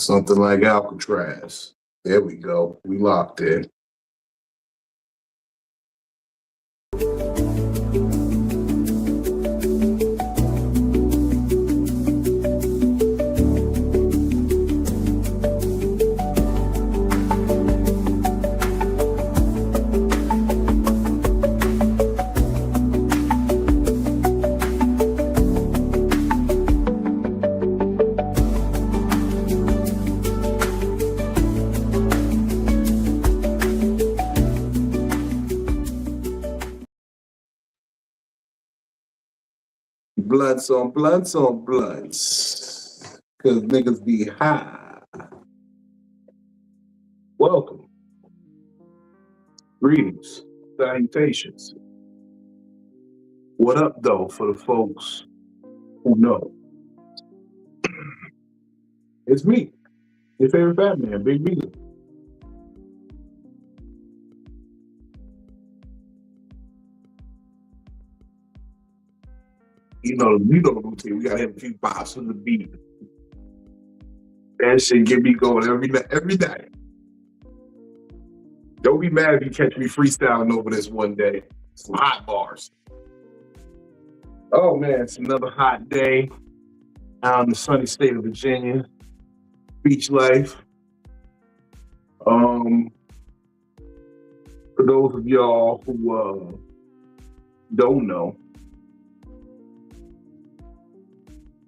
Something like Alcatraz. There we go. We locked in. Blunts on blunts on blunts. Because niggas be high. Welcome. Greetings. Salutations. What up, though, for the folks who know? It's me, your favorite Batman, Big B. You know the routine. We gotta have a few bops from the beat. That shit get me going every day. Don't be mad if you catch me freestyling over this one day. Some hot bars. Oh man, it's another hot day out in the sunny state of Virginia. Beach life. For those of y'all who don't know,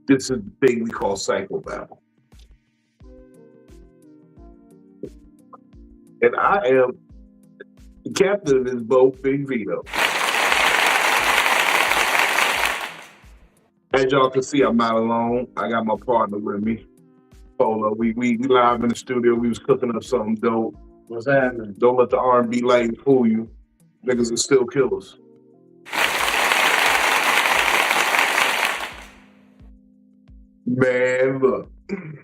this is the thing we call Psycho-Babble. And I am the captain of this boat, Big Vito. As y'all can see, I'm not alone. I got my partner with me, Polo. We live in the studio. We was cooking up something dope. What's happening? Don't let the R&B lighting fool you. Niggas are still killers. Man, look. It's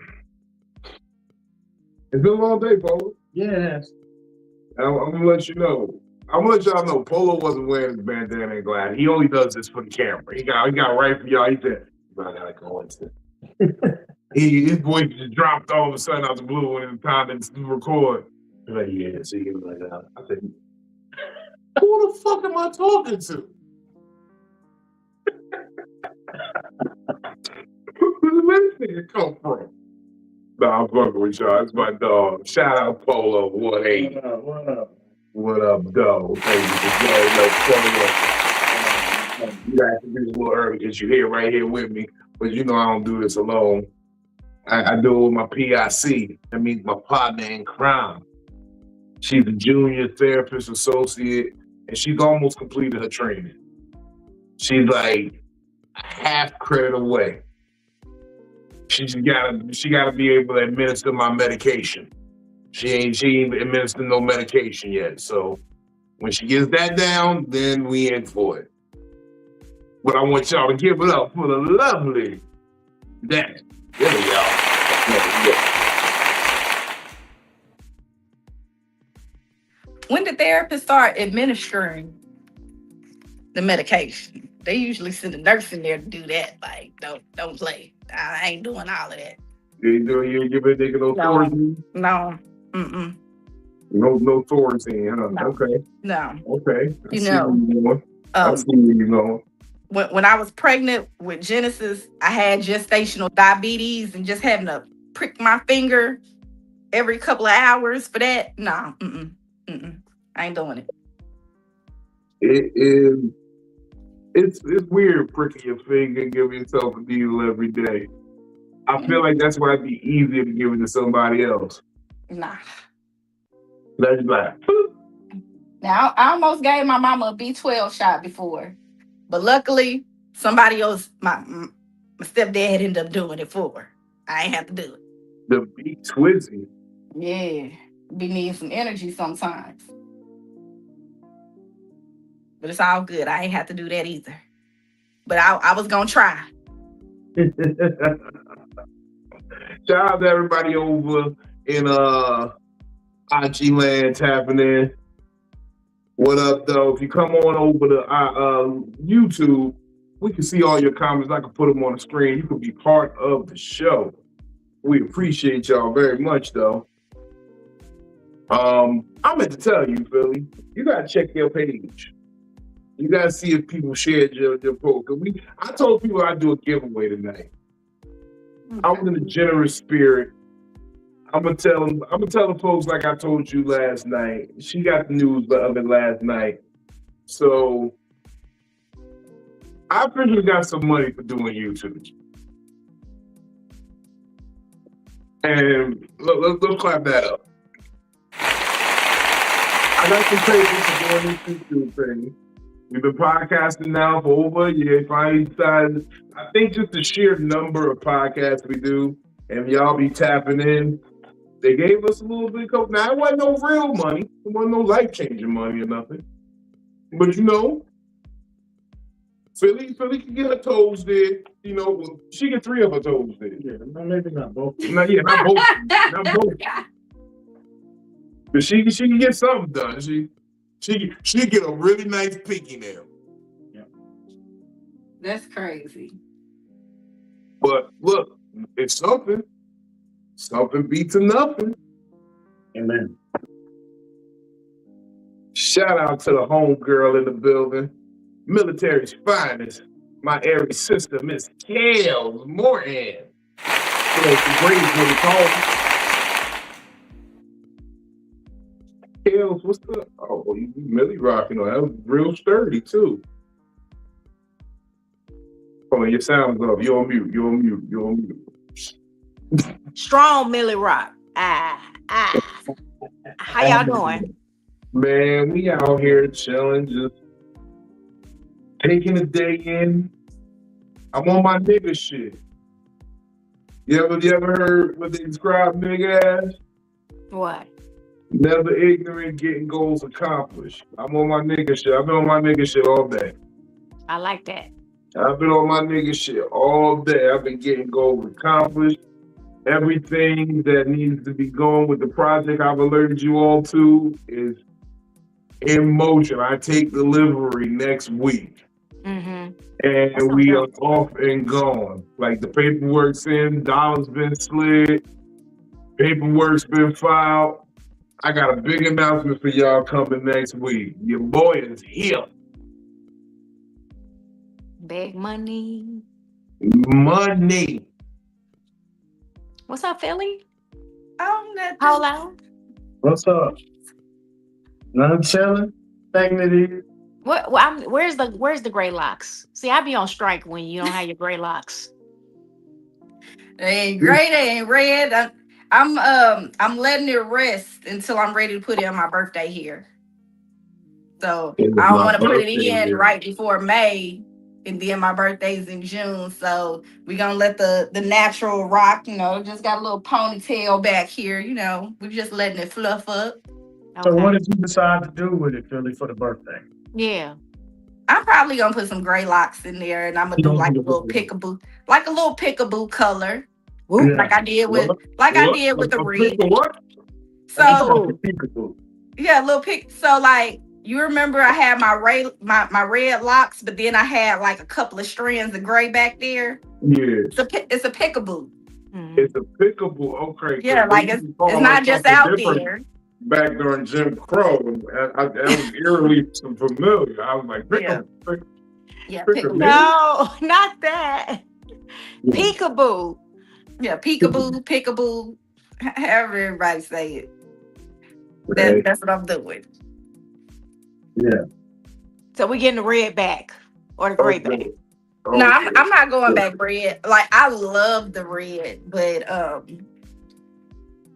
been a long day, Polo. Yes. I'm gonna let you know. I'm gonna let y'all know Polo wasn't wearing his bandana and glad. He only does this for the camera. He got right for y'all. He said, I gotta go into his voice just dropped all of a sudden out the blue when it was time to record. He's like, yeah, so he was like, I said, who the fuck am I talking to? Where did this nigga come from? Nah, I'm fucking with y'all. It's my dog. Shout out Polo 180. What up? What up, dog? Thank you for joining us. You guys can do this a little early because you're here right here with me. But you know I don't do this alone. I do it with my PIC. That means my partner in crime. She's a junior therapist associate, and she's almost completed her training. She's like half credit away. She gotta be able to administer my medication. She ain't administered no medication yet. So when she gets that down, then we in for it. But I want y'all to give it up for the lovely that. There we go. When did therapists start administering the medication? They usually send a nurse in there to do that. Like, don't play. I ain't doing all of that. You ain't give a nigga no Thorazine? No. No Thorazine, huh? No. Okay. No. Okay. I see you know. When I was pregnant with Genesis, I had gestational diabetes and just having to prick my finger every couple of hours for that. No. I ain't doing it. It is. It's weird pricking your finger and giving yourself a needle every day. I feel like that's why it'd be easier to give it to somebody else. Nah. That's like. Now, I almost gave my mama a B12 shot before, but luckily somebody else, my stepdad ended up doing it for her. I ain't have to do it. The B12. Yeah, be needing some energy sometimes. But it's all good. I ain't have to do that either. But I was going to try. Shout out to everybody over in IG land tapping in. What up, though? If you come on over to YouTube, we can see all your comments. I can put them on the screen. You can be part of the show. We appreciate y'all very much, though. I meant to tell you, Philly, you gotta check your page. You gotta see if people shared your post. I told people I'd do a giveaway tonight. I was in a generous spirit. I'm gonna tell the folks like I told you last night. She got the news of it last night. So I officially got some money for doing YouTube. And let's clap that up. I got some papers for doing this YouTube thing. We've been podcasting now for over a year. Finally decided, I think just the sheer number of podcasts we do, and y'all be tapping in, they gave us a little bit of now, it wasn't no real money. It wasn't no life-changing money or nothing. But you know, Philly can get her toes there. You know, she get 3 of her toes there. Yeah, maybe not both. Not both. Not both. But she can get something done. She get a really nice pinky nail. Yeah. That's crazy. But look, it's something. Something beats a nothing. Amen. Shout out to the homegirl in the building. Military's finest. My airy sister, Miss Kales Morton. You know, she brings what it calls. Kales, what's the? Oh, well, you Millie rocking on that. Was real sturdy too. Oh, your sound's up. You're on mute. Strong Millie Rock. How y'all doing? Man, we out here chilling, just taking a day in. I'm on my nigga shit. You ever heard what they describe nigga as? What? Never ignorant, getting goals accomplished. I'm on my nigga shit. I've been on my nigga shit all day. I like that. I've been on my nigga shit all day. I've been getting goals accomplished. Everything that needs to be going with the project I've alerted you all to is in motion. I take delivery next week. Mm-hmm. And we are off and gone. Like the paperwork's in, dollars been slid, paperwork's been filed. I got a big announcement for y'all coming next week. Your boy is here. Big money. Money. What's up, Philly? Hold on. What's up? Nothing chilling. Taking it easy. Where's the gray locks? See, I be on strike when you don't have your gray locks. They ain't gray, they ain't red. I'm letting it rest until I'm ready to put it on my birthday here. So I don't want to put it in right before May, and then my birthday's in June. So we're gonna let the natural rock, just got a little ponytail back here, we're just letting it fluff up. So what did you decide to do with it, Philly, for the birthday? Yeah. I'm probably gonna put some gray locks in there, and I'm gonna do like a little peekaboo color. Ooh. Like I did with the red. What? So yeah, a little pick. So like you remember, I had my red locks, but then I had like a couple of strands of gray back there. Yeah, it's a peekaboo. Mm-hmm. It's a pickable. Okay. Yeah, like it's not just out there. Back during Jim Crow, that was eerily familiar. I was like, pickable. Yeah, peekaboo. No, not that. Peekaboo. Yeah, peekaboo. However everybody say it. Right. That's what I'm doing. Yeah. So we getting the red back or the gray back. No, I'm not going back red. Like I love the red, but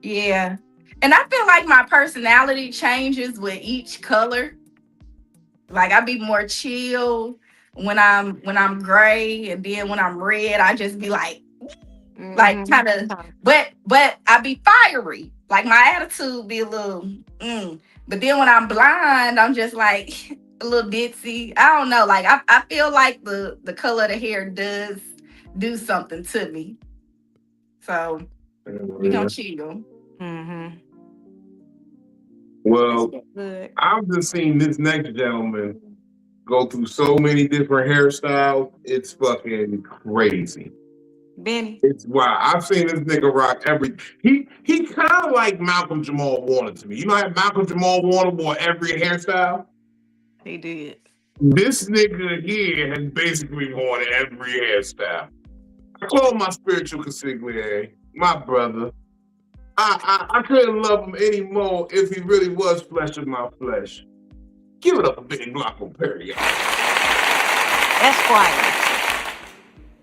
yeah. And I feel like my personality changes with each color. Like I be more chill when I'm gray, and then when I'm red, I just be like kind of. But I be fiery. Like my attitude be a little. But then when I'm blind, I'm just like a little ditzy. I don't know. Like I feel like the color of the hair does do something to me. So we gonna chill. Mm-hmm. Well, I've just seen this next gentleman go through so many different hairstyles. It's fucking crazy. Benny. It's wild. I've seen this nigga rock every. He kind of like Malcolm Jamal Warner to me. You know how Malcolm Jamal Warner wore every hairstyle? He did. This nigga here has basically worn every hairstyle. I call him my spiritual consigliere, my brother. I couldn't love him anymore if he really was flesh of my flesh. Give it up a big block on Perry, y'all. Esquire.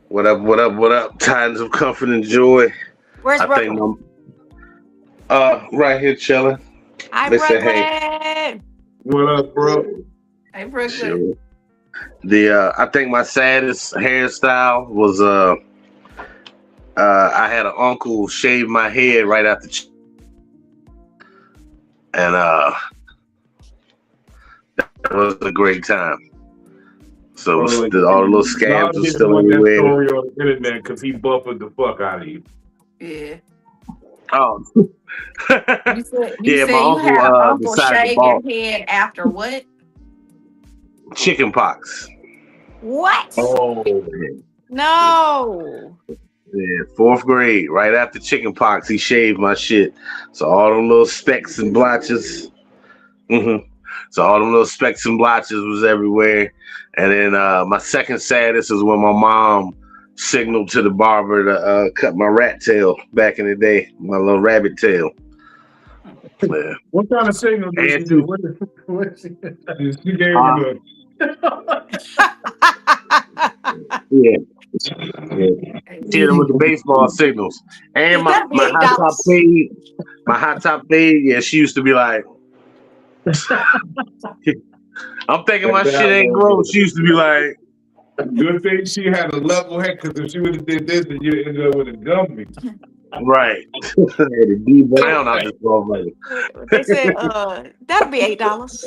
What up, what up, what up? Tidings of comfort and joy. Where's Brooklyn? Brooklyn? Right here chilling. Hi, Listen, Brooklyn. hey. What up, bro? Hey, Brooklyn. Sure. I think my saddest hairstyle was I had an uncle shave my head right after and that was a great time. So all the little scabs are still in the way. Story on the internet because he buffered the fuck out of you. Yeah. Oh. You said you my uncle, had an uncle decided to shave ball. your head after what? Chicken pox. What? Oh. No. Yeah, 4th grade, right after chicken pox, he shaved my shit. So all them little specks and blotches. So all them little specks and blotches was everywhere. And then my second saddest is when my mom signaled to the barber to cut my rat tail back in the day, my little rabbit tail. Yeah. What kind of signal did she do? She gave you Yeah. Hit him with the baseball signals. And my hot top fade, yeah, she used to be like, I'm thinking my shit ain't grown. She used to be like, good thing she had a level head, because if she would have did this, then you'd end up with a gummy. right. The D Brown, I just love money. They said, that'll be $8.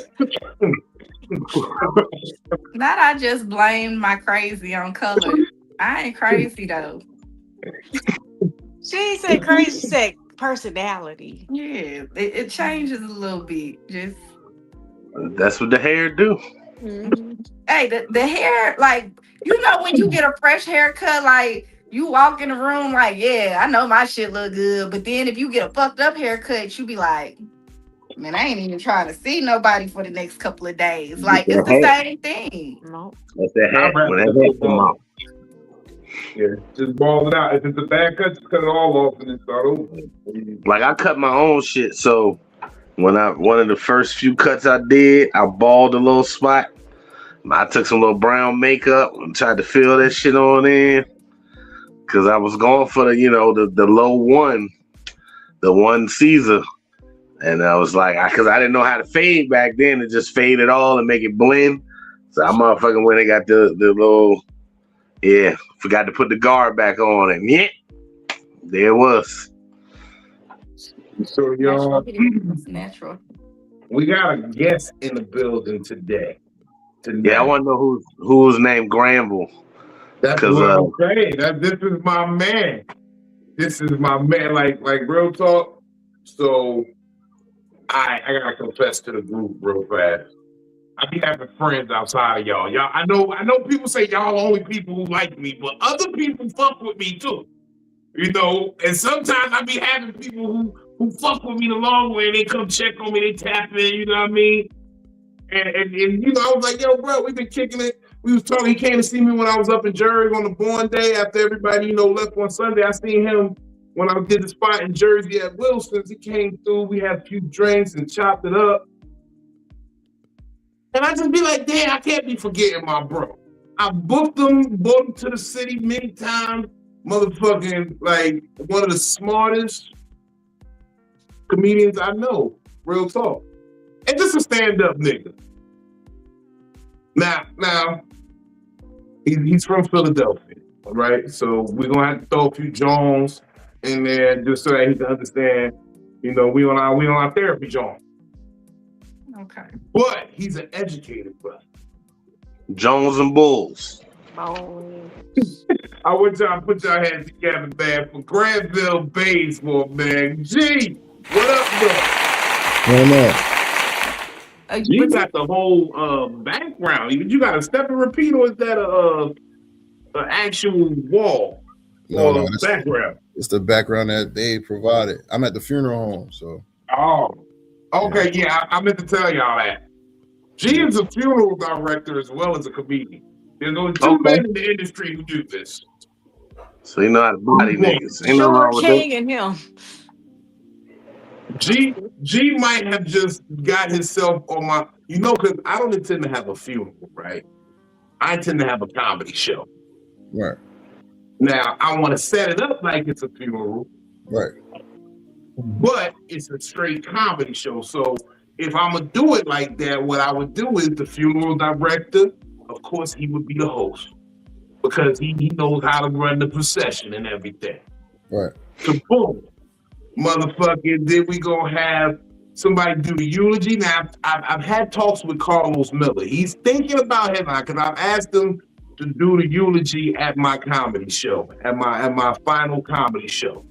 Not I just blamed my crazy on color. I ain't crazy though. She ain't said crazy, she said personality. Yeah, it changes a little bit. Just That's what the hair do. Mm-hmm. hey, the hair, like, you know, when you get a fresh haircut, like, you walk in the room like, yeah, I know my shit look good. But then if you get a fucked up haircut, you be like, man, I ain't even trying to see nobody for the next couple of days. Like, it's the same thing. No. That's that hat. When that hat come out. Yeah, just ball it out. If it's a bad cut, just cut it all off and then start over. Like I cut my own shit, so one of the first few cuts I did, I balled a little spot. I took some little brown makeup and tried to fill that shit on in. Cause I was going for the low one, the one Caesar. And I was like, cause I didn't know how to fade back then, to just fade it all and make it blend. So I motherfucking went and got the little, forgot to put the guard back on, and there it was. So y'all, Natural. we got a guest in the building today. Yeah, I want to know who's named Granville. That's what I'm saying. This is my man. This is my man. Like real talk. So I gotta confess to the group real fast. I be having friends outside of y'all. I know people say y'all only people who like me, but other people fuck with me too. You know, and sometimes I be having people who fuck with me the long way, and they come check on me, they tap in, you know what I mean? And you know, I was like, yo, bro, we've been kicking it. We was talking, he came to see me when I was up in Jersey on the Born Day after everybody, left on Sunday. I seen him when I did the spot in Jersey at Wilson's. He came through, we had a few drinks and chopped it up. And I just be like, damn, I can't be forgetting my bro. I booked him to the city many times. Motherfucking, like, one of the smartest comedians I know. Real talk. And just a stand-up nigga. Now, he's from Philadelphia, all right? So we're going to have to throw a few Jones in there just so that he can understand, we on our therapy Jones. Okay. But he's an educated brother. Jones and Bulls. Oh. I want y'all to put your hands together, man, for Granville Baseball, man. G, what up, bro? You got the whole background. You got a step and repeat, or is that a actual wall? Or That's background? it's the background that they provided. I'm at the funeral home, so Oh, okay. Yeah, I meant to tell y'all that. G is a funeral director as well as a comedian. There's only two men in the industry who do this. So you know how to body niggas. Ain't nothing Sugar wrong with that. King and him. G might have just got himself on my, because I don't intend to have a funeral, right? I intend to have a comedy show. right, Now, I want to set it up like it's a funeral, right. but it's a straight comedy show. So if I'm going to do it like that, what I would do is the funeral director, of course, he would be the host because he knows how to run the procession and everything. Right. So boom, motherfucker, then we gonna have somebody do the eulogy. Now, I've had talks with Carlos Miller. He's thinking about headline because I've asked him to do the eulogy at my comedy show, at my final comedy show.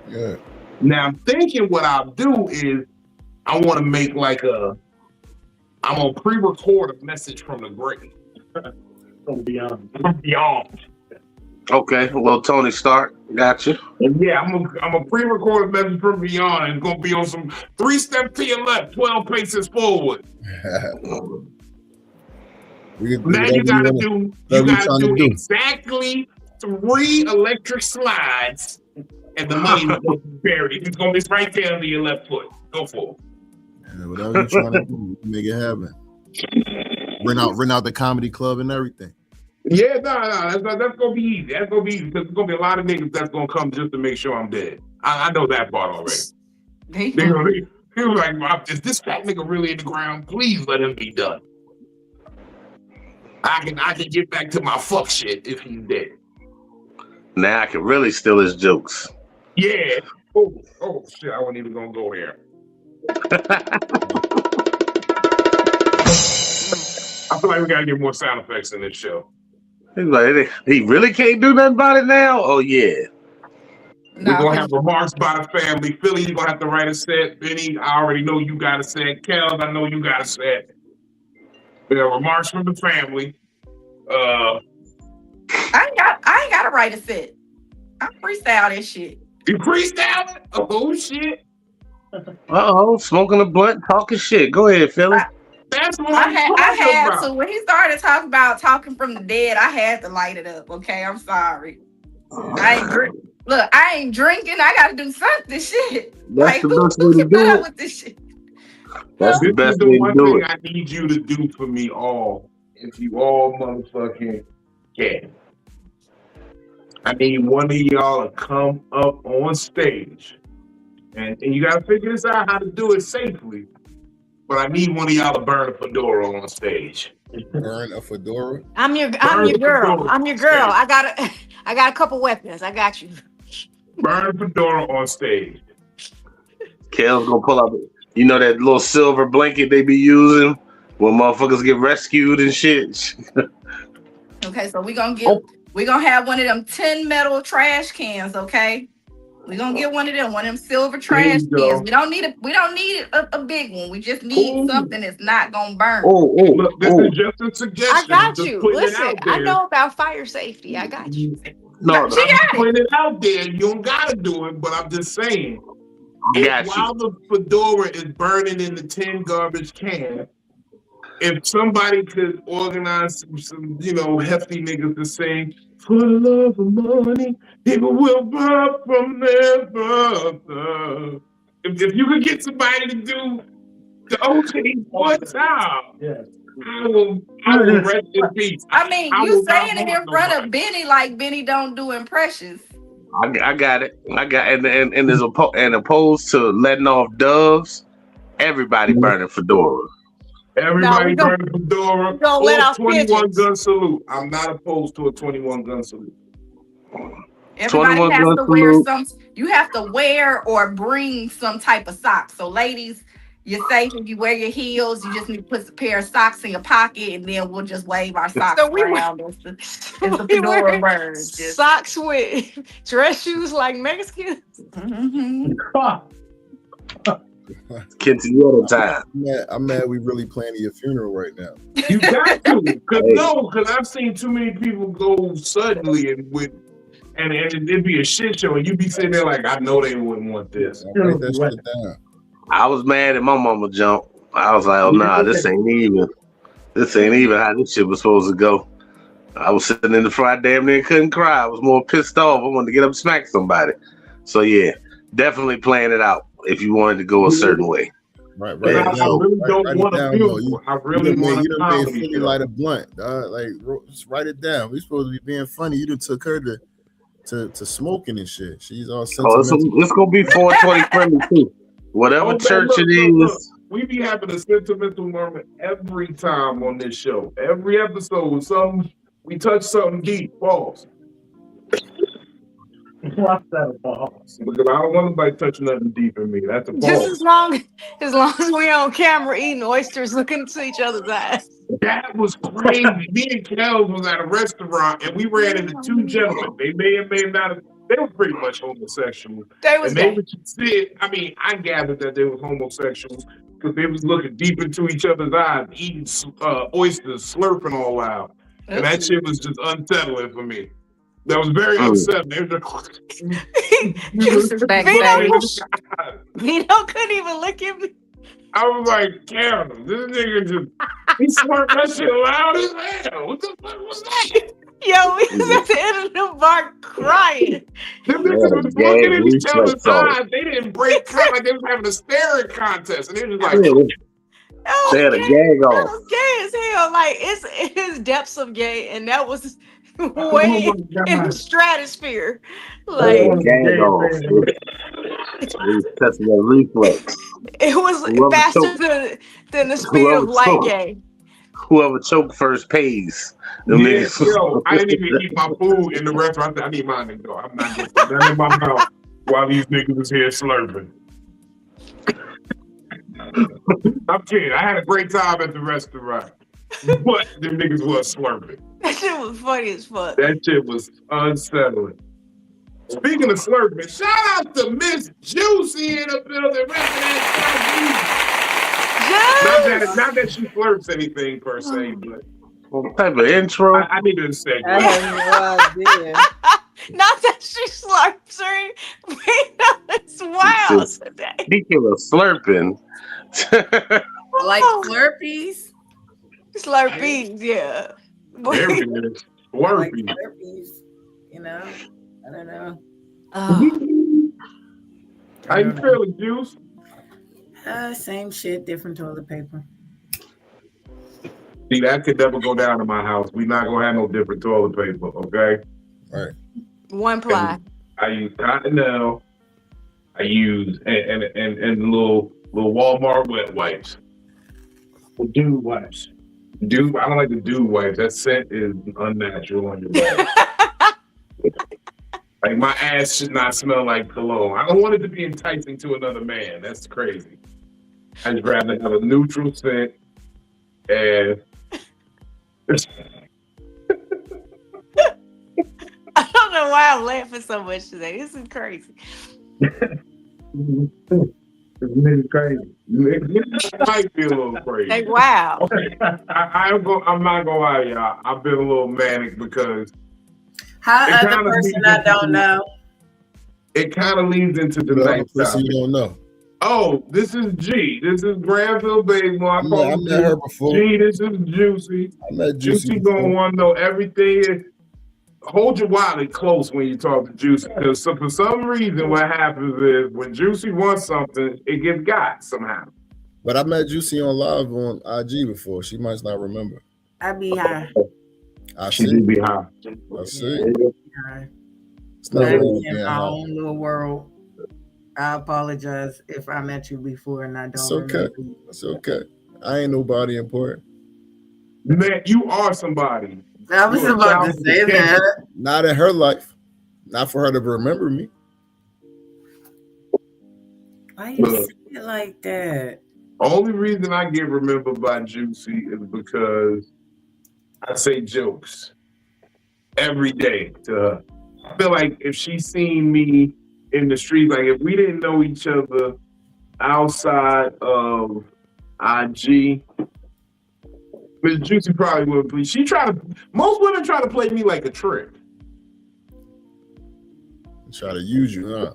Yeah. Now, I'm thinking what I'll do is I want to make I'm gonna pre-record a message from the grave. From beyond. From beyond. Okay, well, Tony Stark, gotcha. And yeah, I'm a pre-record a message from beyond, and it's gonna be on some 3 steps to your left, 12 paces forward. Now you gotta do exactly 3 electric slides, and the money will be buried. It's right there under your left foot. Go for it. Yeah, whatever you're trying to do, make it happen. Rent out the comedy club and everything. Yeah, no, that's gonna be easy. That's gonna be easy because there's gonna be a lot of niggas that's gonna come just to make sure I'm dead. I know that part already. He was like, is this fat nigga really in the ground? Please let him be done. I can get back to my fuck shit if he's dead. Now I can really steal his jokes. Yeah. Oh shit, I wasn't even gonna go here. I feel like we gotta get more sound effects in this show. He's like, he really can't do nothing about it now? Oh, yeah. We're going to have remarks by the family. Philly, you're going to have to write a set. Benny, I already know you got a set. Kels, I know you got a set. We got remarks from the family. I ain't got to write a set. I freestyle this shit. You freestyle it? Oh, shit. Uh-oh, smoking a blunt, talking shit. Go ahead, Philly. That's what I had about. to. When he started talking about talking from the dead, I had to light it up. Okay, I'm sorry. I ain't drinking. I gotta do something. Shit. That's the best way to do it. With this shit. That's the best way to do it. This is the one thing I need you to do for me all, if you all motherfucking can. I need one of y'all to come up on stage, and you gotta figure this out how to do it safely. But I need one of y'all to burn a fedora on stage. Burn a fedora? I'm your girl. I'm your girl. I got a couple weapons. I got you. Burn a fedora on stage. Kale's gonna pull up, that little silver blanket they be using when motherfuckers get rescued and shit. Okay, so we're gonna have one of them 10 metal trash cans, okay? We're gonna get one of them silver trash cans. We don't need a big one. We just need something that's not gonna burn. Look, this is just a suggestion. I got you. Listen, I know about fire safety. I got you. No, I'm putting it out there. You don't gotta do it, but I'm just saying. While the fedora is burning in the 10 garbage can, if somebody could organize some hefty niggas to sing, "For the love of money, people will buy from their brother." If you could get somebody to do the OJ one time, I will rest in peace. I mean, you saying it in front of Benny like Benny don't do impressions. I got it. And there's opposed to letting off doves, everybody burning fedora. Everybody burning fedora. Don't let off 21 gun salute. I'm not opposed to a 21 gun salute. Everybody has to wear you have to wear or bring some type of socks. So ladies, you're safe if you wear your heels. You just need to put a pair of socks in your pocket, and then we'll just wave our socks around as the fedora burns. Socks with dress shoes like Mexicans. Mm-hmm. Quinceañera time. I'm mad we really planning your funeral right now. You got to. Because I've seen too many people go suddenly and with and it'd be a shit show, and you'd be sitting there like, I know they wouldn't want this. Write that shit down. I was mad at my mama jump. I was like, oh nah, this ain't even how this shit was supposed to go. I was sitting in the front, damn near couldn't cry. I was more pissed off. I wanted to get up and smack somebody. So yeah, definitely plan it out if you wanted to go a certain way. Right. I really don't want to feel. I really want to made Philly light a blunt. Like, just write it down. We supposed to be being funny. You done took her to smoking and shit. She's all sentimental. It's gonna be 420 friendly too. Whatever church it is. Look, we be having a sentimental moment every time on this show. Every episode, we touch something deep. Pause. What's that a pause? Because I don't want anybody touching nothing deep in me. That's a pause. Just as long as we're on camera eating oysters, looking into each other's eyes. That was crazy. Me and Kels was at a restaurant and we ran into two gentlemen. They may or may not have, they were pretty much homosexual. They was and they would sit, I mean, I gathered that they was homosexual because they was looking deep into each other's eyes, eating oysters, slurping all out. And that shit was just unsettling for me. That was very unsettling. They were just Vito couldn't even look at me. I was like, Karen, this nigga just, he slurped that shit loud as hell. What the fuck was that? Yo, we was at the end of the bar crying. Them niggas was looking at each other's eyes. They didn't break count like they was having a staring contest. And they was like, they had a gag on. That was gay as hell. Like, it's his depths of gay, and that was way in the stratosphere. Like, gag on. Testing that reflex. It was faster than the speed of light gay. Whoever choked first pays. Yo, I didn't even eat my food in the restaurant. I said, I need mine to go. I'm not getting that in my mouth while these niggas was here slurping. I'm kidding. I had a great time at the restaurant. But them niggas was slurping. That shit was funny as fuck. That shit was unsettling. Speaking of slurping, shout out to Miss Juicy in the building. Not that she flirts anything per se, but what type of intro? I need to say. I have no idea. Not that she slurps her. It's wild today. Speaking of slurping. Like Slurpees? Slurpees, yeah. There it is. Like Slurpee. Slurpees, you know? I don't know. How you feeling, Juice? Same shit, different toilet paper. See, that could never go down in my house. We not gonna have no different toilet paper, okay? Right. One ply. And I use Cottonelle. I use and little Walmart wet wipes. Dude wipes. Dude, I don't like the dude wipes. That scent is unnatural on your body. Like my ass should not smell like cologne. I don't want it to be enticing to another man. That's crazy. I just rather have a neutral scent and I don't know why I'm laughing so much today. This is crazy. This nigga crazy. Nigga might be a little crazy. Like, wow. I'm not gonna lie, y'all. I've been a little manic because How it other kinda person leads I into- don't know? It kind of leads into the The other next person topic. you don't know. Oh, this is G. This is Granville Baseball. I call I him met her before. G. This is Juicy. I met Juicy Juicy gonna before. want to know everything. Hold your wallet close when you talk to Juicy, because for some reason, what happens is when Juicy wants something, it gets got somehow. But I met Juicy on live on IG before. She might not remember. I be high. I She see. do be high. I see. high. It's not I really be in being my high. own little world. I apologize if I met you before and I don't It's okay. remember you. It's okay. I ain't nobody important. Man, you are somebody. I was You're a about to child say of the that. Not in her life. Not for her to remember me. Why you Look. say it like that? Only reason I get remembered by Juicy is because I say jokes every day to her. I feel like if she seen me in the street, like if we didn't know each other outside of IG, Miss Juicy probably would be. Most women try to play me like a trick. Try to use you, huh?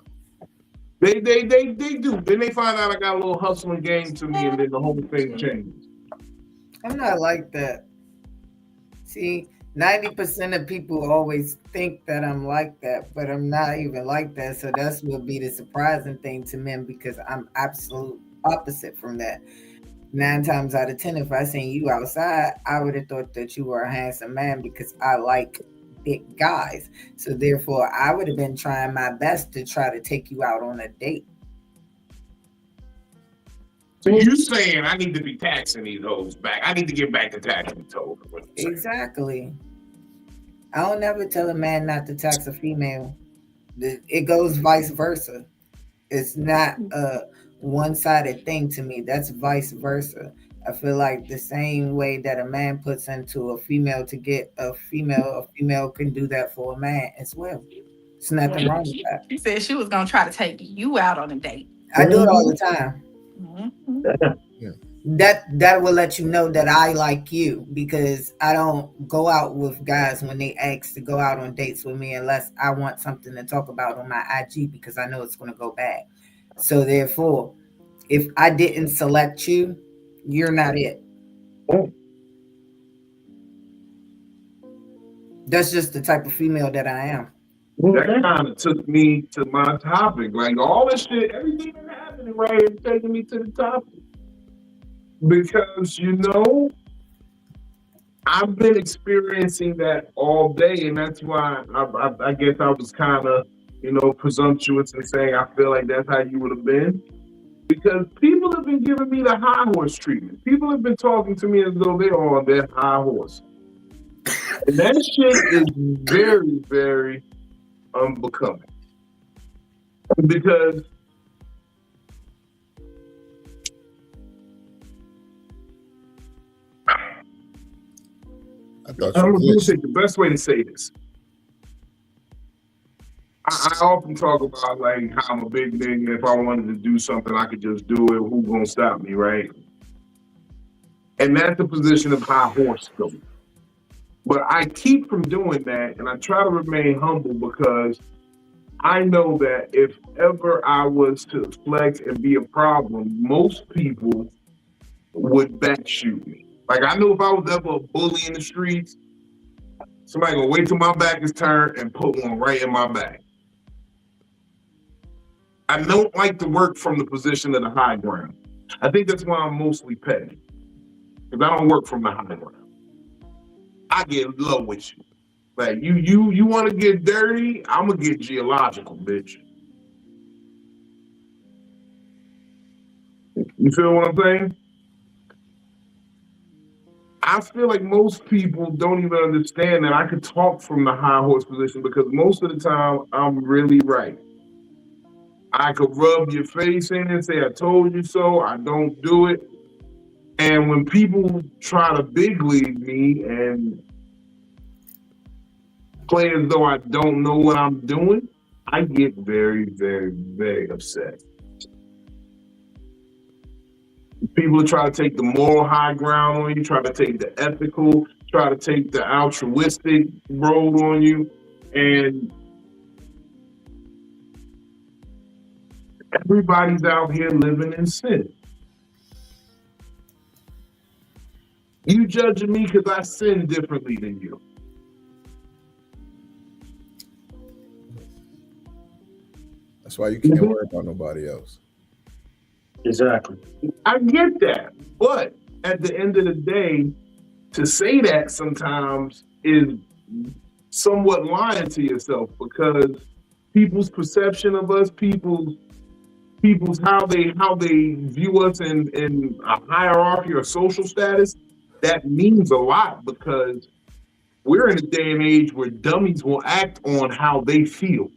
They do. Then they find out I got a little hustling game to me, and then the whole thing changes. I'm not like that. See, 90% of people always think that I'm like that, but I'm not even like that. So that's what be the surprising thing to men, because I'm absolute opposite from that. 9 times out of 10, if I seen you outside, I would have thought that you were a handsome man because I like big guys. So therefore, I would have been trying my best to try to take you out on a date. So you saying I need to be taxing these hoes back? I need to get back to taxing these hoes. Exactly. I don't never tell a man not to tax a female. It goes vice versa. It's not a one-sided thing to me. That's vice versa. I feel like the same way that a man puts into a female to get a female can do that for a man as well. It's nothing wrong with that. She said she was gonna try to take you out on a date. I do it all the time. Mm-hmm. That will let you know that I like you, because I don't go out with guys when they ask to go out on dates with me unless I want something to talk about on my IG, because I know it's going to go bad. So therefore, if I didn't select you, you're not it. That's just the type of female that I am. That kind of took me to my topic. Like all this shit, everything that's happening right here is taking me to the topic. Because, I've been experiencing that all day, and that's why I guess I was kind of, presumptuous in saying I feel like that's how you would have been. Because people have been giving me the high horse treatment. People have been talking to me as though they're on their high horse. And that shit is very, very unbecoming. Because I thought I'm you going to say the best way to say this. I often talk about like how I'm a big nigga. If I wanted to do something, I could just do it. Who's gonna stop me, right? And that's the position of high horse though. But I keep from doing that, and I try to remain humble because I know that if ever I was to flex and be a problem, most people would back shoot me. Like I know if I was ever a bully in the streets, somebody gonna wait till my back is turned and put one right in my back. I don't like to work from the position of the high ground. I think that's why I'm mostly petty. Because I don't work from the high ground. I get low with you. Like you want to get dirty, I'm gonna get geological, bitch. You feel what I'm saying? I feel like most people don't even understand that I could talk from the high horse position because most of the time I'm really right. I could rub your face in and say, I told you so, I don't do it. And when people try to big league me and play as though I don't know what I'm doing, I get very, very, very upset. People try to take the moral high ground on you, try to take the ethical, try to take the altruistic road on you, and everybody's out here living in sin. You judging me because I sin differently than you. That's why you can't worry about nobody else. Exactly. I get that. But at the end of the day, to say that sometimes is somewhat lying to yourself because people's perception of us, people's how they view us in a hierarchy or social status, that means a lot because we're in a day and age where dummies will act on how they feel.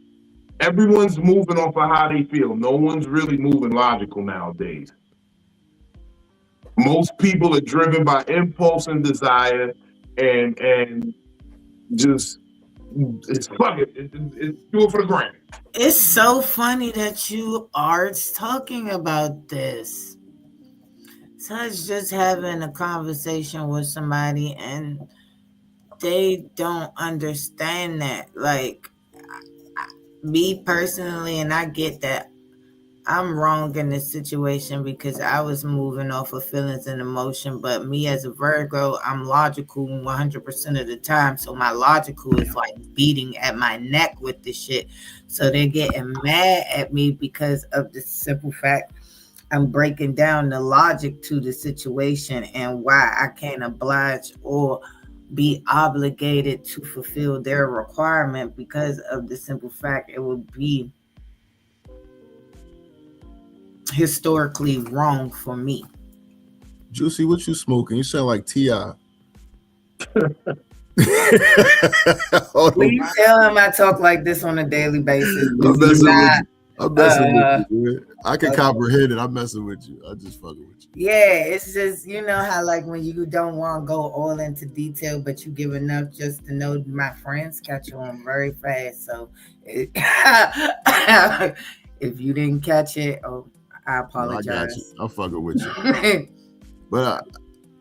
Everyone's moving off of how they feel. No one's really moving logical nowadays. Most people are driven by impulse and desire and just it's fuck it. It's do it for the gram. It's so funny that you are talking about this. So I was just having a conversation with somebody and they don't understand that. Like, me personally, and I get that I'm wrong in this situation because I was moving off of feelings and emotion. But me as a Virgo, I'm logical 100% of the time. So my logical is like beating at my neck with this shit. So they're getting mad at me because of the simple fact I'm breaking down the logic to the situation and why I can't oblige or be obligated to fulfill their requirement because of the simple fact it would be historically wrong for me. Juicy, what you smoking? You sound like T.I. Please tell him I talk like this on a daily basis. I'm messing with you, man. I can comprehend it. I'm messing with you. I just fucking with you. Yeah, it's just, you know how like when you don't want to go all into detail, but you give enough just to know my friends catch on very fast. So if you didn't catch it, I apologize. No, I got you. I'm fucking with you. But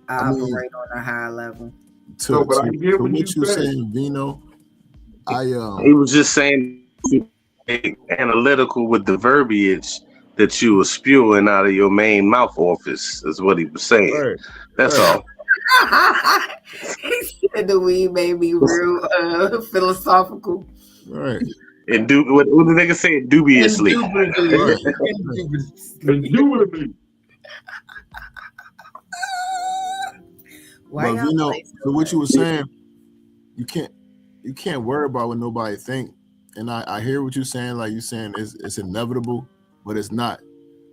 I operate on a high level. To what you saying, Vino, he was just saying analytical with the verbiage that you were spewing out of your main mouth office is what he was saying. Right. That's all. He said the weed made me real philosophical. Right. And what the nigga say? Dubiously. Indubitably. But Vino, so what you were saying, you can't worry about what nobody think. And I hear what you're saying, like you're saying it's inevitable, but it's not.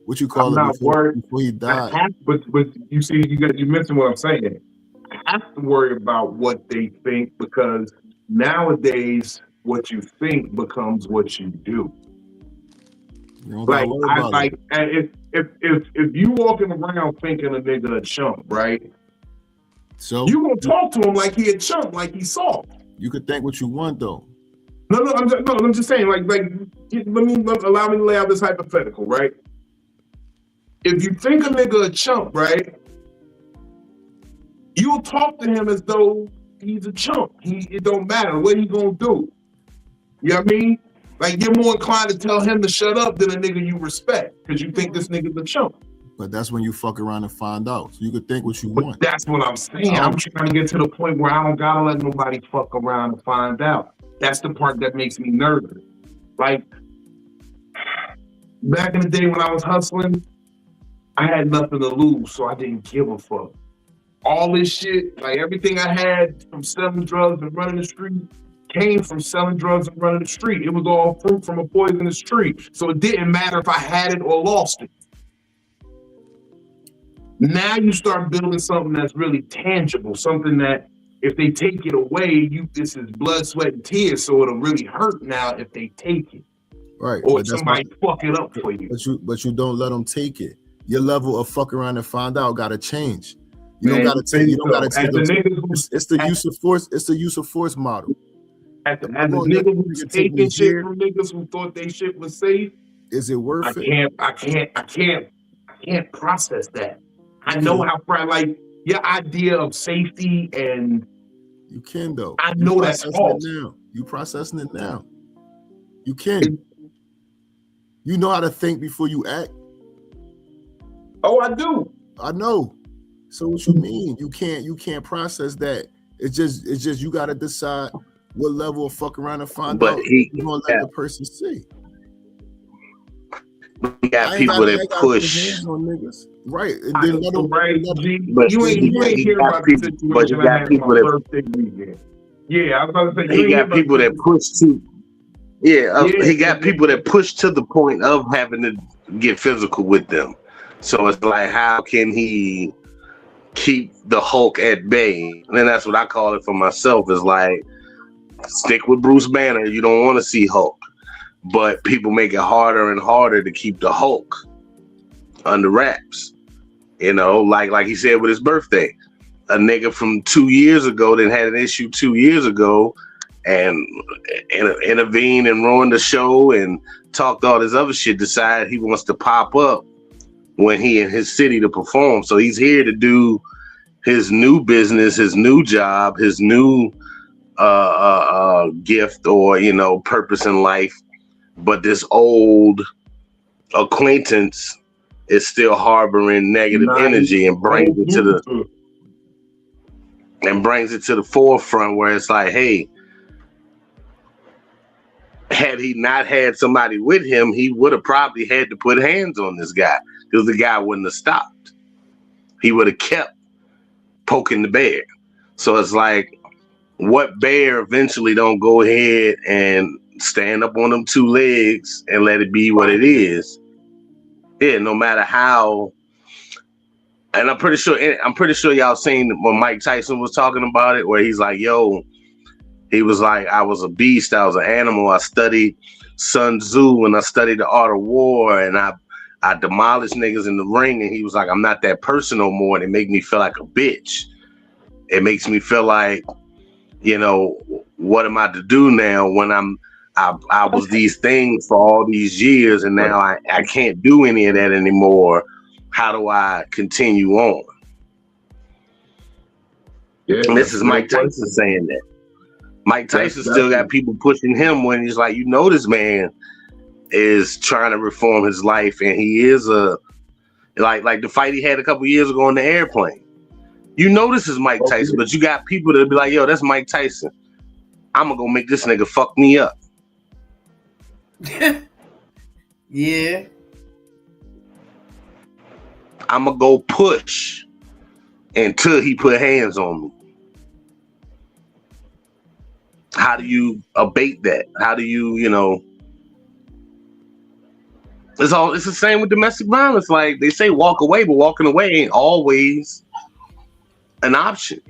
What you call it before he died. But you see, you mentioned what I'm saying. I have to worry about what they think because nowadays what you think becomes what you do. Like if you walking around thinking a nigga a chump, right? So you gonna talk to him like he a chump, like he's soft. You could think what you want though. No, I'm just saying, allow me to lay out this hypothetical, right? If you think a nigga a chump, right, you'll talk to him as though he's a chump. It don't matter what he gonna do. You know what I mean? Like you're more inclined to tell him to shut up than a nigga you respect because you think this nigga's a chump. But that's when you fuck around and find out. So you could think what you want. That's what I'm saying. I'm trying to get to the point where I don't gotta let nobody fuck around and find out. That's the part that makes me nervous. Like back in the day when I was hustling, I had nothing to lose, so I didn't give a fuck. All this shit, like everything I had from selling drugs and running the street, came from selling drugs and running the street. It was all fruit from a poisonous tree. So it didn't matter if I had it or lost it. Now you start building something that's really tangible, something that if they take it away, this is blood, sweat, and tears, so it'll really hurt now if they take it. Right. Or somebody fuck it up for you. But you don't let them take it. Your level of fuck around and find out gotta change. You don't gotta take it's the use of force, it's the use of force model. As a nigga who's taking shit from niggas who thought they shit was safe, is it worth it? I can't process that. I know how like your idea of safety and you can though. I know that's false. You processing it now. You can. You know how to think before you act. Oh, I do. I know. So what you mean? You can't process that. It's just you gotta decide what level of fuck around and find out you're gonna let the person see. We got people that push. Right. And then you ain't hear about the situation I had my birthday weekend. Yeah, I was about to say he got people that push to he got people that push to the point of having to get physical with them. So it's like, how can he keep the Hulk at bay? And then that's what I call it for myself, is like, stick with Bruce Banner. You don't want to see Hulk. But people make it harder and harder to keep the Hulk under wraps. You know, like he said with his birthday. A nigga from 2 years ago that had an issue 2 years ago and intervened and ruined the show and talked all this other shit, decided he wants to pop up when he in his city to perform. So he's here to do his new business, his new job, his new gift or, purpose in life. but this old acquaintance is still harboring negative energy and brings it to the forefront where it's like, hey, had he not had somebody with him, he would have probably had to put hands on this guy because the guy wouldn't have stopped. He would have kept poking the bear. So it's like, what bear eventually don't go ahead and stand up on them two legs and let it be what it is? Yeah, no matter how. And I'm pretty sure y'all seen when Mike Tyson was talking about it, where he's like, yo, he was like, I was a beast, I was an animal, I studied Sun Tzu and I studied the art of war, and I demolished niggas in the ring. And he was like, I'm not that person no more, and it made me feel like a bitch. It makes me feel like, you know, what am I to do now when I was these things for all these years, and now I can't do any of that anymore. How do I continue on? Yeah, and this is Mike Tyson saying that. Mike Tyson still got people pushing him when he's like, you know, this man is trying to reform his life, and he is like the fight he had a couple years ago on the airplane. You know this is Mike Tyson, but you got people that be like, yo, that's Mike Tyson. I'm gonna go make this nigga fuck me up. Yeah. I'm gonna go push until he put hands on me. How do you abate that? How do you, you know? It's the same with domestic violence. Like they say, walk away, but walking away ain't always an option.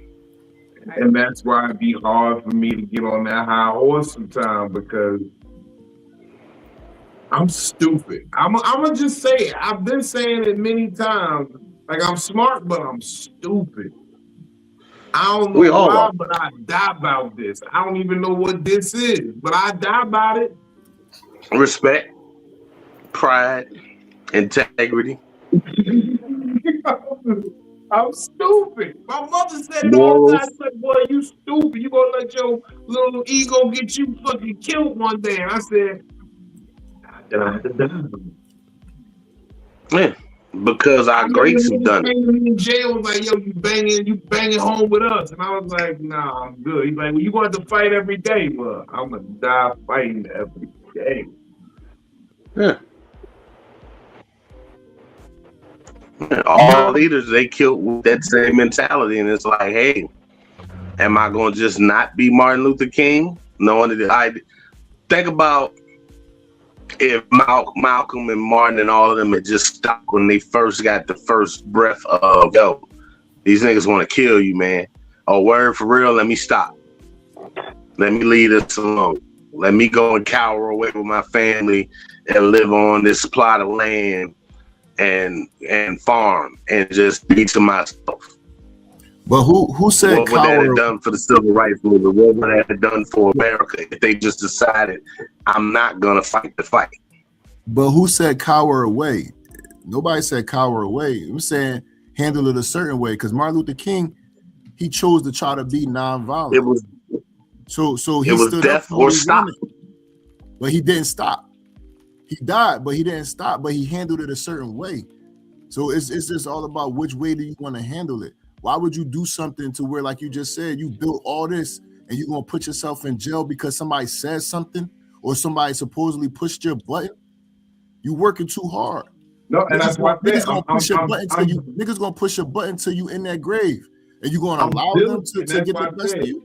And that's why it'd be hard for me to get on that high horse sometimes, because I'm stupid. I'm gonna just say it. I've been saying it many times. Like, I'm smart, but I'm stupid. I don't know why, but I die about this. I don't even know what this is, but I die about it. Respect, pride, integrity. I'm stupid. My mother said it all the time. She said, boy, you stupid. You gonna let your little ego get you fucking killed one day. And I said, then I had to die. Yeah, because our greats have done it. In jail was like, yo, you banging home with us. And I was like, nah, I'm good. He's like, well, you going to fight every day. Well, I'm gonna die fighting every day. Yeah. All leaders, they killed with that same mentality, and it's like, hey, am I going to just not be Martin Luther King? Knowing that I think about if Malcolm and Martin and all of them had just stopped when they first got the first breath of, yo, these niggas want to kill you, man. Oh, word, for real, let me stop. Let me leave this alone. Let me go and cower away with my family and live on this plot of land and farm and just be to myself. But who said what would that have done for the civil rights movement? What would that have done for America if they just decided, I'm not gonna fight the fight? But who said cower away? Nobody said cower away. I'm saying handle it a certain way, because Martin Luther King, he chose to try to be nonviolent. It was so he it was stood death up or stop. But he didn't stop. He died, but he didn't stop. But he handled it a certain way. So it's just all about which way do you want to handle it. Why would you do something to where, like you just said, you built all this and you're gonna put yourself in jail because somebody said something or somebody supposedly pushed your button? You working too hard. No, and that's why niggas gonna push your button till you. Niggas gonna push your button till you in that grave, and you gonna allow them to get the best of you.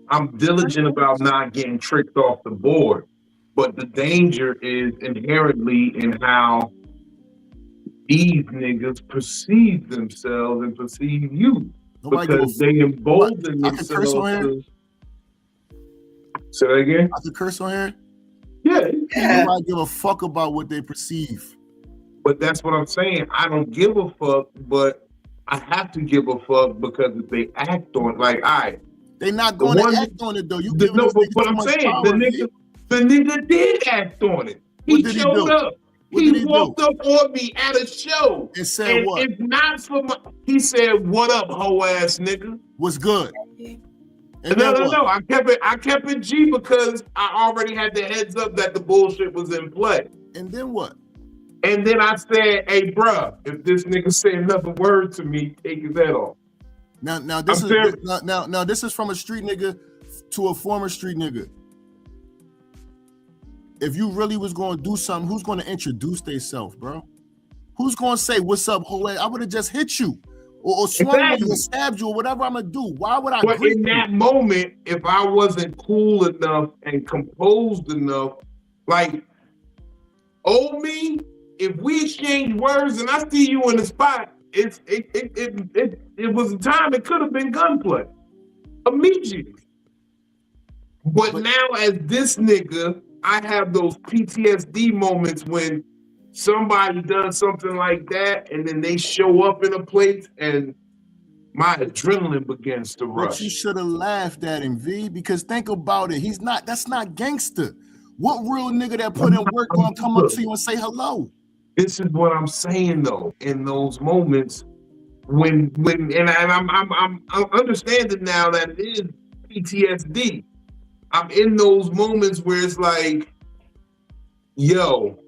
I'm diligent about not getting tricked off the board, but the danger is inherently in how these niggas perceive themselves and perceive you. Because they embolden themselves to... Say that again? I can curse on here? Yeah. Nobody give a fuck about what they perceive. But that's what I'm saying. I don't give a fuck, but I have to give a fuck because if they act on it, like, all right. They not going to act on it, though. You give no, but I'm saying, the nigga did act on it. He showed up. He walked up on me at a show and said what? If not for my, he said, "What up, hoe ass nigga? What's good?" No. I kept it G because I already had the heads up that the bullshit was in play. And then what? And then I said, "Hey, bruh, if this nigga say another word to me, take his head off." Now this is from a street nigga to a former street nigga. If you really was going to do something, who's going to introduce themselves, bro? Who's going to say, "What's up, hoe?" I would have just hit you or swung on you or stabbed you or whatever I'm going to do. Why would I? But in that moment, if I wasn't cool enough and composed enough, like, old me, if we exchange words and I see you in the spot, it was a time it could have been gunplay immediately. But now, as this nigga, I have those PTSD moments when somebody does something like that and then they show up in a place and my adrenaline begins to rush. But you should have laughed at him, V, because think about it. That's not gangster. What real nigga that put in work gonna come up to you and say hello? This is what I'm saying though. In those moments, when I'm understanding now that it is PTSD. I'm in those moments where it's like, yo,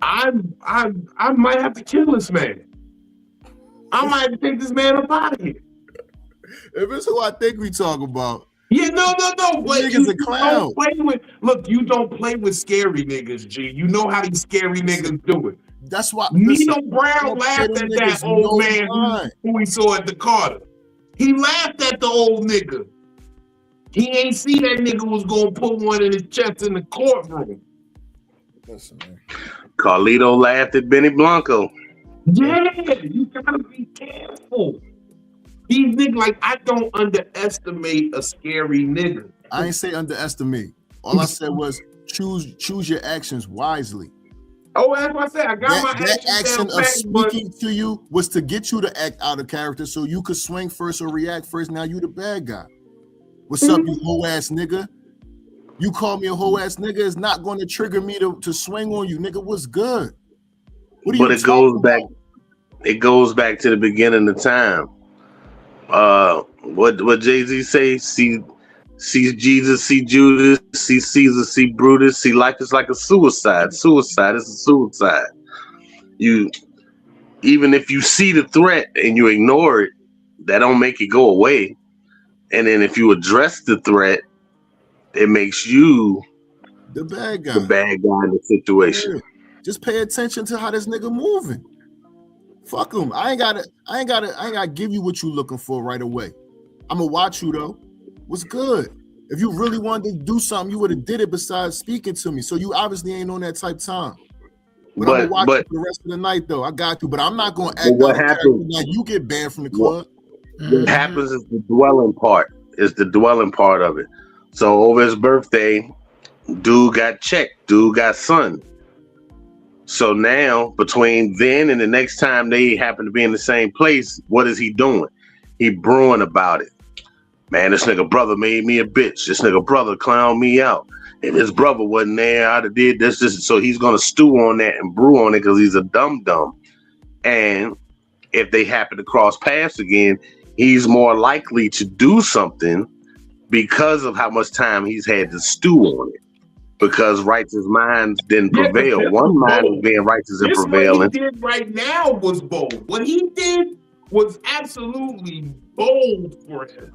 I might have to kill this man. I might have to take this man up out of here. If it's who I think we talk about. Yeah, no. But niggas a clown. You don't play with scary niggas, G. You know how these scary niggas do it. That's why Nino Brown laughed at that old man who we saw at the Carter. He laughed at the old nigga. He ain't see that nigga was gonna put one in his chest in the courtroom. Listen, man. Carlito laughed at Benny Blanco. Yeah, you gotta be careful. These niggas, like, I don't underestimate a scary nigga. I ain't say underestimate. All I said was choose your actions wisely. Oh, that's what I said. I got my action of speaking to you was to get you to act out of character so you could swing first or react first. Now you the bad guy. What's up, you hoe ass nigga? You call me a hoe ass nigga is not going to trigger me to swing on you, nigga. What's good? But it goes back. It goes back to the beginning of time. What Jay-Z say? See Jesus, see Judas, see Caesar, see Brutus. See life is like a suicide. Suicide is a suicide. Even if you see the threat and you ignore it, that don't make it go away. And then if you address the threat, it makes you the bad guy. The bad guy in the situation. Yeah. Just pay attention to how this nigga moving. Fuck him. I ain't gotta give you what you looking for right away. I'ma watch you though. What's good? If you really wanted to do something, you would have did it besides speaking to me. So you obviously ain't on that type time. But I'm gonna watch you for the rest of the night though. I got you, but I'm not gonna act what happens like you get banned from the club. What happens is the dwelling part. Is the dwelling part of it. So over his birthday, dude got checked. Dude got sunned. So now, between then and the next time they happen to be in the same place, what is he doing? He brewing about it. Man, this nigga brother made me a bitch. This nigga brother clowned me out. If his brother wasn't there, I'd have did this. So he's gonna stew on that and brew on it because he's a dum-dum. And if they happen to cross paths again, he's more likely to do something because of how much time he's had to stew on it. Because righteous minds didn't prevail. One mind is being righteous and prevailing. What he did right now was bold. What he did was absolutely bold for him.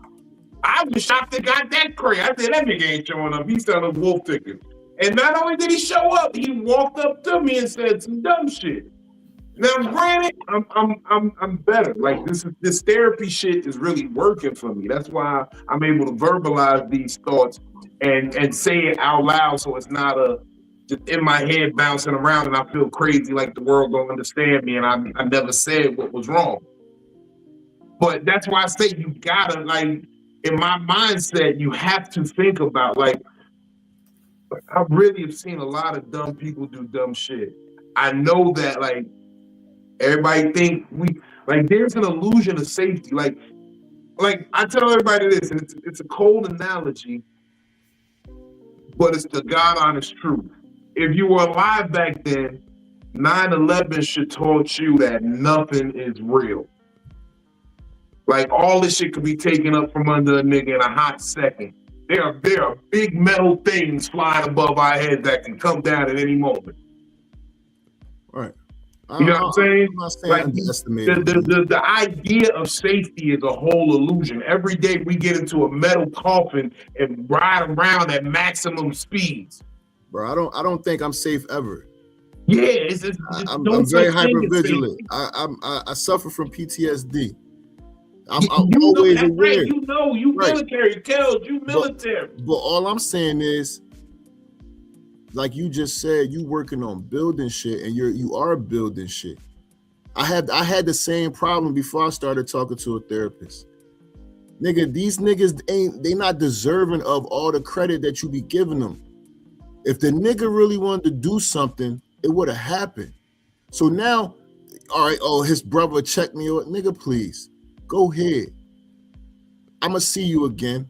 I was shocked they got that crazy. I said, that nigga ain't showing up. He's selling wolf tickets. And not only did he show up, he walked up to me and said some dumb shit. Now, granted, I'm better. Like this therapy shit is really working for me. That's why I'm able to verbalize these thoughts and say it out loud, so it's not just in my head bouncing around and I feel crazy like the world don't understand me and I never said what was wrong. But that's why I say you gotta, like, in my mindset, you have to think about, like, I really have seen a lot of dumb people do dumb shit. I know that, like, everybody think there's an illusion of safety. Like I tell everybody this, and it's a cold analogy, but it's the God honest truth. If you were alive back then, 9/11 should taught you that nothing is real. Like all this shit could be taken up from under a nigga in a hot second. There are big metal things flying above our heads that can come down at any moment. Right. You know what I'm saying? I'm not saying Like the idea of safety is a whole illusion. Every day we get into a metal coffin and ride around at maximum speeds. Bro, I don't think I'm safe ever. Yeah, I'm very hypervigilant. I suffer from PTSD. I'm always aware. Right. You know, you right. Military. Tells you military. But all I'm saying is, like you just said, you working on building shit, and you are building shit. I had the same problem before I started talking to a therapist. Nigga, these niggas they not deserving of all the credit that you be giving them. If the nigga really wanted to do something, it would have happened. So now, all right, his brother checked me out. Nigga, please, go ahead. I'ma see you again.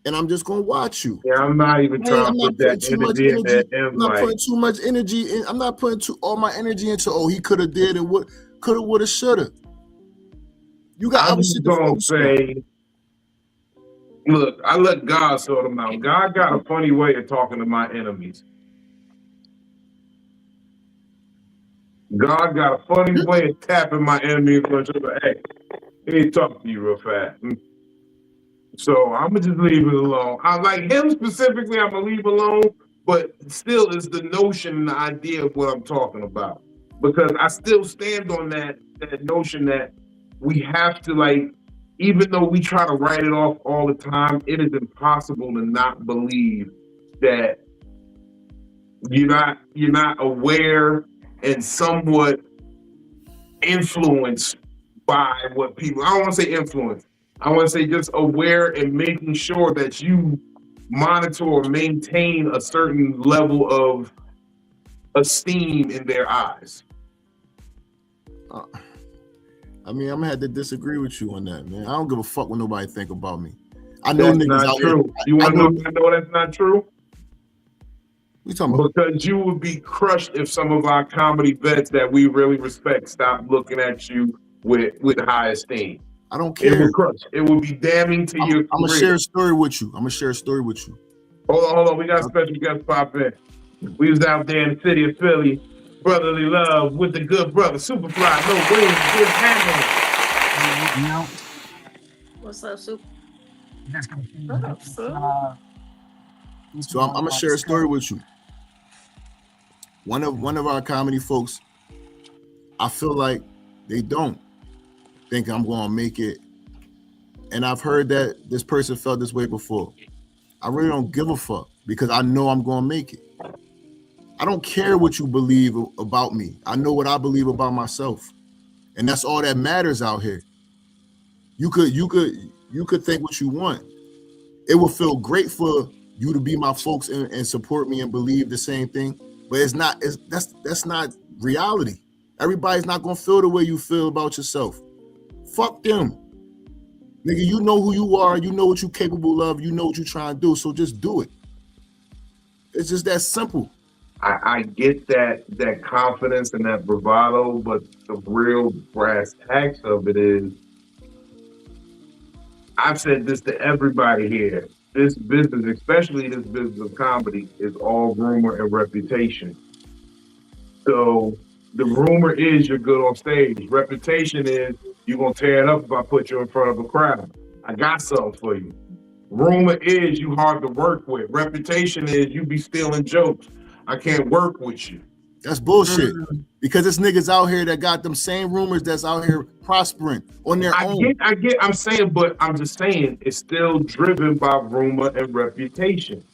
And I'm just gonna watch you. Yeah, I'm not even trying to put that energy in that. I'm not putting too much energy in. I'm not putting all my energy into, he could have did and what could have, would have, should have. You got I'm just gonna say, look, I let God sort them out. God got a funny way of talking to my enemies. God got a funny way of tapping my enemies and just like, hey, he ain't talking to you real fast. So I'm gonna just leave it alone. I like him specifically, I'm gonna leave alone, but still is the notion and the idea of what I'm talking about. Because I still stand on that notion that we have to, like, even though we try to write it off all the time, it is impossible to not believe that you're not aware and somewhat influenced by what people, I don't want to say influence, I want to say just aware and making sure that you monitor or maintain a certain level of esteem in their eyes. I mean, I'm gonna have to disagree with you on that, man. I don't give a fuck what nobody think about me. I know that's niggas out true. Here. You want to know that's not true? We talking about? Because you would be crushed if some of our comedy vets that we really respect stopped looking at you with high esteem. I don't care. It would crush. It would be damning to your career. I'm gonna share a story with you. Hold on. We got a special guest pop in. We was out there in the city of Philly, brotherly love with the good brother, Superfly, no wings, good handling. What's up, Super? So I'm gonna share a story with you. One of our comedy folks, I feel like they don't think I'm gonna make it. And I've heard that this person felt this way before. I really don't give a fuck because I know I'm gonna make it. I don't care what you believe about me. I know what I believe about myself. And that's all that matters out here. You could think what you want. It will feel great for you to be my folks and support me and believe the same thing, but that's not reality. Everybody's not gonna feel the way you feel about yourself. Fuck them. Nigga, you know who you are, you know what you're capable of, you know what you're trying to do, so just do it. It's just that simple. I get that confidence and that bravado, but the real brass tacks of it is, I've said this to everybody here, this business, especially this business of comedy, is all rumor and reputation. So the rumor is you're good on stage. Reputation is you're going to tear it up if I put you in front of a crowd. I got something for you. Rumor is you hard to work with. Reputation is you be stealing jokes. I can't work with you. That's bullshit. Because it's niggas out here that got them same rumors that's out here prospering on their own. I'm saying, but I'm just saying it's still driven by rumor and reputation.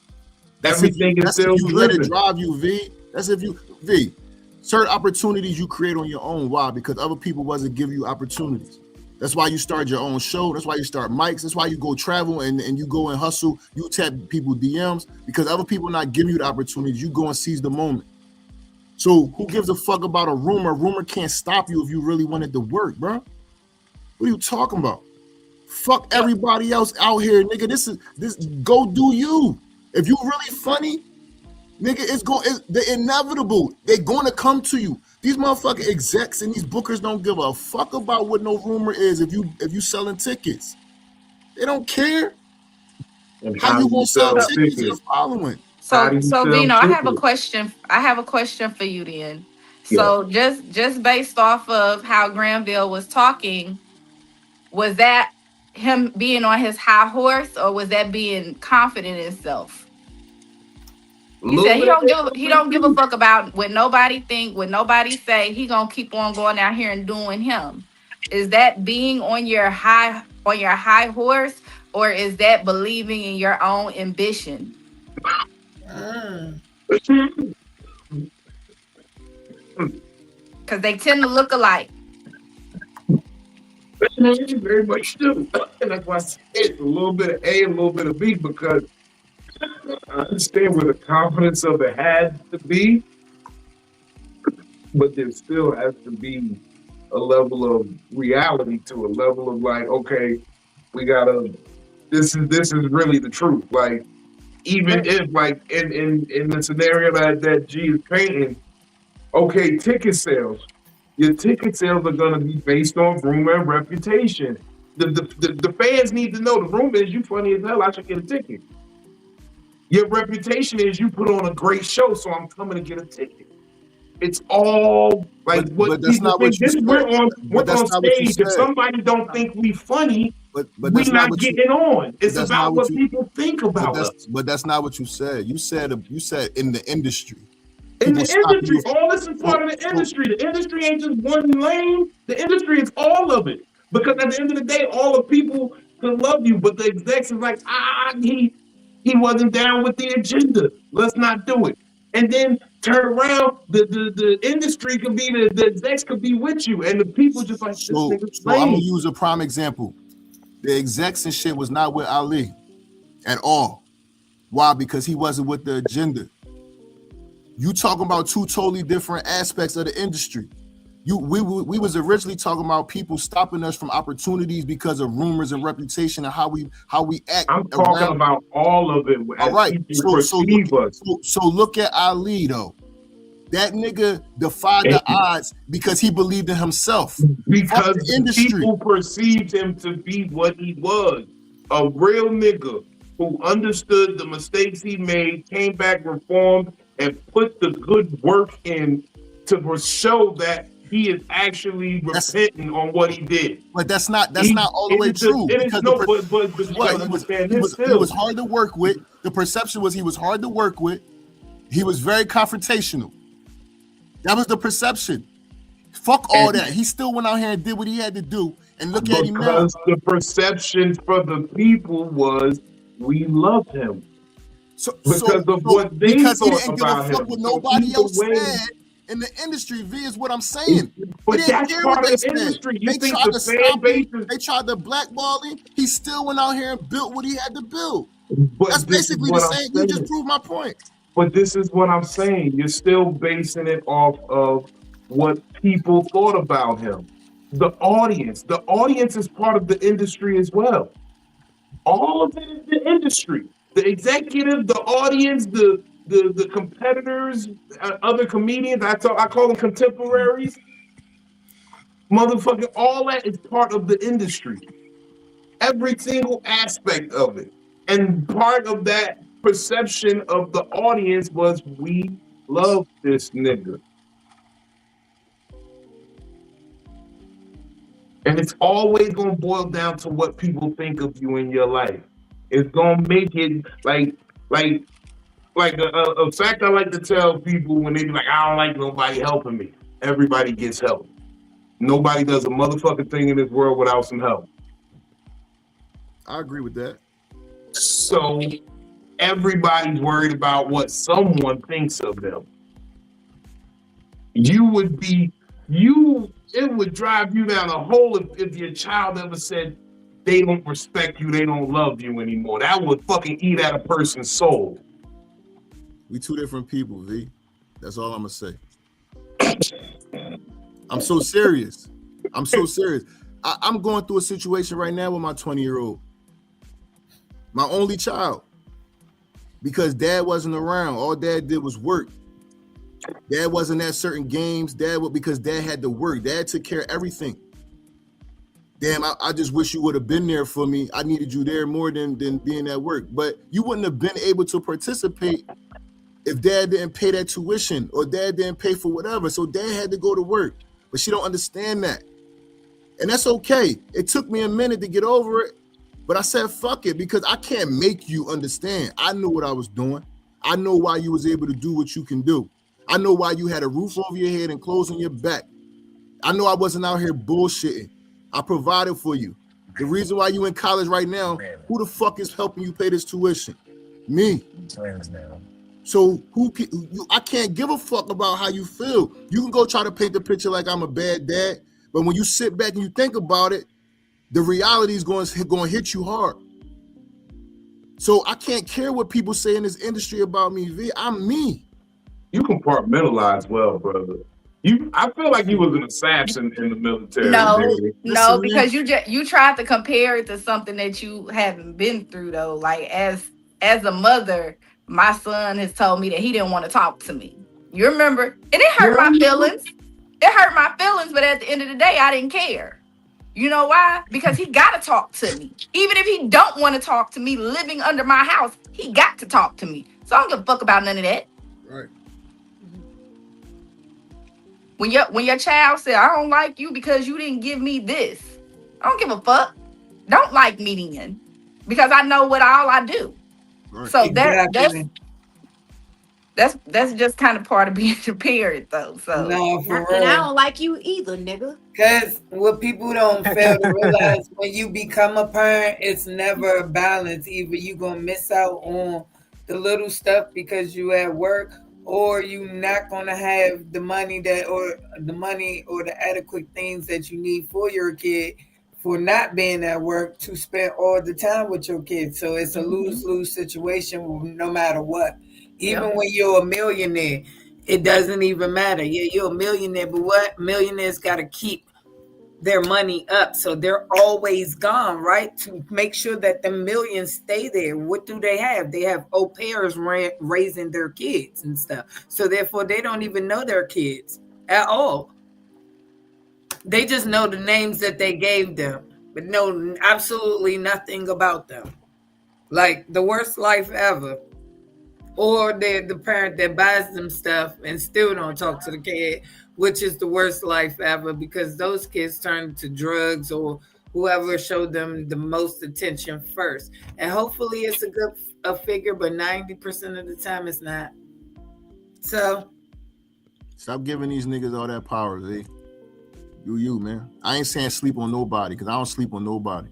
Everything is still driven. Let it drive you, V. That's if you, V. Certain opportunities you create on your own. Why? Because other people wasn't giving you opportunities. That's why you start your own show. That's why you start mics. That's why you go travel and you go and hustle. You tap people DMs because other people not giving you the opportunities. You go and seize the moment. So who gives a fuck about a rumor? A rumor can't stop you if you really wanted to work, bro. What are you talking about? Fuck everybody else out here, nigga. This go do you. If you really funny, nigga, it's the inevitable. They're going to come to you. These motherfucking execs and these bookers don't give a fuck about what no rumor is if you selling tickets. They don't care. And How you gonna sell tickets to the tickets? following? How do So you so sell Vino, I have a tickets? question. I have a question for you then. Yeah. So just based off of how Granville was talking, was that him being on his high horse, or was that being confident in himself? He said he don't give a fuck about what nobody think, what nobody say. He gonna keep on going out here and doing him. Is that being on your high horse, or is that believing in your own ambition? Because they tend to look alike. Very much do. And that's why I said it's a little bit of A, a little bit of B, because I understand where the confidence of it has to be, but there still has to be a level of reality to it, a level of like, okay, we gotta, this is really the truth. Like, even if like in the scenario that G is painting, okay, ticket sales. Your ticket sales are gonna be based on rumor and reputation. The fans need to know the rumor is you funny as hell, I should get a ticket. Your reputation is you put on a great show, so I'm coming to get a ticket. It's all like what that's people not think. what you This said. we're on stage. If said. somebody don't think we funny, but we're that's not getting on. It's about what people think about us. But that's not what you said. You said in the industry. In the industry, all this is part of the industry. The industry ain't just one lane. The industry is all of it. Because at the end of the day, all the people can love you, but the execs is like, he wasn't down with the agenda. Let's not do it. And then turn around, the industry could be the execs could be with you, and the people just like this nigga's So I'm gonna use a prime example. The execs and shit was not with Ali at all. Why? Because he wasn't with the agenda. You talking about two totally different aspects of the industry. We was originally talking about people stopping us from opportunities because of rumors and reputation and how we act. I'm talking about all of it. All right. So look at Ali though. That nigga defied the odds because he believed in himself. Because the industry. People perceived him to be what he was, a real nigga who understood the mistakes he made, came back, reformed, and put the good work in to show that he is actually repenting on what he did. But that's not all the way true. He was hard to work with. The perception was he was hard to work with. He was very confrontational. That was the perception. Fuck all that. He still went out here and did what he had to do. And look at him now. Because the perception for the people was we love him. Because he didn't give a fuck what nobody else said in the industry. V is what I'm saying. But that's part of the industry. They tried to stop him. They tried to blackball him. He still went out here and built what he had to build. That's basically the same. You just proved my point. But this is what I'm saying. You're still basing it off of what people thought about him. The audience is part of the industry as well. All of it is the industry. The executive, the audience, the competitors, other comedians. I call them contemporaries. Motherfucking all that is part of the industry. Every single aspect of it. And part of that perception of the audience was we love this nigga. And it's always going to boil down to what people think of you in your life. It's going to make it like a fact I like to tell people when they be like, I don't like nobody helping me. Everybody gets help. Nobody does a motherfucking thing in this world without some help. I agree with that. So everybody's worried about what someone thinks of them. It would drive you down a hole if your child ever said they don't respect you, they don't love you anymore. That would fucking eat at a person's soul. We two different people, V. That's all I'm gonna say. I'm so serious. I'm going through a situation right now with my 20-year-old. My only child. Because dad wasn't around. All dad did was work. Dad wasn't at certain games. Because Dad had to work. Dad took care of everything. Damn, I just wish you would have been there for me. I needed you there more than being at work. But you wouldn't have been able to participate if Dad didn't pay that tuition or Dad didn't pay for whatever. So Dad had to go to work. But she don't understand that. And that's okay. It took me a minute to get over it. But I said, fuck it, because I can't make you understand. I knew what I was doing. I know why you was able to do what you can do. I know why you had a roof over your head and clothes on your back. I know I wasn't out here bullshitting. I provided for you. The reason why you in college right now, who the fuck is helping you pay this tuition? Me. So I can't give a fuck about how you feel. You can go try to paint the picture like I'm a bad dad, but when you sit back and you think about it, the reality is going to hit you hard. So I can't care what people say in this industry about me, V. I'm me. You compartmentalize well, brother. I feel like you was an assassin in the military. No, because you tried to compare it to something that you haven't been through though. Like as a mother, my son has told me that he didn't want to talk to me. You remember? And it hurt my feelings. It hurt my feelings, but at the end of the day, I didn't care. You know why? Because he got to talk to me. Even if he don't want to talk to me living under my house, he got to talk to me. So I don't give a fuck about none of that. Right. When your child said, I don't like you because you didn't give me this, I don't give a fuck. Don't like me then. Because I know what all I do. Right. So that's just kind of part of being a parent though. So no, for real. And I don't like you either, nigga. Because what people don't fail to realize, when you become a parent, it's never a balance. Either you gonna miss out on the little stuff because you at work, or you not gonna have the money or the adequate things that you need for your kid for not being at work to spend all the time with your kids. So it's a lose-lose situation no matter what. Even when you're a millionaire, it doesn't even matter. Yeah, you're a millionaire, but what? Millionaires got to keep their money up. So they're always gone, right? To make sure that the millions stay there. What do they have? They have au pairs raising their kids and stuff. So therefore, they don't even know their kids at all. They just know the names that they gave them, but know absolutely nothing about them. Like the worst life ever. Or they're the parent that buys them stuff and still don't talk to the kid, which is the worst life ever, because those kids turn to drugs or whoever showed them the most attention first. And hopefully it's a figure, but 90% of the time it's not. So stop giving these niggas all that power, Z. You, man. I ain't saying sleep on nobody, because I don't sleep on nobody.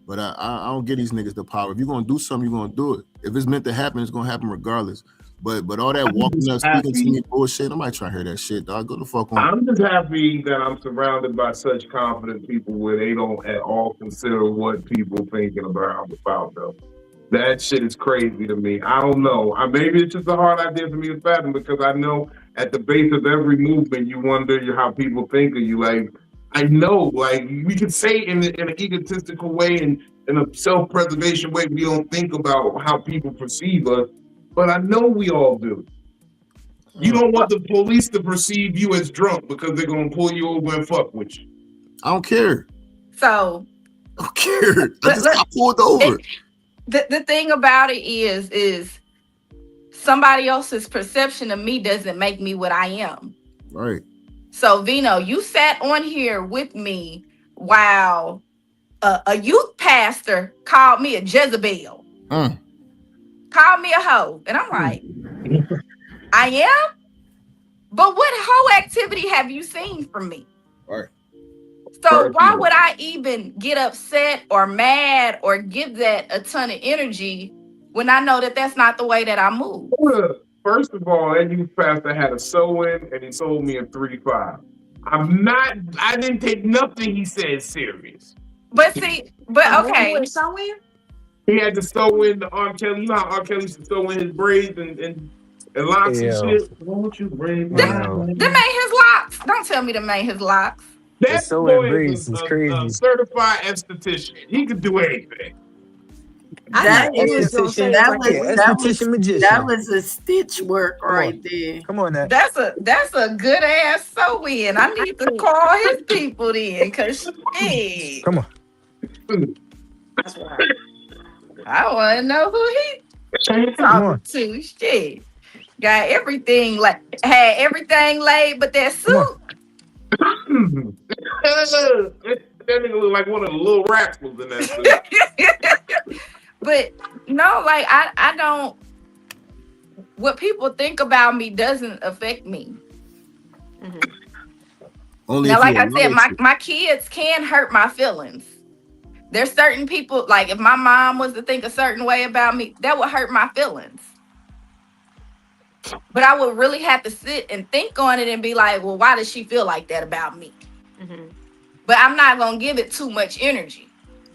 But I don't give these niggas the power. If you're going to do something, you're going to do it. If it's meant to happen, it's going to happen regardless. But all that walking up, speaking to me bullshit, I'm not trying to hear that shit, dog. Go the fuck on. I'm just happy that I'm surrounded by such confident people where they don't at all consider what people thinking about them. That shit is crazy to me. I don't know. Maybe it's just a hard idea for me to fathom, because I know at the base of every movement, you wonder how people think of you. Like, I know, like, we can say in an egotistical way and in a self-preservation way, we don't think about how people perceive us, but I know we all do. You don't want the police to perceive you as drunk because they're going to pull you over and fuck with you. I don't care. So I don't care. I just got pulled over. The thing about it is somebody else's perception of me doesn't make me what I am. Right. So Vino, you sat on here with me while a youth pastor called me a Jezebel. Called me a hoe. And I'm like, I am? But what hoe activity have you seen from me? Right. So why would I even get upset or mad or give that a ton of energy when I know that that's not the way that I move? First of all, that youth pastor had a sew-in and he sold me a 3-5. I didn't take nothing he said serious. But okay. He had to sew in the R. Kelly. You know how R. Kelly used to sew in his braids and locks and shit? Won't you braid my Them ain't his locks. Don't tell me them ain't his locks. That boy is crazy. A certified esthetician. He could do anything. That knew you was gonna is say it that like was that. that was a stitch work right there. Come on, now. That's a good ass sew in. I need to call his people then, cause shit, Come on. That's right. I want to know who he talking to. Shit, got everything had everything laid, but that Come on. suit. That nigga look like one of the little rascals in that suit. But no, like I don't. What people think about me doesn't affect me. Only Now, if like you're I said, allowed to. my kids can hurt my feelings. There's certain people, like if my mom was to think a certain way about me, that would hurt my feelings. But I would really have to sit and think on it and be like, well, why does she feel like that about me? But I'm not gonna give it too much energy.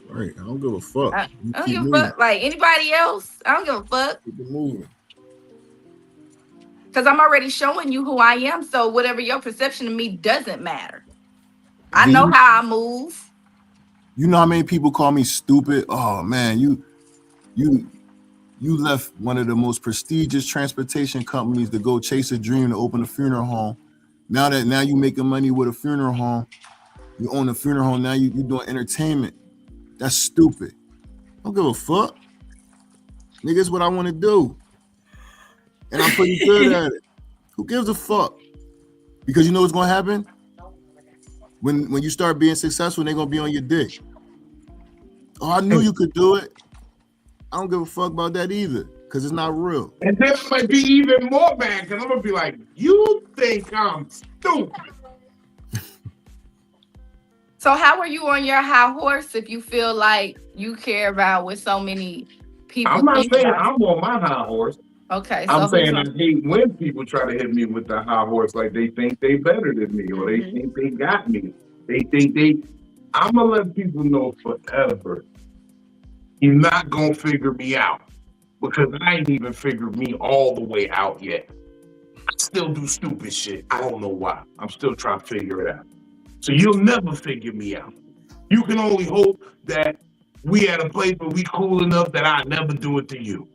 Right. I don't give a fuck. I You don't keep give a moving. fuck. Like anybody else, I don't give a fuck. Keep it moving. Because I'm already showing you who I am. So whatever your perception of me doesn't matter. I V, know how I move. you know how many people call me stupid? Oh man, you left one of the most prestigious transportation companies to go chase a dream to open a funeral home. Now you making money with a funeral home, you own a funeral home. Now you doing entertainment. That's stupid. I don't give a fuck. Nigga, it's what I want to do. And I'm pretty good at it. Who gives a fuck? Because you know what's gonna happen? When you start being successful, they're gonna be on your dick. Oh, I knew you could do it. I don't give a fuck about that either, because it's not real. And then I might be even more mad because I'm gonna be like, you think I'm stupid. So how are you on your high horse if you feel like you care about what so many people I'm not think saying about I'm on my high horse. Okay, so I'm saying I who's on? hate when people try to hit me with the high horse, like they think they better than me or they think they got me. They think I'm gonna let people know forever. You're not gonna figure me out because I ain't even figured me all the way out yet. I still do stupid shit. I don't know why. I'm still trying to figure it out. So you'll never figure me out. You can only hope that we at a place where we cool enough that I never do it to you.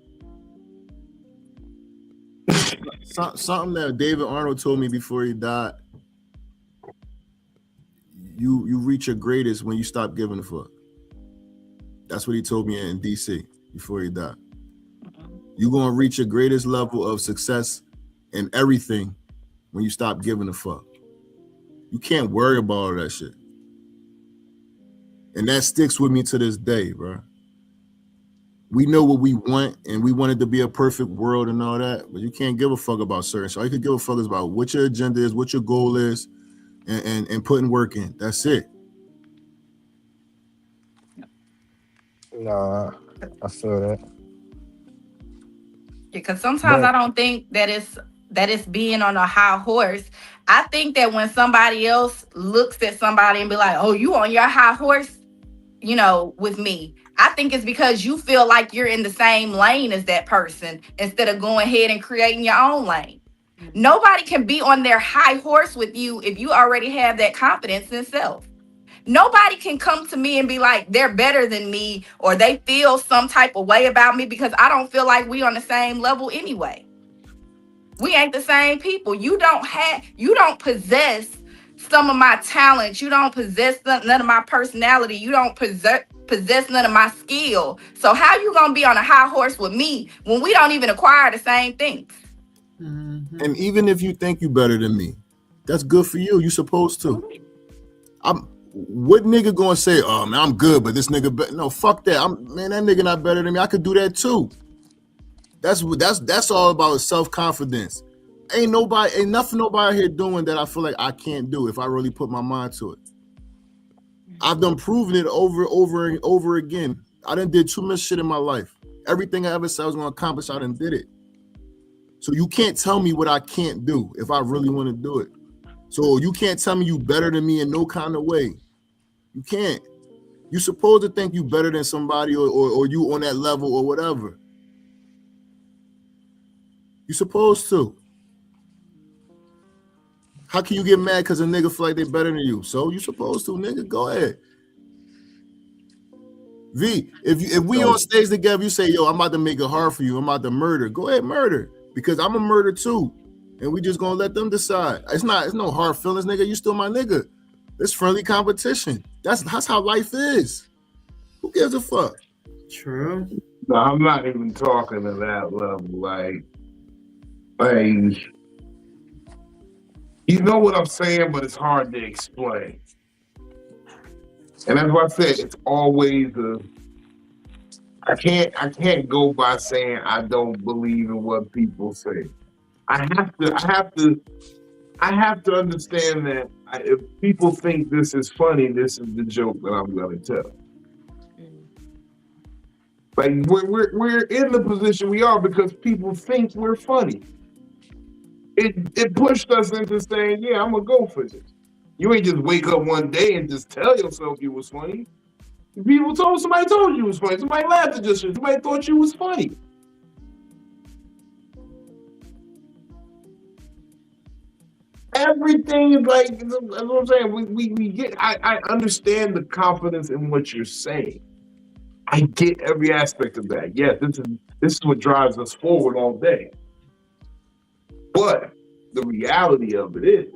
Something that David Arnold told me before he died. You reach your greatest when you stop giving a fuck. That's what he told me in DC before he died. You're gonna reach your greatest level of success in everything when you stop giving a fuck. You can't worry about all that shit. And that sticks with me to this day, bro. We know what we want, and we want it to be a perfect world and all that, but you can't give a fuck about certain shit. All you can give a fuck is about what your agenda is, what your goal is, and putting work in. That's it. Nah, I feel that. Because sometimes I don't think that it's being on a high horse. I think that when somebody else looks at somebody and be like, oh, you on your high horse, you know, with me. I think it's because you feel like you're in the same lane as that person instead of going ahead and creating your own lane. Nobody can be on their high horse with you if you already have that confidence in self. Nobody can come to me and be like, they're better than me or they feel some type of way about me because I don't feel like we on the same level anyway. We ain't the same people. You don't possess some of my talents. You don't possess none of my personality. You don't possess none of my skill. So how you gonna be on a high horse with me when we don't even acquire the same things? And even if you think you better than me, that's good for you. You supposed to. What nigga gonna say, oh man, I'm good, but this nigga better? No, fuck that. Man, that nigga not better than me. I could do that too. That's all about self-confidence. Ain't nothing nobody here doing that I feel like I can't do if I really put my mind to it. I've done proven it over and over again. I done did too much shit in my life. Everything I ever said I was gonna accomplish, I done did it. So you can't tell me what I can't do if I really want to do it. So you can't tell me you better than me in no kind of way. You can't. You supposed to think you better than somebody or you on that level or whatever. You supposed to. How can you get mad because a nigga feel like they better than you? So you supposed to, nigga, go ahead. V, if we on stage together, you say, yo, I'm about to make it hard for you. I'm about to murder. Go ahead, murder. Because I'm a murder too. And we just gonna let them decide. It's no hard feelings, nigga. You still my nigga. It's friendly competition. That's how life is. Who gives a fuck? True. No, I'm not even talking to that level. Like, you know what I'm saying, but it's hard to explain. And that's why I said it's always I can't go by saying I don't believe in what people say. I have to understand that if people think this is funny, this is the joke that I'm gonna tell. Like we're in the position we are because people think we're funny. It pushed us into saying, yeah, I'm gonna go for this. You ain't just wake up one day and just tell yourself you was funny. Somebody told you was funny. Somebody laughed at your shit. Somebody thought you was funny. Everything is like, that's what I'm saying. We get. I understand the confidence in what you're saying. I get every aspect of that. Yes, this is what drives us forward all day. But the reality of it is,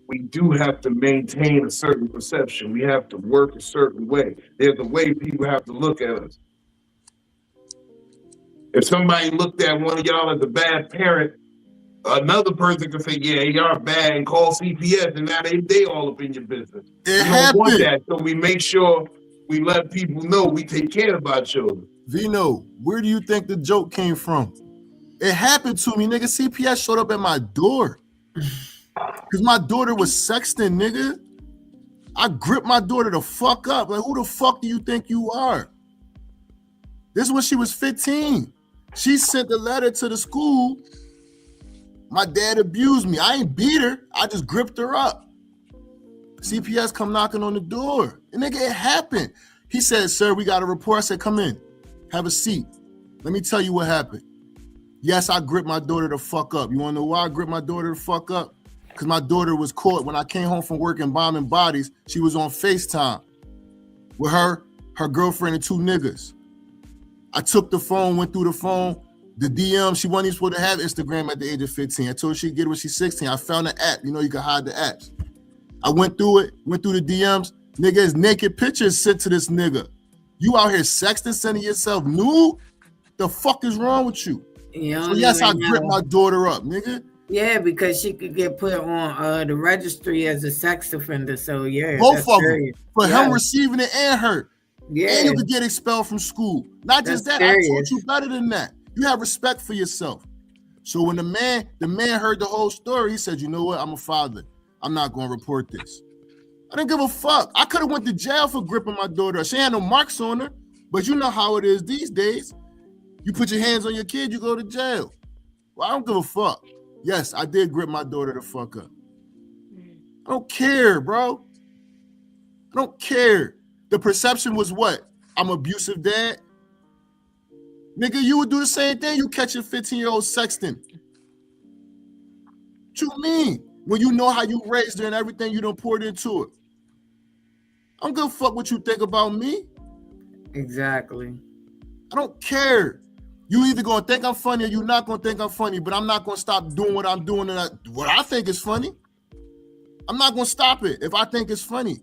we do have to maintain a certain perception. We have to work a certain way. There's a way people have to look at us. If somebody looked at one of y'all as a bad parent, another person could say, yeah, y'all bad, and call CPS, and now they all up in your business. We don't want that, so we make sure we let people know we take care of our children. Vino, where do you think the joke came from? It happened to me, nigga. CPS showed up at my door. Because my daughter was sexting, nigga. I gripped my daughter the fuck up. Like, who the fuck do you think you are? This is when she was 15. She sent a letter to the school. My dad abused me. I ain't beat her. I just gripped her up. CPS come knocking on the door. And nigga, it happened. He said, sir, we got a report. I said, come in. Have a seat. Let me tell you what happened. Yes, I gripped my daughter the fuck up. You want to know why I gripped my daughter the fuck up? Because my daughter was caught when I came home from work and bombing bodies. She was on FaceTime with her girlfriend, and two niggas. I took the phone, went through the phone, the DM. She wasn't even supposed to have Instagram at the age of 15. I told her she'd get it when she's 16. I found the app. You know, you can hide the apps. I went through it, went through the DMs. Niggas, naked pictures sent to this nigga. You out here sexting, sending yourself nude? The fuck is wrong with you? So yes, I gripped my daughter up, nigga. Yeah, because she could get put on the registry as a sex offender. So yeah, both of them for him receiving it and her. Yeah, and you could get expelled from school. Not just that, I taught you better than that. You have respect for yourself. So when the man heard the whole story, he said, "You know what? I'm a father. I'm not going to report this." I didn't give a fuck. I could have went to jail for gripping my daughter. She had no marks on her, but you know how it is these days. You put your hands on your kid, you go to jail. Well, I don't give a fuck. Yes, I did grip my daughter the fuck up. I don't care, bro. I don't care. The perception was what? I'm abusive dad? Nigga, you would do the same thing. You catch a 15-year-old sexting. What you mean? When you know how you raised her and everything you done poured into it. I don't give a fuck what you think about me. Exactly. I don't care. You either gonna think I'm funny or you're not gonna think I'm funny, but I'm not gonna stop doing what I'm doing and what I think is funny. I'm not gonna stop it if I think it's funny.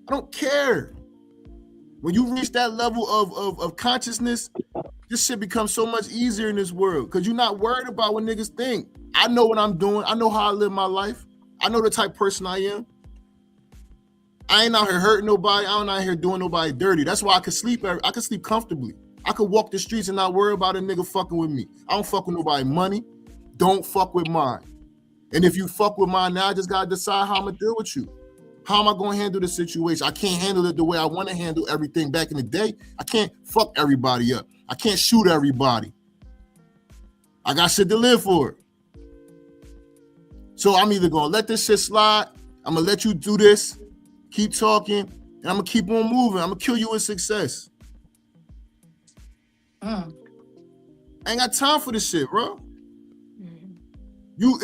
I don't care. When you reach that level of consciousness, this shit becomes so much easier in this world because you're not worried about what niggas think. I know what I'm doing. I know how I live my life. I know the type of person I am. I ain't out here hurting nobody. I ain't out here doing nobody dirty. That's why I could sleep. I could sleep comfortably. I could walk the streets and not worry about a nigga fucking with me. I don't fuck with nobody's money. Don't fuck with mine. And if you fuck with mine now, I just gotta decide how I'm gonna deal with you. How am I gonna handle the situation? I can't handle it the way I want to handle everything back in the day. I can't fuck everybody up. I can't shoot everybody. I got shit to live for. So I'm either gonna let this shit slide, I'm gonna let you do this, keep talking, and I'm gonna keep on moving. I'm gonna kill you with success. I ain't got time for this shit, bro. You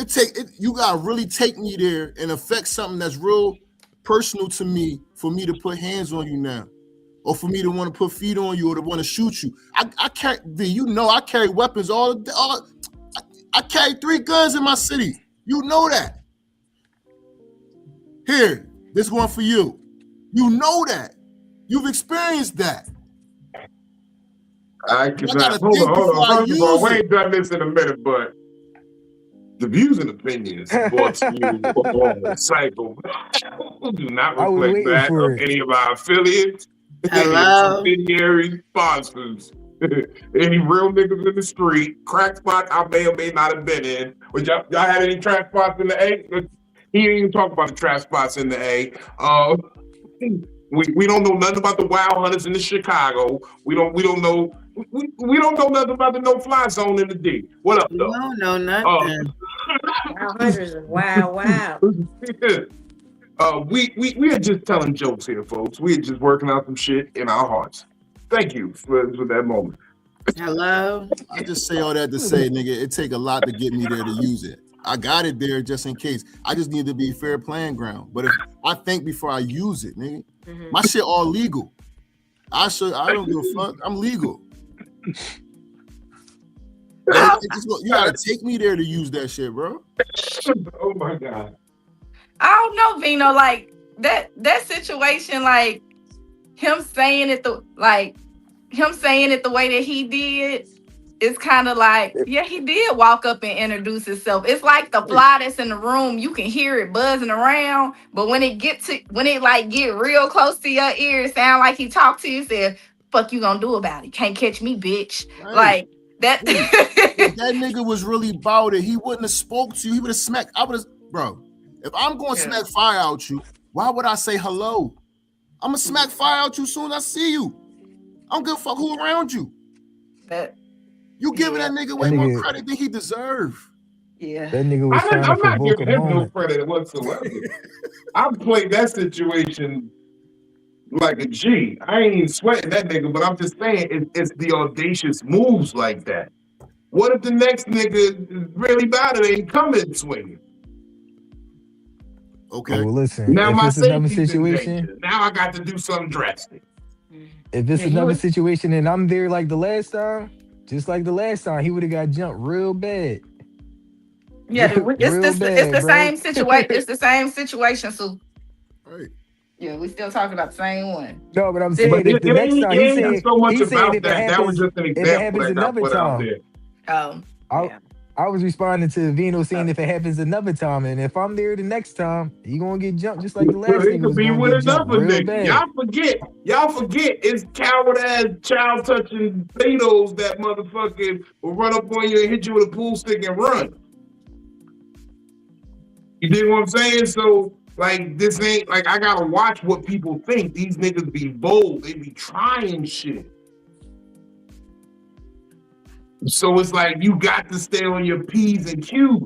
gotta really take me there and affect something that's real personal to me for me to put hands on you now, or for me to want to put feet on you, or to want to shoot you. I carry, you know, I carry weapons all. I carry 3 guns in my city. You know that. Here, this one for you. You know that. You've experienced that. I cannot. Hold on. First of all, we ain't done this in a minute, but the views and opinions brought to you on Psycho do not reflect that of any of our affiliates, any subsidiaries, sponsors, any real niggas in the street, crack spots I may or may not have been in. But y'all had any trash spots in the A? He didn't even talk about the trash spots in the A. We don't know nothing about the Wild Hunters in the Chicago. We don't know nothing about the no-fly zone in the D. What up, though? We don't know nothing. Wild Hunters is wow. We are just telling jokes here, folks. We are just working out some shit in our hearts. Thank you for that moment. Hello. I just say all that to say, nigga, it take a lot to get me there to use it. I got it there just in case. I just need to be fair playing ground. But if I think before I use it, nigga, my shit all legal. I don't give a fuck. I'm legal. You gotta take me there to use that shit, bro. Oh my God. I don't know, Vino. Like that situation, like him saying it the way that he did. It's kind of like, yeah, he did walk up and introduce himself. It's like the fly that's in the room, you can hear it buzzing around, but when it get real close to your ear, it sound like he talked to you, said, "Fuck you gonna do about it? Can't catch me, bitch." Right. Like that. If that nigga was really about it, he wouldn't have spoke to you. He would have smacked. Bro. If I'm going to smack fire out you, why would I say hello? I'm gonna smack fire out you soon as I see you. I don't give a fuck who around you. You giving that nigga way more credit than he deserve. Yeah. That nigga was trying to provoke giving him no credit whatsoever. I played that situation like a G. I ain't even sweating that nigga, but I'm just saying it's the audacious moves like that. What if the next nigga is really bad and ain't coming swinging? Okay. Well, listen. Now my situation. Now I got to do something drastic. If it's another situation and I'm there like the last time, just like the last time, he would have got jumped real bad. Yeah, it's the same situation. It's the same situation. So, right. Yeah, we still talking about the same one. No, but I'm saying if the next time he said so much he about said that was just an example. If it happens another time. I was responding to Vino saying if it happens another time, and if I'm there the next time, he gonna get jumped just like the last nigga was gonna get jumped real bad. Y'all forget it's coward ass child touching Betos that motherfucking will run up on you and hit you with a pool stick and run. You dig what I'm saying? So like this ain't like I gotta watch what people think. These niggas be bold, they be trying shit. So it's like you got to stay on your P's and Q's.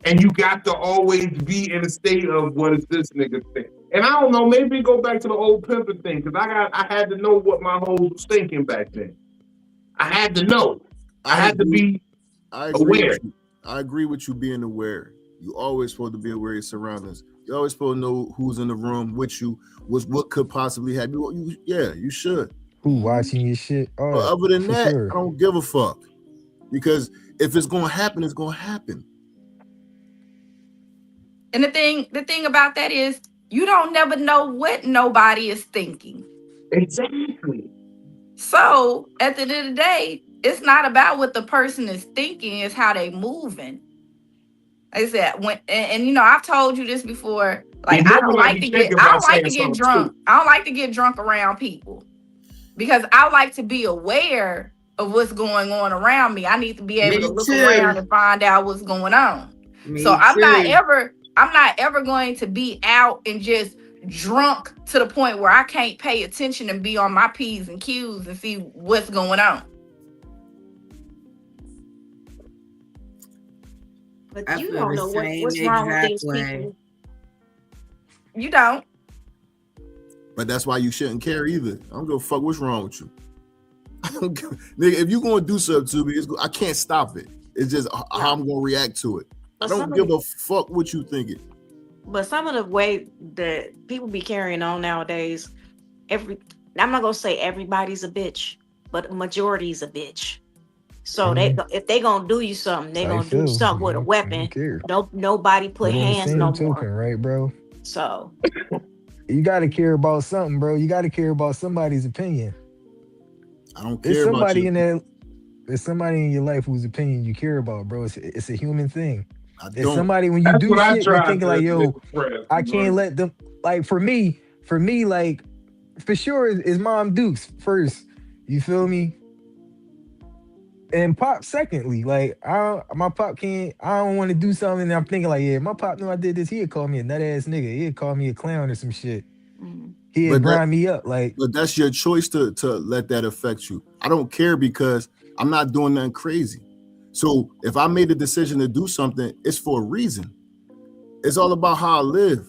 And you got to always be in a state of what is this nigga think. And I don't know, maybe go back to the old pimping thing, because I had to know what my hoes was thinking back then. I had to know. I had to be aware. I agree with you being aware. You always supposed to be aware of your surroundings. You always supposed to know who's in the room with you, what could possibly happen. You should. Who watching your shit? But other than that, I don't give a fuck. Because if it's gonna happen, it's gonna happen. And the thing about that is you don't never know what nobody is thinking. Exactly. So at the end of the day, it's not about what the person is thinking, it's how they moving. Like I said, and you know, I've told you this before. Like I don't like to get drunk. I don't like to get drunk around people. Because I like to be aware of what's going on around me. I need to be able to look around and find out what's going on. I'm not ever going to be out and just drunk to the point where I can't pay attention and be on my P's and Q's and see what's going on. But you don't know what's wrong with these people. You don't. But that's why you shouldn't care either. I don't give a fuck what's wrong with you. Nigga, if you're going to do something to me, I can't stop it. It's just how I'm going to react to it. I don't give a fuck what you thinking. But some of the way that people be carrying on nowadays, I'm not gonna say everybody's a bitch, but a majority's a bitch. So if they gonna do you something, they gonna do something with a weapon. Nobody put hands no more. Right, bro? So you gotta care about something, bro. You gotta care about somebody's opinion. I don't care about you. There's somebody in your life whose opinion you care about, bro. It's a human thing. It's don't. somebody when you do shit, you're thinking like, yo, I can't let them. Like for me, like for sure is Mom Dukes first. You feel me? And Pop secondly. Like my Pop can't. I don't want to do something. And I'm thinking like, yeah, my Pop knew I did this. He'd call me a nut ass nigga. He'd call me a clown or some shit. He'd grind me up. Like, but that's your choice to let that affect you. I don't care because I'm not doing nothing crazy. So if I made a decision to do something, it's for a reason. It's all about how I live.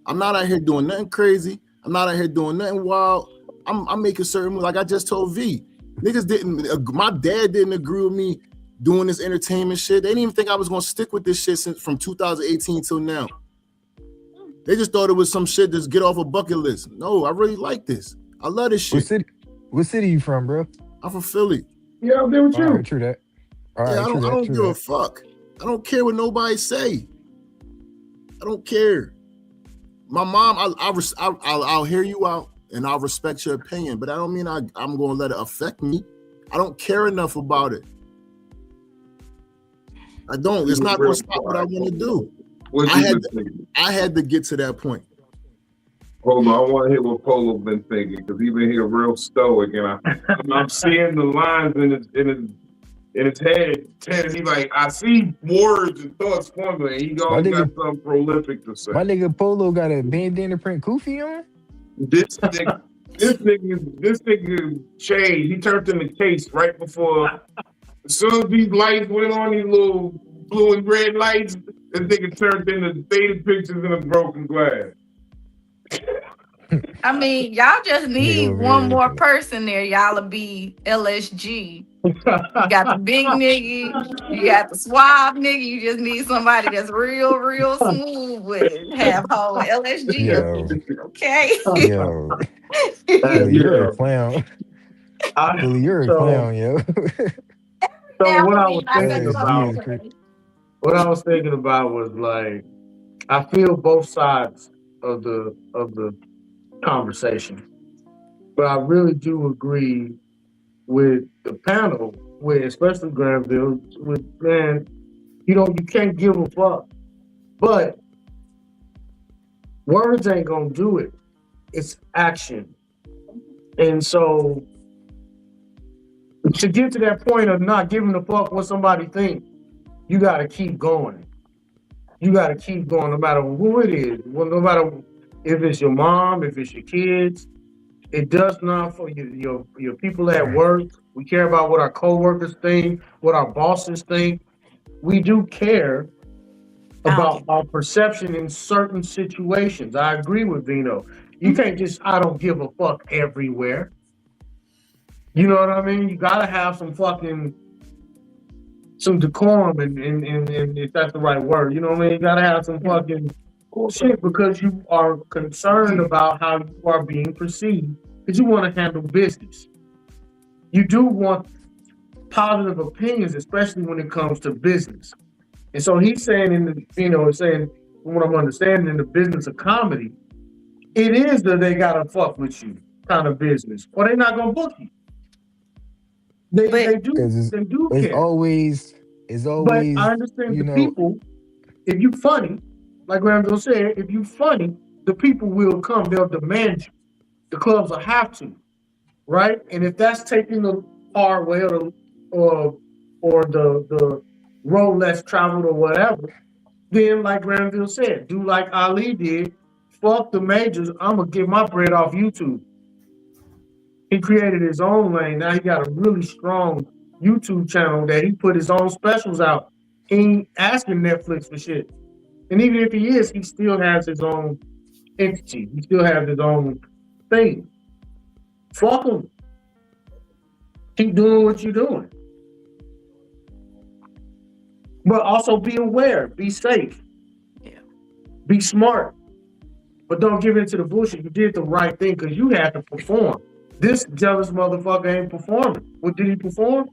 I'm not out here doing nothing crazy. I'm not out here doing nothing wild. I'm making certain, like I just told V, niggas didn't, my dad didn't agree with me doing this entertainment shit. They didn't even think I was gonna stick with this shit from 2018 till now. They just thought it was some shit just get off a bucket list. No, I really like this. I love this shit. What city you from, bro? I'm from Philly. Yeah, I'm there with you. All right, true that. All right, I don't give a fuck. I don't care what nobody say. I don't care. My mom, I'll hear you out and I'll respect your opinion, but I don't mean I'm going to let it affect me. I don't care enough about it. I don't. It's not going to stop what I want to do. I had to get to that point. Hold on, I want to hear what Polo been thinking because he been here real stoic, and I'm seeing the lines in his head. He's like, I see words and thoughts forming, and he always got something prolific to say. My nigga Polo got a bandana print kufi on. This nigga changed. He turned in the case right before. As soon as these lights went on, these little blue and red lights, this nigga turned into faded pictures in a broken glass. I mean, y'all just need one more person there. Y'all'll be LSG. You got the big nigga, you got the suave nigga. You just need somebody that's real smooth with it. Have whole LSG. Yo. Okay. Yo. You're a clown. You're a clown, yo. So what I was thinking about was like, I feel both sides of the conversation, but I really do agree with the panel, with especially Granville, with man, you can't give a fuck, but words ain't gonna do it. It's action, and so to get to that point of not giving a fuck what somebody thinks, you got to keep going. You got to keep going, no matter who it is. Well, no matter if it's your mom, if it's your kids. It does not for your people at work. We care about what our coworkers think, what our bosses think. We do care about our perception in certain situations. I agree with Vino. You can't just, I don't give a fuck everywhere. You know what I mean? You gotta have some decorum and if that's the right word, you know what I mean? You gotta have some fucking shit because you are concerned about how you are being perceived because you want to handle business. You do want positive opinions, especially when it comes to business. And so he's saying saying from what I'm understanding in the business of comedy, it is that they gotta fuck with you kind of business, or they're not gonna book you. They do it's care. Always. But I understand the people. If you funny, like Granville said, if you funny, the people will come. They'll demand you. The clubs will have to, right? And if that's taking the hard way or the road less traveled or whatever, then like Granville said, do like Ali did. Fuck the majors. I'm gonna get my bread off YouTube. He created his own lane. Now he got a really strong YouTube channel that he put his own specials out. He ain't asking Netflix for shit. And even if he is, he still has his own entity. He still has his own thing. Fuck him. Keep doing what you're doing. But also be aware. Be safe. Yeah. Be smart, but don't give in to the bullshit. You did the right thing because you had to perform. This jealous motherfucker ain't performing. What did he perform?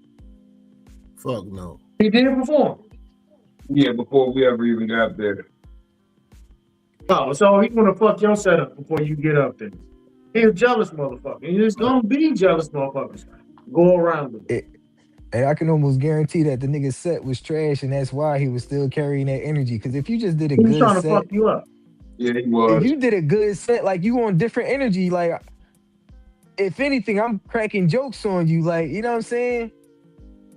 Fuck no. He didn't perform. Yeah, before we ever even got there. Oh, so he wanna fuck your setup before you get up there. He a jealous motherfucker. And there's gonna be jealous motherfuckers. Go around with it. And I can almost guarantee that the nigga's set was trash, and that's why he was still carrying that energy. Because if you just did a He was good trying to set, fuck you up. Yeah, he was. if you did a good set, like you on different energy, like if anything, I'm cracking jokes on you, like you know what I'm saying?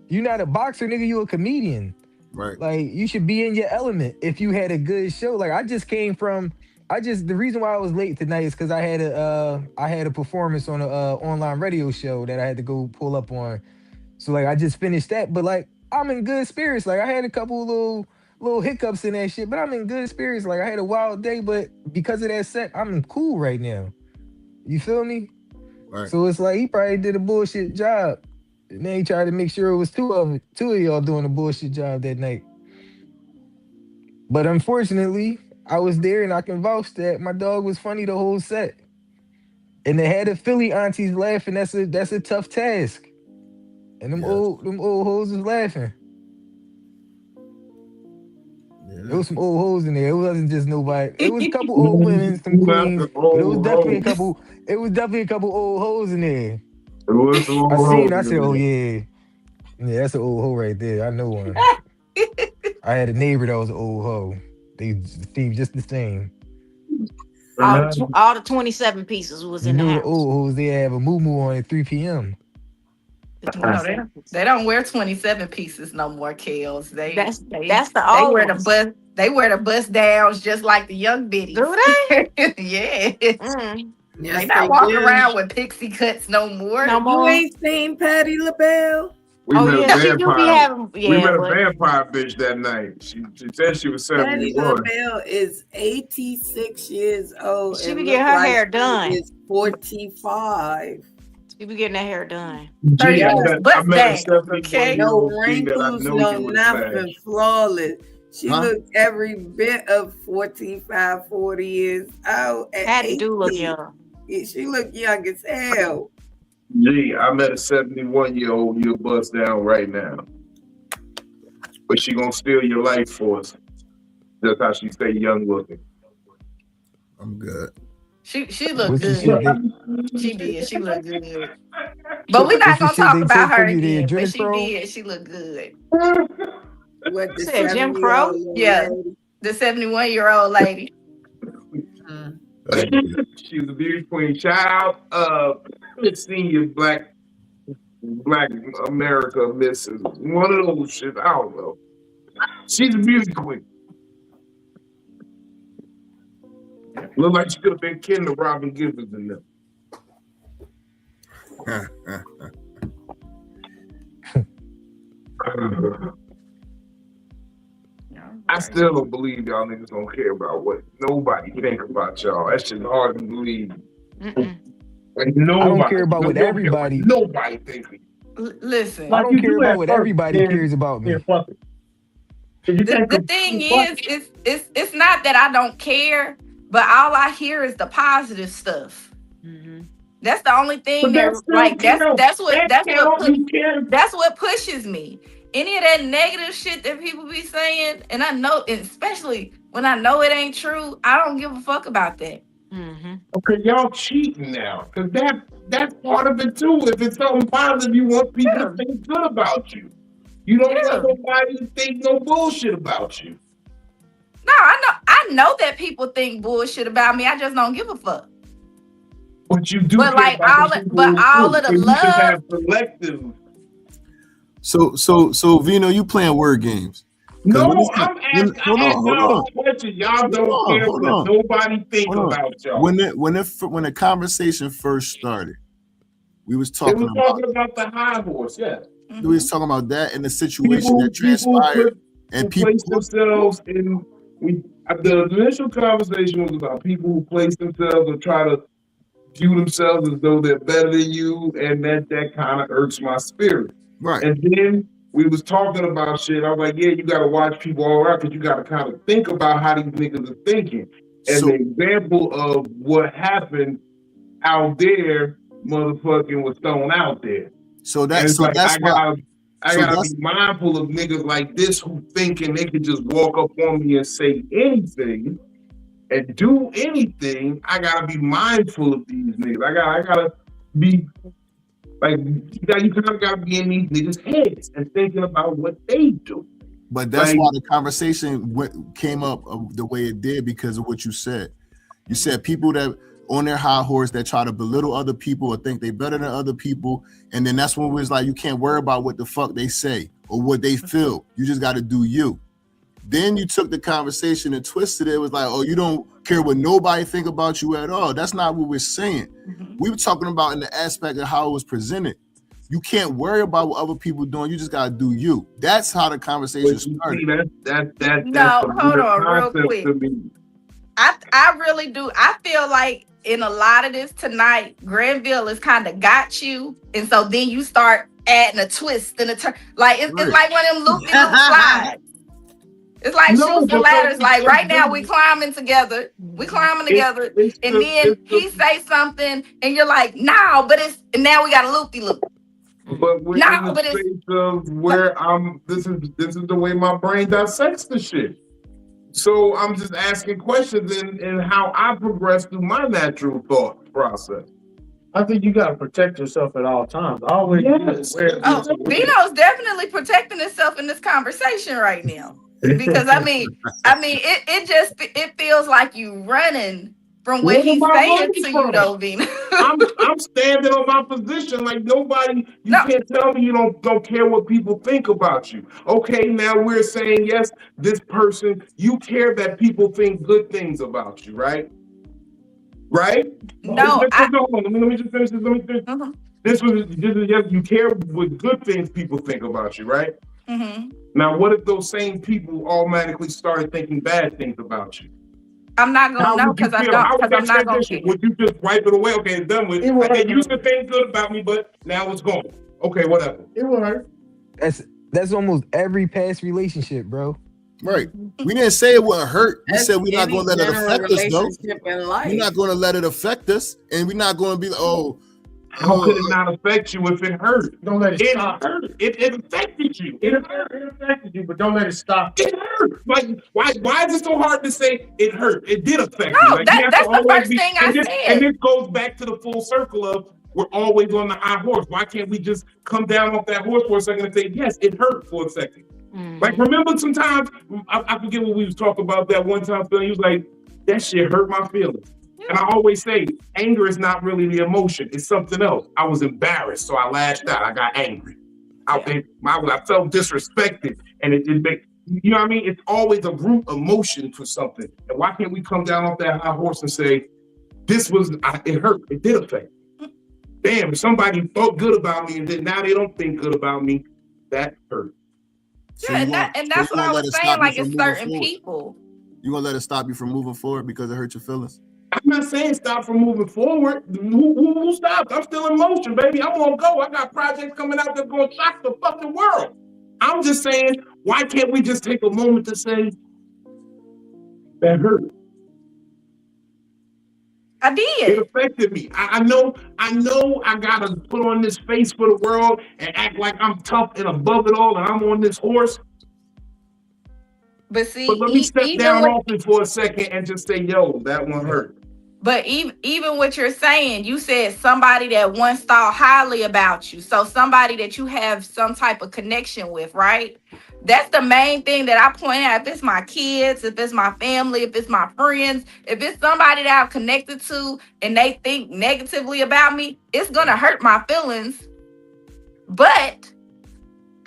You're not a boxer, nigga. You a comedian. Right. Like you should be in your element if you had a good show. Like the reason why I was late tonight is because I had a performance on a online radio show that I had to go pull up on. So like I just finished that, but like I'm in good spirits. Like I had a couple little hiccups in that shit, but I'm in good spirits. Like I had a wild day, but because of that set, I'm cool right now. You feel me? Right. So it's like he probably did a bullshit job. And then he tried to make sure it was two of y'all doing a bullshit job that night. But unfortunately, I was there and I can vouch that my dog was funny the whole set. And they had the Philly aunties laughing. That's a tough task. And them old hoes was laughing. Yeah. There was some old hoes in there. It wasn't just nobody. It was a couple old women, some queens, but it was definitely a couple. It was definitely a couple old hoes in there. I said, oh yeah, that's an old hoe right there. I know one. I had a neighbor that was an old hoe. They seemed just the same. All the 27 pieces was in the house. The old hoes, they have a moo on at 3 p.m. No, they don't wear 27 pieces no more, Kels. That's the old ones. They wear the bust downs just like the young biddies. Do they? Yeah. Yes, They not walking around with pixie cuts no more. You ain't seen Patti LaBelle? We met a she do be having. Yeah, we met a vampire bitch that night. She said she was 71. Patti LaBelle is 86 years old. She be getting her hair done. Is 45. She be getting her hair done. Gee, I met a okay. No wrinkles, no nothing, flawless. She looks every bit of 45, 40 years old. Patty do look young. She look young as hell. Gee, I met a 71-year-old you'll bust down right now. But she gonna steal your life for us. That's how she stay young looking. I'm good. She looked good. She did. She looked good. But we're not gonna talk about her again. But she did. She looked good. What the said Jim Crow? Yeah, the 71-year-old lady. She's a beauty queen. Shout out senior Black America Mrs. One of those shit. I don't know. She's a beauty queen. Look like she could have been kin to Robin Givens in them. I still don't believe y'all niggas don't care about what nobody think about y'all. That shit's hard to believe. Like nobody, I don't care about what everybody. Nobody thinking. Listen, I don't care about what everybody cares about me. The thing is, it's not that I don't care, but all I hear is the positive stuff. Mm-hmm. That's the only thing that's what pushes me. Any of that negative shit that people be saying, and I know, especially when I know it ain't true, I don't give a fuck about that. Mm-hmm. Okay, y'all cheating now, because that's part of it too. If it's something positive, you want people to think good about you. You don't want nobody to think no bullshit about you. No, I know that people think bullshit about me. I just don't give a fuck. But you do. But like all of the love. You should have selective. So Vino, you playing word games? No, I'm asking. Hold on. Y'all don't care what nobody think about y'all. When the conversation first started, we was talking about the high horse. Yeah. We was talking about that and the situation that transpired, and people place themselves in. The initial conversation was about people who place themselves and try to view themselves as though they're better than you, and that kind of irks my spirit. Right. And then we was talking about shit. I was like, yeah, you got to watch people all around because you got to kind of think about how these niggas are thinking. And the example of what happened out there, motherfucking was thrown out there. So that's like, I gotta be mindful of niggas like this who thinking they could just walk up on me and say anything and do anything. I gotta be mindful of these niggas. I gotta be like, you kind of gotta be in these niggas' heads and thinking about what they do. But that's why the conversation came up the way it did, because of what you said. You said people that on their high horse that try to belittle other people or think they better than other people. And then that's when it was like, you can't worry about what the fuck they say or what they feel. You just got to do you. Then you took the conversation and twisted it. It was like, oh, you don't care what nobody think about you at all. That's not what we're saying. We were talking about in the aspect of how it was presented. You can't worry about what other people doing. You just gotta do you. That's how the conversation started. No, hold on, real quick. I really do. I feel like in a lot of this tonight, Granville has kind of got you, and so then you start adding a twist and a turn. Like it's like one of them loopy slides. It's like shoes and ladders. Like right now we climbing together. We climbing together, and then he say something, and you're like, "No," but it's and now we got a loopy loop. But we're in the space of where this is the way my brain dissects the shit. So I'm just asking questions and how I progress through my natural thought process. I think you gotta protect yourself at all times. Always. Yes. Vino's definitely protecting himself in this conversation right now. Because I mean, it feels like you running from what he's saying to you, though, Vino. I'm standing on my position like nobody. You can't tell me you don't care what people think about you. Okay, now we're saying yes, this person, you care that people think good things about you, right? Right? No, let me just finish this. This is yes, you care what good things people think about you, right? Now, what if those same people automatically started thinking bad things about you? I'm not gonna know because I'm not gonna care. Would you just wipe it away? Okay, it's done with. They used to think good about me, but now it's gone. Okay, whatever. It will hurt. That's almost every past relationship, bro. Right. We didn't say it wouldn't hurt. We said we're not going to let it affect us, though. We're not going to let it affect us, and we're not going to be like, oh. How could it not affect you if it hurt? Don't let it stop. Hurt. It affected you. It affected you, but don't let it stop. It hurt. Like, why is it so hard to say it hurt? It did affect you. Like, that's the first thing I said. And this goes back to the full circle of we're always on the high horse. Why can't we just come down off that horse for a second and say, yes, it hurt for a second? Like, remember sometimes, I forget what we was talking about that one time, Phil, he was like, that shit hurt my feelings. And I always say, anger is not really the emotion. It's something else. I was embarrassed, so I lashed out. I got angry. I felt disrespected. And it made, you know what I mean? It's always a root emotion for something. And why can't we come down off that high horse and say, it hurt. It did affect me. Damn, if somebody thought good about me and then now they don't think good about me, that hurt. So and that's what I was saying, like it's certain people. You gonna let it stop you from moving forward because it hurt your feelings? I'm not saying stop from moving forward. Who stopped? I'm still in motion, baby. I'm gonna go. I got projects coming out that's gonna shock the fucking world. I'm just saying, why can't we just take a moment to say that hurt? I did. It affected me. I know I gotta put on this face for the world and act like I'm tough and above it all and I'm on this horse. But see, let me step down off it for a second and just say, yo, that one hurt. But even what you're saying, you said somebody that once thought highly about you. So somebody that you have some type of connection with, right? That's the main thing that I point out. If it's my kids, if it's my family, if it's my friends, if it's somebody that I'm connected to and they think negatively about me, it's going to hurt my feelings. But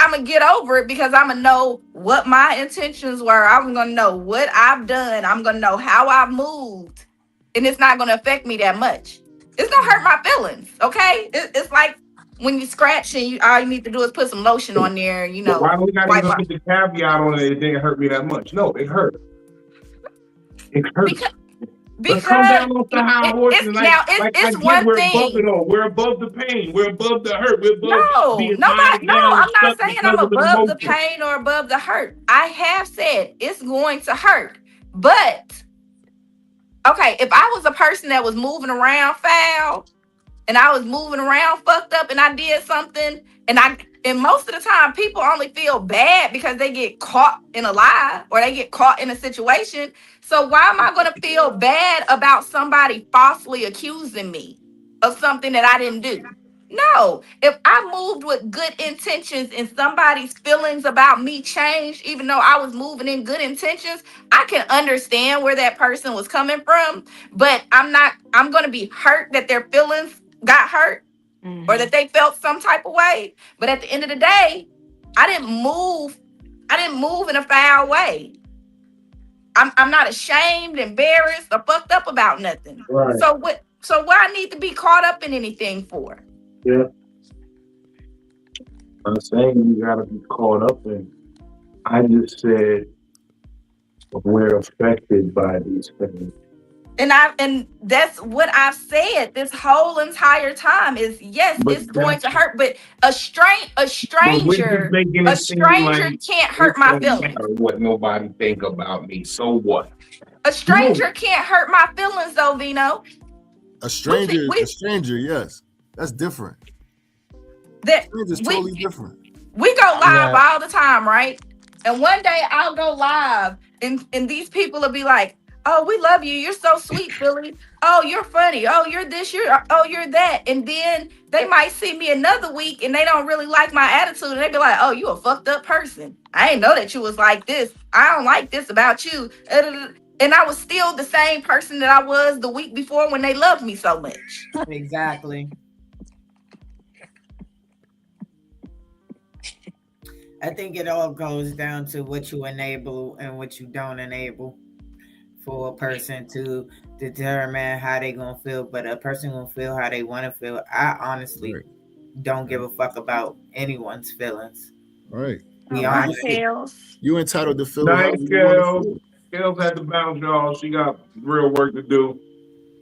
I'm going to get over it because I'm going to know what my intentions were. I'm going to know what I've done. I'm going to know how I've moved. And it's not going to affect me that much. It's going to hurt my feelings, okay? It's like when you scratch and all you need to do is put some lotion on there, you know. Why do we not even put the caveat on it? It didn't hurt me that much. No, it hurt. It hurt. Let's come Because down off the high horse and like I it's get one we're above it thing. all. We're above the pain. We're above the hurt. We're above No, being nobody. tied No, down and I'm not stuck saying I'm because of the above the emotion. pain or above the hurt. I have said it's going to hurt, but okay, if I was a person that was moving around foul and I was moving around fucked up and I did something and most of the time people only feel bad because they get caught in a lie or they get caught in a situation. So why am I going to feel bad about somebody falsely accusing me of something that I didn't do? No, if I moved with good intentions and somebody's feelings about me changed, even though I was moving in good intentions, I can understand where that person was coming from, but I'm going to be hurt that their feelings got hurt or that they felt some type of way. But at the end of the day, I didn't move in a foul way. I'm not ashamed, embarrassed, or fucked up about nothing. Right. So what I need to be caught up in anything for? Yeah. I'm saying you gotta be caught up in. I just said we're affected by these things. And that's what I've said this whole entire time is yes, But it's going to hurt, but a stranger can't hurt my feelings. What nobody think about me. So what? A stranger can't hurt my feelings though, Vino. A stranger, yes. That's different. It's totally different. We go live all the time, right? And one day I'll go live and these people will be like, oh, we love you. You're so sweet, Philly. Oh, you're funny. Oh, you're this, you're that. And then they might see me another week and they don't really like my attitude. And they be like, oh, you a fucked up person. I didn't know that you was like this. I don't like this about you. And I was still the same person that I was the week before when they loved me so much. Exactly. I think it all goes down to what you enable and what you don't enable for a person to determine how they gonna feel. But a person gonna feel how they want to feel. I honestly don't give a fuck about anyone's feelings. Right. Be honest. You entitled to feel. Nice, Kels. Kels had to bounce, y'all. She got real work to do.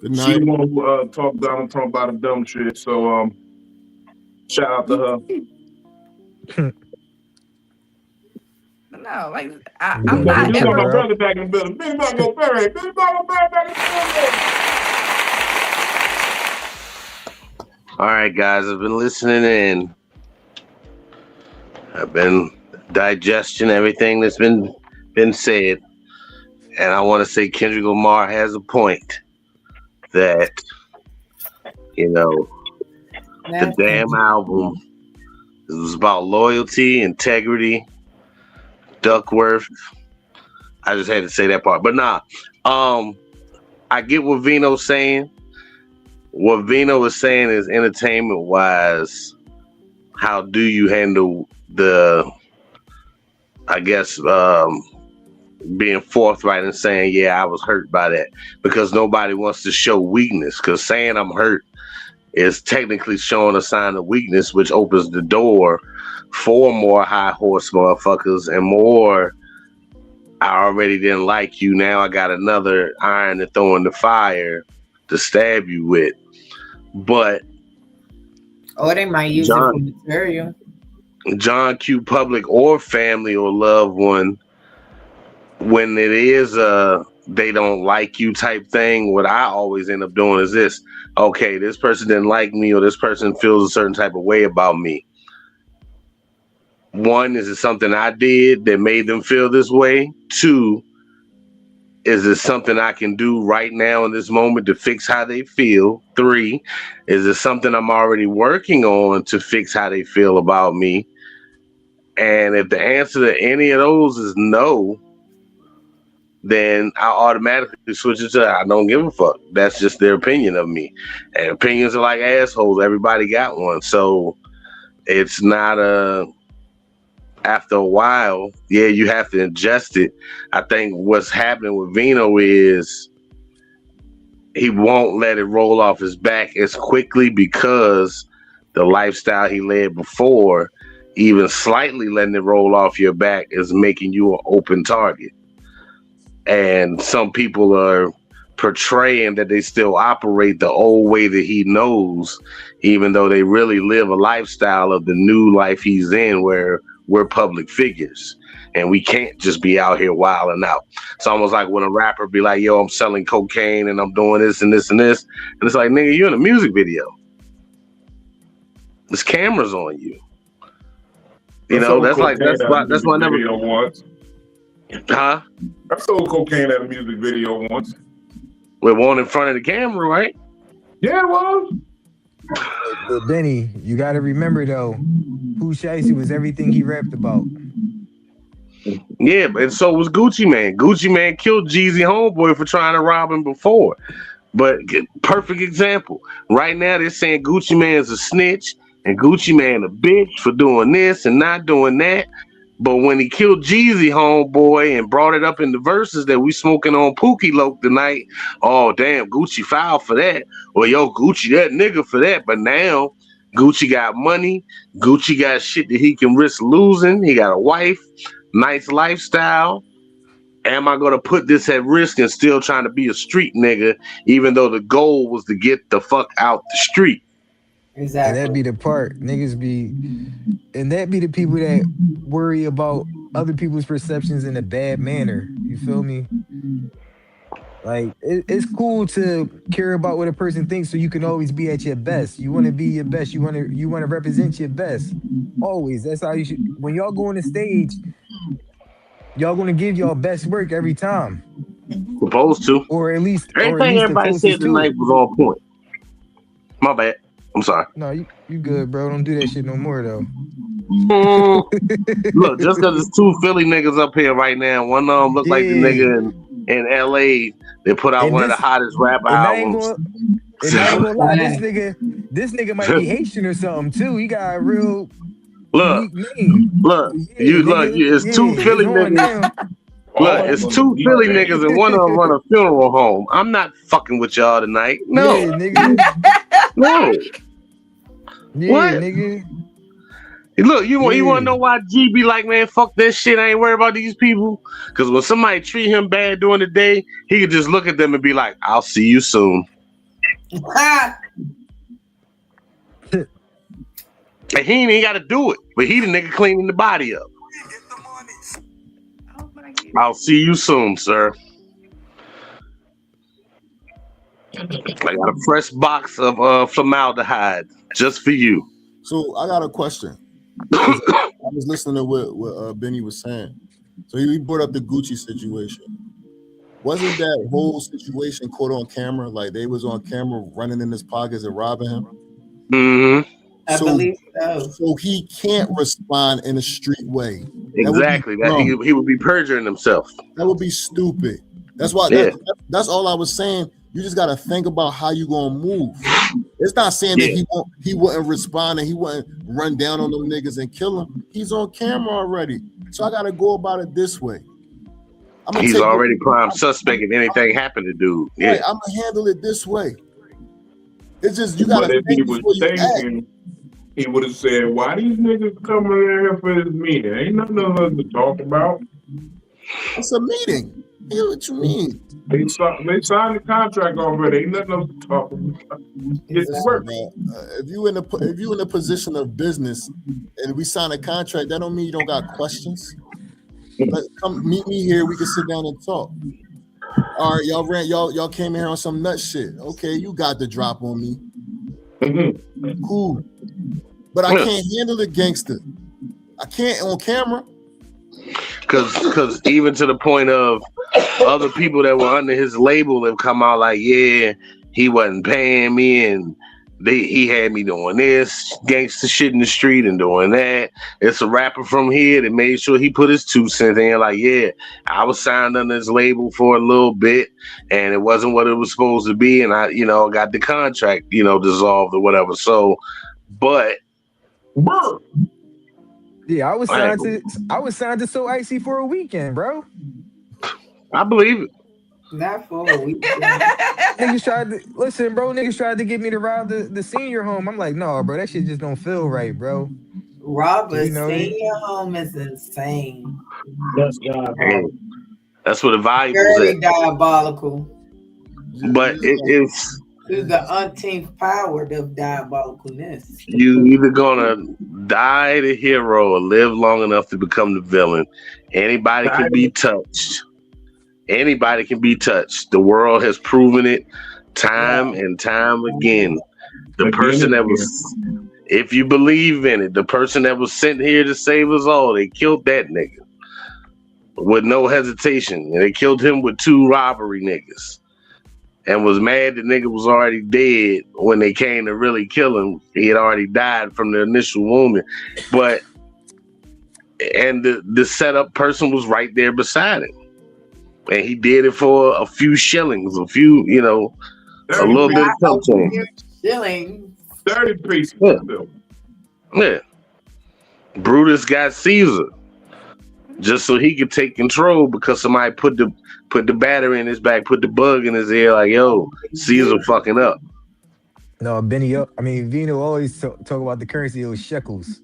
Good night. She won't talk Donald Trump about the dumb shit. So shout out to her. No, like I'm not ever. My brother back in the building. Big Bucko Berry. Big Bucko Berry back in the building. All right, guys, I've been listening in. I've been digesting everything that's been said, and I want to say Kendrick Lamar has a point that the damn album was about loyalty, integrity. Duckworth. I just had to say that part. But I get what Vino's saying. What Vino is saying is entertainment wise, how do you handle the being forthright and saying, yeah, I was hurt by that. Because nobody wants to show weakness. Because saying I'm hurt is technically showing a sign of weakness, which opens the door for more high horse motherfuckers and more. I already didn't like you. Now I got another iron to throw in the fire to stab you with. But they might use it for material. John Q. Public or family or loved one, when it is they don't like you type thing, what I always end up doing is this. Okay, this person didn't like me or this person feels a certain type of way about me. One, is it something I did that made them feel this way? Two, is it something I can do right now in this moment to fix how they feel? Three, is it something I'm already working on to fix how they feel about me? And if the answer to any of those is no, then I automatically switch it to I don't give a fuck. That's just their opinion of me. And opinions are like assholes. Everybody got one. So it's not after a while, yeah, you have to ingest it. I think what's happening with Vino is he won't let it roll off his back as quickly because the lifestyle he led before, even slightly letting it roll off your back is making you an open target. And some people are portraying that they still operate the old way that he knows, even though they really live a lifestyle of the new life he's in, where we're public figures and we can't just be out here wilding out. It's almost like when a rapper be like, yo, I'm selling cocaine and I'm doing this and this and this. And it's like, nigga, you're in a music video. There's cameras on you. You know, that's why I never. Once. Huh? I sold cocaine at a music video once. With one in front of the camera, right? Yeah, it was. But Benny, you got to remember though, Pooh Shiesty was everything he rapped about. Yeah, and so was Gucci Mane. Gucci Mane killed Jeezy homeboy for trying to rob him before. But perfect example. Right now they're saying Gucci Mane's a snitch and Gucci Mane a bitch for doing this and not doing that. But when he killed Jeezy homeboy and brought it up in the verses that we smoking on Pookie Loke tonight, oh damn, Gucci filed for that. Well, yo, Gucci that nigga for that. But now Gucci got money. Gucci got shit that he can risk losing. He got a wife, nice lifestyle. Am I gonna put this at risk and still trying to be a street nigga, even though the goal was to get the fuck out the street? Exactly. And that be the part niggas be, and that be the people that worry about other people's perceptions in a bad manner. You feel me? Like it's cool to care about what a person thinks, so you can always be at your best. You want to be your best. You want to represent your best. Always. That's how you should. When y'all go on the stage, y'all gonna give y'all best work every time. Supposed to. Or at least everything everybody said tonight was on point. My bad. I'm sorry. No, you good, bro. Don't do that shit no more, though. Look, just because it's two Philly niggas up here right now, one of them look like the nigga in L.A. They put out one of the hottest rap albums. And I ain't gonna lie, this nigga might be Haitian or something too. He got a real name. It's two Philly niggas. Look, it's two Philly niggas and one of them run a funeral home. I'm not fucking with y'all tonight. No, yeah, nigga. No. Yeah, what? Nigga. Look, you want to know why G be like, man, fuck that shit. I ain't worried about these people. Because when somebody treat him bad during the day, he could just look at them and be like, I'll see you soon. And he ain't even got to do it, but he the nigga cleaning the body up. I'll see you soon, sir. I got a fresh box of formaldehyde just for you. So I got a question. I was listening to what Benny was saying. So he brought up the Gucci situation. Wasn't that whole situation caught on camera? Like they was on camera running in his pockets and robbing him? Mm-hmm. I believe so. So he can't respond in a street way. Exactly. He would be perjuring himself. That would be stupid. That's why. That's all I was saying. You just gotta think about how you gonna move. It's not saying that he wouldn't respond and he wouldn't run down on them niggas and kill them. He's on camera already. So I gotta go about it this way. He's already prime suspect if anything happened to dude. Yeah, I'm gonna handle it this way. It's just you gotta think if he was thinking, he would have said, why these niggas coming in here for this meeting? Ain't nothing else to talk about. It's a meeting. Yeah, what you mean? They signed the contract already. Ain't nothing else to talk about. If you in a position of business and we sign a contract, that don't mean you don't got questions. Come meet me here. We can sit down and talk. All right, y'all came here on some nut shit. Okay, you got the drop on me. Mm-hmm. Cool. But I can't handle the gangster. I can't on camera. Cause even to the point of other people that were under his label have come out like, yeah, he wasn't paying me and he had me doing this gangster shit in the street and doing that. It's a rapper from here that made sure he put his 2 cents in. Like, yeah, I was signed under his label for a little bit and it wasn't what it was supposed to be. And I, got the contract, dissolved or whatever. So, but yeah, I was signed to So Icy for a weekend, bro. I believe it. Not for a weekend. Niggas tried to get me to rob the senior home. I'm like, no, bro, that shit just don't feel right, bro. Rob a senior home is insane. That's diabolical. That's what the valuables Very at. diabolical. But it's the unteenth power of diabolicalness. You either gonna die the hero or live long enough to become the villain. Anybody can be touched. Anybody can be touched. The world has proven it time and time again. The person that was, if you believe in it, the person that was sent here to save us all, they killed that nigga with no hesitation. And they killed him with 2 robbery niggas. And was mad the nigga was already dead when they came to really kill him. He had already died from the initial wounding. And the setup person was right there beside him. And he did it for a few shillings, a few, a little bit of something. Shillings. 30 pieces. Yeah. Brutus got Caesar just so he could take control because somebody put the battery in his back, put the bug in his ear, like, yo, Caesar fucking up. No, Vino always talk about the currency. It was shekels.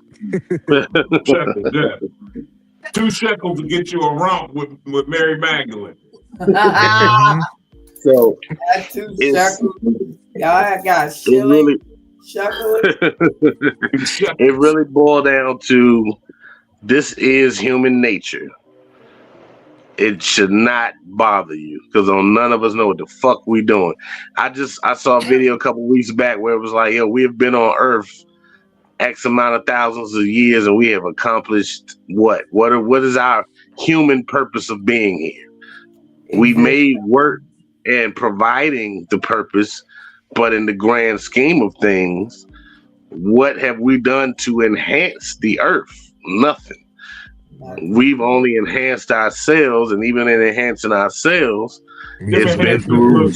Shekels, yeah. 2 shekels to get you a romp with Mary Magdalene. So That's 2 shekels. Y'all got shillings. Shekels. It really boiled down to this is human nature. It should not bother you because none of us know what the fuck we doing. I saw a video a couple weeks back where it was like, yo, we have been on Earth X amount of thousands of years and we have accomplished what? What is our human purpose of being here? We made work and providing the purpose, but in the grand scheme of things, what have we done to enhance the Earth? Nothing. We've only enhanced ourselves, and even in enhancing ourselves, it's been through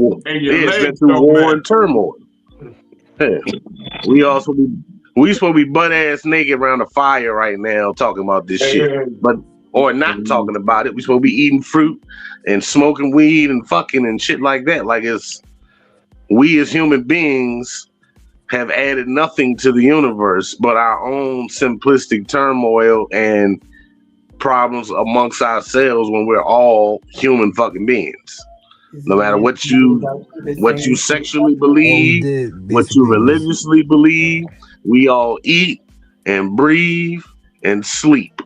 war and turmoil. Yeah. We supposed to be butt ass naked around the fire right now talking about this shit, or not talking about it. We supposed to be eating fruit and smoking weed and fucking and shit like that. Like we as human beings have added nothing to the universe but our own simplistic turmoil and problems amongst ourselves when we're all human fucking beings. No matter what you sexually believe, what you religiously believe, we all eat and breathe and sleep.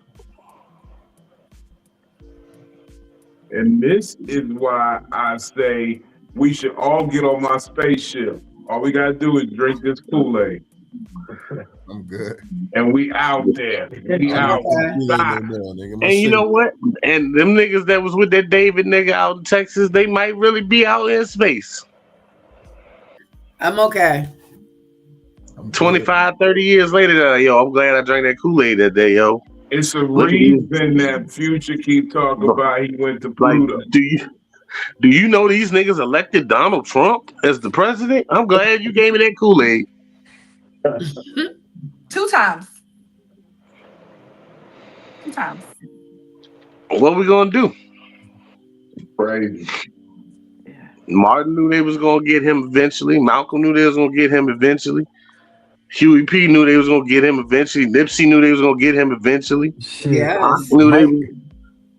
And this is why I say we should all get on my spaceship. All we gotta do is drink this Kool-Aid. I'm good. And we out there. We out. And you know what? And them niggas that was with that David nigga out in Texas, they might really be out in space. I'm okay. 25, 30 years later, yo, I'm glad I drank that Kool-Aid that day, yo. It's a reason that Future keep talking about he went to Pluto. Like, do you know these niggas elected Donald Trump as the president? I'm glad you gave me that Kool-Aid. 2 times. 2 times. What we gonna do? Crazy. Martin knew they was gonna get him eventually. Malcolm knew they was gonna get him eventually. Huey P knew they was gonna get him eventually. Nipsey knew they was gonna get him eventually. Yeah.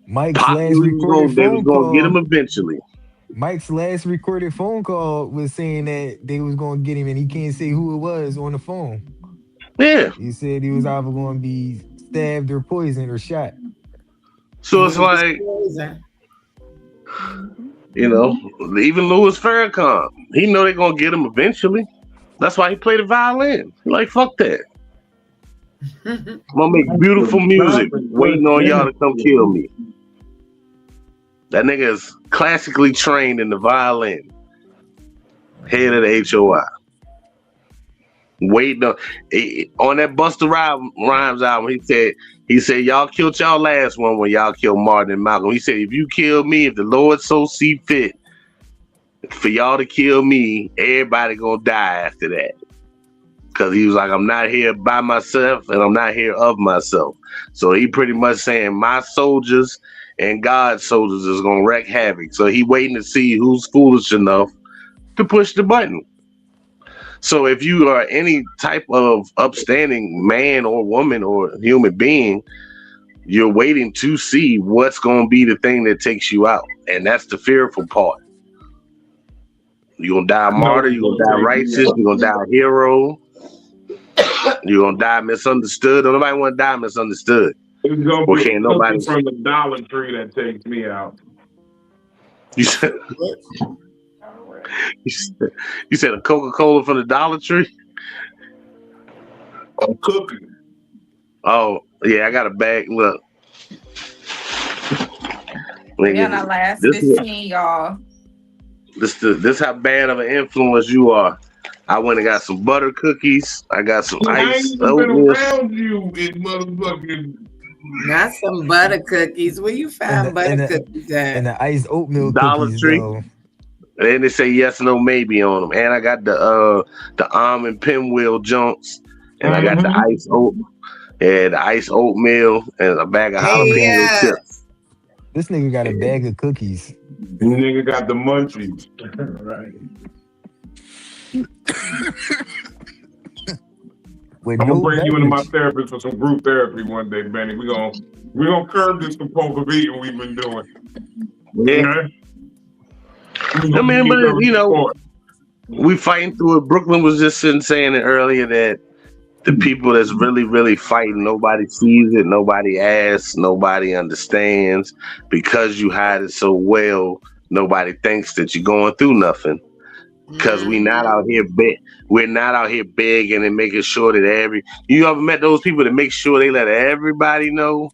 Mike's last recorded phone call. Get him eventually. Mike's last recorded phone call was saying that they was gonna get him, and he can't say who it was on the phone. Yeah. He said he was either gonna be stabbed or poisoned or shot. So it's like, even Louis Farrakhan, he know they're gonna get him eventually. That's why he played the violin. He like, fuck that. I'm gonna make beautiful music waiting on y'all to come kill me. That nigga is classically trained in the violin. Head of the HOI. Waiting on that Busta Rhymes album, he said, y'all killed y'all last one when y'all killed Martin and Malcolm. He said, if you kill me, if the Lord so see fit for y'all to kill me, everybody gonna die after that. Because he was like, I'm not here by myself and I'm not here of myself. So he pretty much saying my soldiers and God's soldiers is going to wreak havoc. So he waiting to see who's foolish enough to push the button. So if you are any type of upstanding man or woman or human being, you're waiting to see what's going to be the thing that takes you out. And that's the fearful part. You gonna die a martyr. You gonna die righteous. You gonna die a hero. You gonna die misunderstood. Don't nobody want to die misunderstood. It's gonna be can't nobody from the Dollar Tree that takes me out. You said what? You said a Coca-Cola from the Dollar Tree? I'm cooking. Oh, yeah, I got a bag. Look. Yeah, not last 15, y'all. This how bad of an influence you are. I went and got some butter cookies. I got some ice. I ain't even been around you in motherfucking. Not some butter cookies. Where you find butter cookies at? And the iced oatmeal Dollar cookies, Tree. though. And then they say yes, no, maybe on them. And I got the almond pinwheel junks. And I got the ice oatmeal and a bag of jalapeno chips. This nigga got a bag of cookies. This nigga got the munchies. Right. I'm gonna bring you into my therapist for some group therapy one day, Benny. We're gonna curb this compulsive eating we've been doing. Yeah. I mean, but you know, we fighting through it. Brooklyn was just saying it earlier that the people that's really, really fighting, nobody sees it, nobody asks, nobody understands. Because you hide it so well, nobody thinks that you're going through nothing. Because we're not out here begging and making sure that you ever met those people that make sure they let everybody know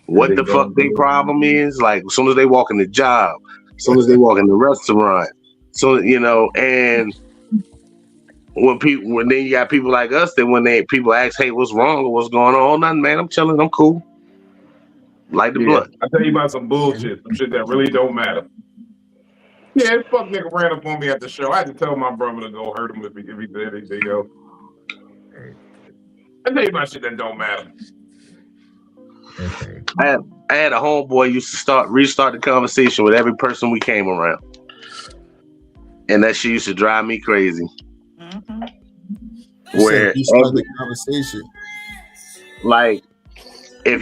what the fuck their problem is? Like as soon as they walk in the job, as soon as they walk in the restaurant. So, you know, and when then you got people like us that when people ask, hey, what's wrong or what's going on? Nothing, man. I'm chilling. I'm cool. Like the blood. I tell you about some bullshit, some shit that really don't matter. Yeah, this fuck nigga ran up on me at the show. I had to tell my brother to go hurt him if he did anything else. I tell you about shit that don't matter. Okay. I had a homeboy used to restart the conversation with every person we came around. And that shit used to drive me crazy. Mm-hmm. Where you start the conversation. Like if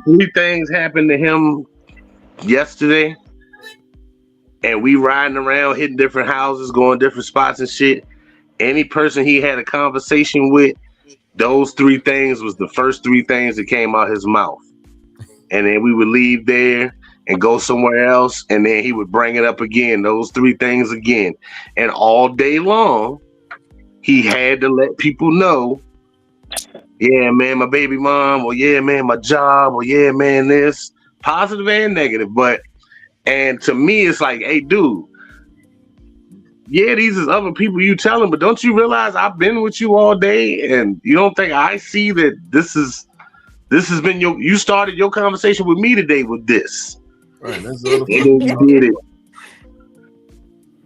3 things happened to him yesterday and we riding around hitting different houses, going different spots and shit, any person he had a conversation with, those 3 things was the first 3 things that came out his mouth. And then we would leave there and go somewhere else, and then he would bring it up again, those 3 things again. And all day long, he had to let people know, yeah, man, my baby mom, or yeah, man, my job, or yeah, man, this, positive and negative. And to me, it's like, hey, dude, yeah, these is other people you telling, but don't you realize I've been with you all day, and you don't think I see that this has been you started your conversation with me today with this. Right, that's and then you did it.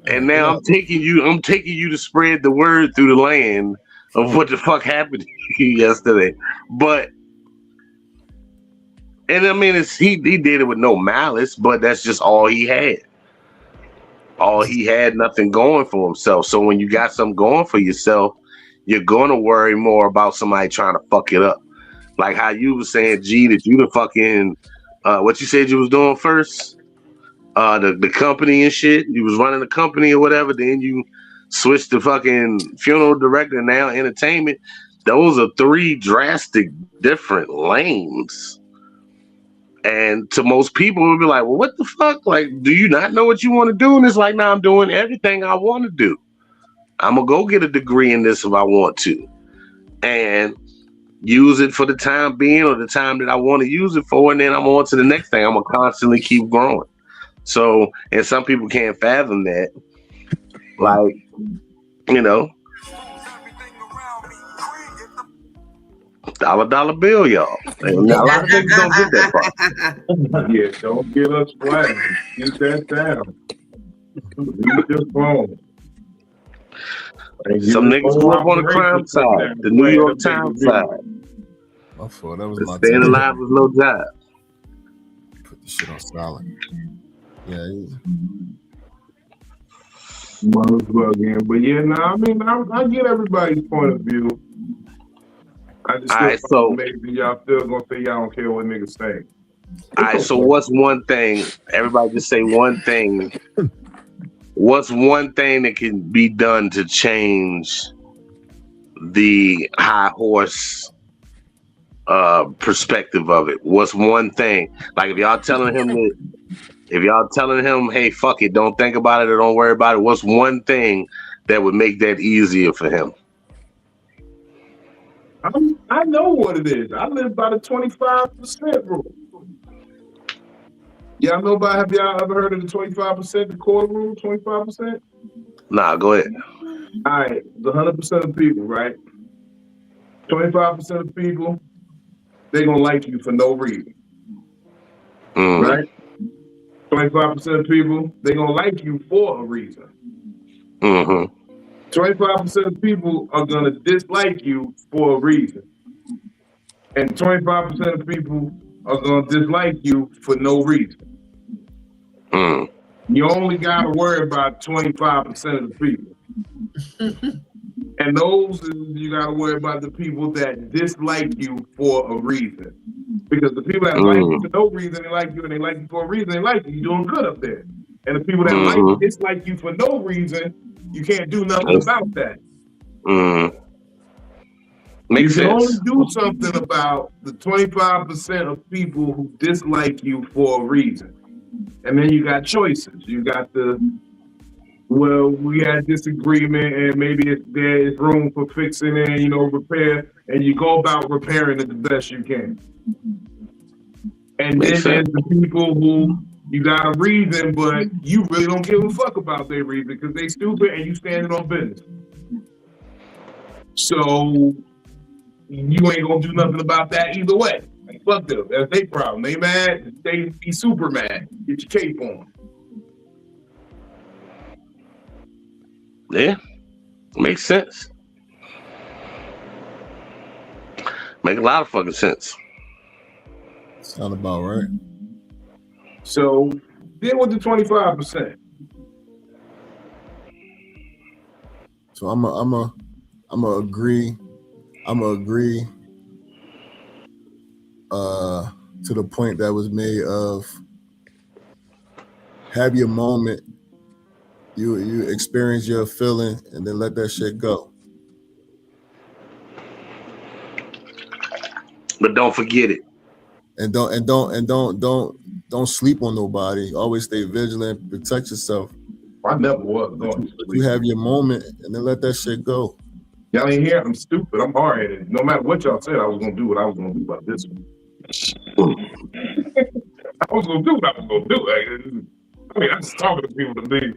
And now I'm taking you to spread the word through the land of what the fuck happened to you yesterday. And I mean, he did it with no malice, but that's just all he had. All he had, nothing going for himself. So when you got something going for yourself, you're going to worry more about somebody trying to fuck it up. Like how you were saying, G, that you the fucking, what you said you was doing first? The company and shit. You was running the company or whatever. Then you switched to fucking funeral director, now entertainment. Those are 3 drastic different lanes. And to most people, it would be like, well, what the fuck? Like, do you not know what you want to do? And it's like, nah, I'm doing everything I want to do. I'm going to go get a degree in this if I want to. And use it for the time being or the time that I want to use it for. And then I'm on to the next thing. I'm going to constantly keep growing. So, and some people can't fathom that. Like, you know, dollar bill, y'all. And a lot of people don't get that part. Yeah, don't get us flat. Keep that down. Leave your phone. Some niggas grew up on the crime side, the New York Times side. My fault. That was my staying alive with no job. Put the shit on silent. Yeah. Motherfucking, but yeah, I mean, I get everybody's point of view. I just so maybe y'all still gonna say y'all don't care what niggas say. All right, so what's one thing? Everybody just say one thing What's one thing that can be done to change the high horse perspective of it? What's one thing? Like if y'all telling him, hey, fuck it, don't think about it or don't worry about it. What's one thing that would make that easier for him? I know what it is. I live by the 25% rule. Have y'all ever heard of the 25%, the quarter rule, 25%? Nah, go ahead. All right, the 100% of people, right? 25% of people, they're going to like you for no reason. Right? 25% of people, they're going to like you for a reason. 25% of people are going to dislike you for a reason. And 25% of people are going to dislike you for no reason. You only got to worry about 25% of the people. And those, you got to worry about the people that dislike you for a reason. Because the people that like you for no reason, they like you, and they like you for a reason, they like you. You're doing good up there. And the people that dislike you for no reason, you can't do nothing about that. Makes you can sense. only do something about the 25% of people who dislike you for a reason. And then you got choices. You got we had disagreement and maybe there is room for fixing and, repair. And you go about repairing it the best you can. And then there's the people who you got a reason, but you really don't give a fuck about their reason because they stupid and you standing on business. So you ain't gonna do nothing about that either way. Like, fuck them. That's their problem. They mad, they be super mad. Get your cape on. Yeah. Makes sense. Make a lot of fucking sense. Sound about right. So deal with the 25%. So I'm a agree. I'm gonna agree to the point that was made of have your moment, you experience your feeling, and then let that shit go. But don't forget it. And don't sleep on nobody. Always stay vigilant, protect yourself. I never was going to sleep. You have your moment and then let that shit go. Y'all ain't here. I'm stupid. I'm hard-headed. No matter what y'all said, I was gonna do what I was gonna do about this one. I was gonna do what I was gonna do. I'm just talking to people to me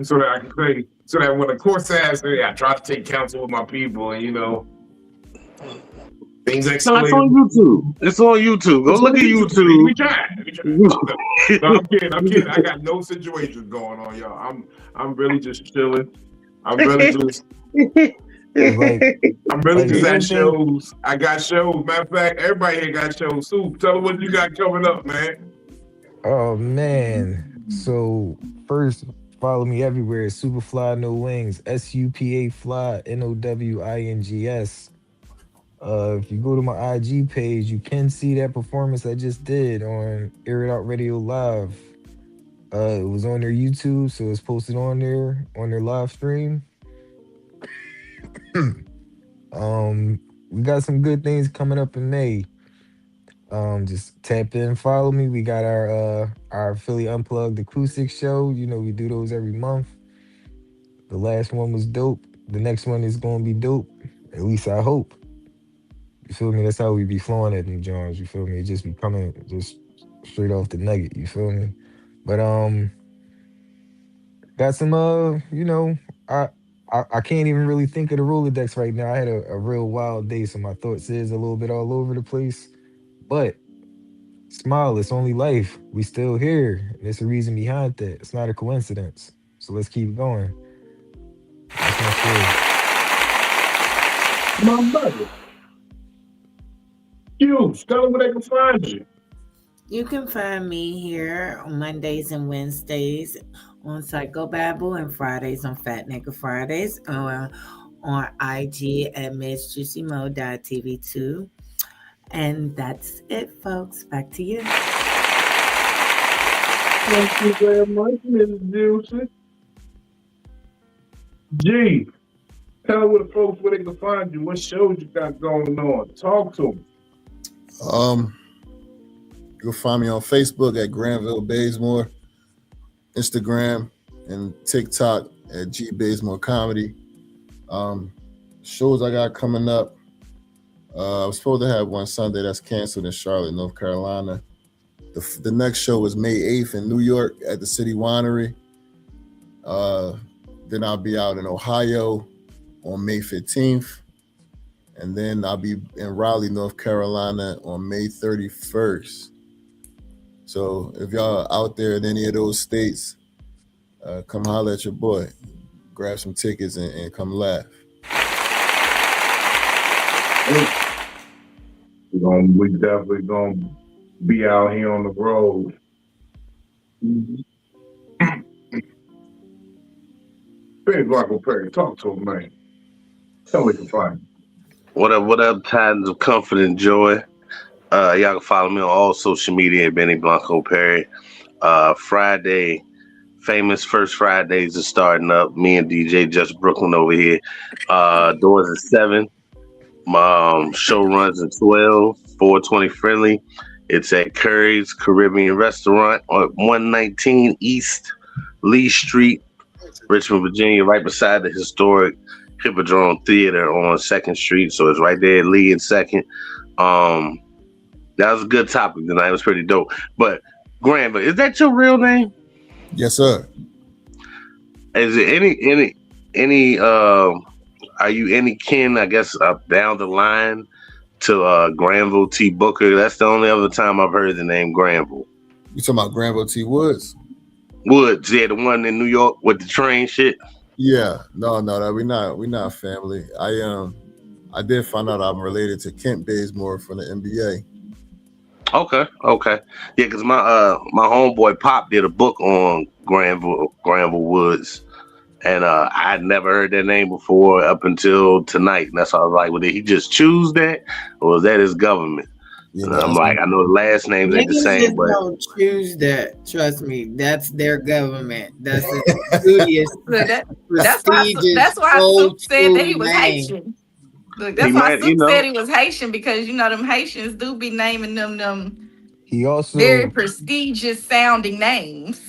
so that I can say, so that when the court says, I try to take counsel with my people and things escalate. So it's on YouTube. It's on YouTube. Go look at YouTube. We tried. No, I'm kidding. I got no situations going on, y'all. I'm really just chilling. I'm really just at shows. I got shows. Matter of fact, everybody here got shows too. Tell them what you got coming up, man. Oh man. So first, follow me everywhere. Superfly No Wings. SUPA Fly NOWINGS. If you go to my IG page, you can see that performance I just did on Air It Out Radio Live. It was on their YouTube, so it's posted on their live stream. We got some good things coming up in May. Just tap in, follow me. We got our Philly Unplugged acoustic show. We do those every month. The last one was dope. The next one is gonna be dope. At least I hope. You feel me? That's how we be flowing at New Jones. You feel me? It just be coming just straight off the nugget. You feel me? But got some I can't even really think of the Rolodex right now. I had a real wild day, so my thoughts is a little bit all over the place. But smile, it's only life. We still here. There's a reason behind that. It's not a coincidence. So let's keep going. That's my story. My brother. Huge. Tell them where they can find you. You can find me here on Mondays and Wednesdays on Psycho-Babble and Fridays on Fat Nigga Fridays on IG at MissJuicyMo.tv2. And that's it, folks. Back to you. Thank you very much, Ms. Juicy. G, tell the folks where they can find you. What shows you got going on? Talk to them. You'll find me on Facebook at Granville Bazemore, Instagram and TikTok at G Bazemore Comedy. Shows I got coming up. I was supposed to have one Sunday that's canceled in Charlotte, North Carolina. The next show is May 8th in New York at the City Winery. Then I'll be out in Ohio on May 15th. And then I'll be in Raleigh, North Carolina on May 31st. So if y'all out there in any of those states, come holler at your boy. Grab some tickets and come laugh. We definitely gonna be out here on the road. Big Blanco Perry, talk to him, man. Tell me to find. What up, tidings of comfort and joy. Y'all can follow me on all social media at Benny Blanco Perry. Friday, famous First Fridays are starting up. Me and DJ Just Brooklyn over here. Doors at 7. My show runs at 12, 420 friendly. It's at Curry's Caribbean Restaurant on 119 East Lee Street, Richmond, Virginia, right beside the historic Hippodrome Theater on 2nd Street. So it's right there at Lee and 2nd. That was a good topic tonight. It was pretty dope. But Granville, is that your real name? Yes, sir. Is it any are you any kin, I guess, down the line to Granville T. Booker? That's the only other time I've heard the name Granville. You talking about Granville T. Woods? Woods, yeah, the one in New York with the train shit. Yeah, no, we not family. I did find out I'm related to Kent Bazemore from the NBA. Okay, yeah, because my homeboy Pop did a book on Granville Woods, and I had never heard that name before up until tonight. And that's why I was like, well, did he just choose that, or was that his government? And I'm like, I know the last names ain't the same, but don't choose that. Trust me, that's their government. That's the studious, that's why Soup said that he was Haitian. Look, that's why Soup said he was Haitian, because them Haitians do be naming them he also very prestigious sounding names.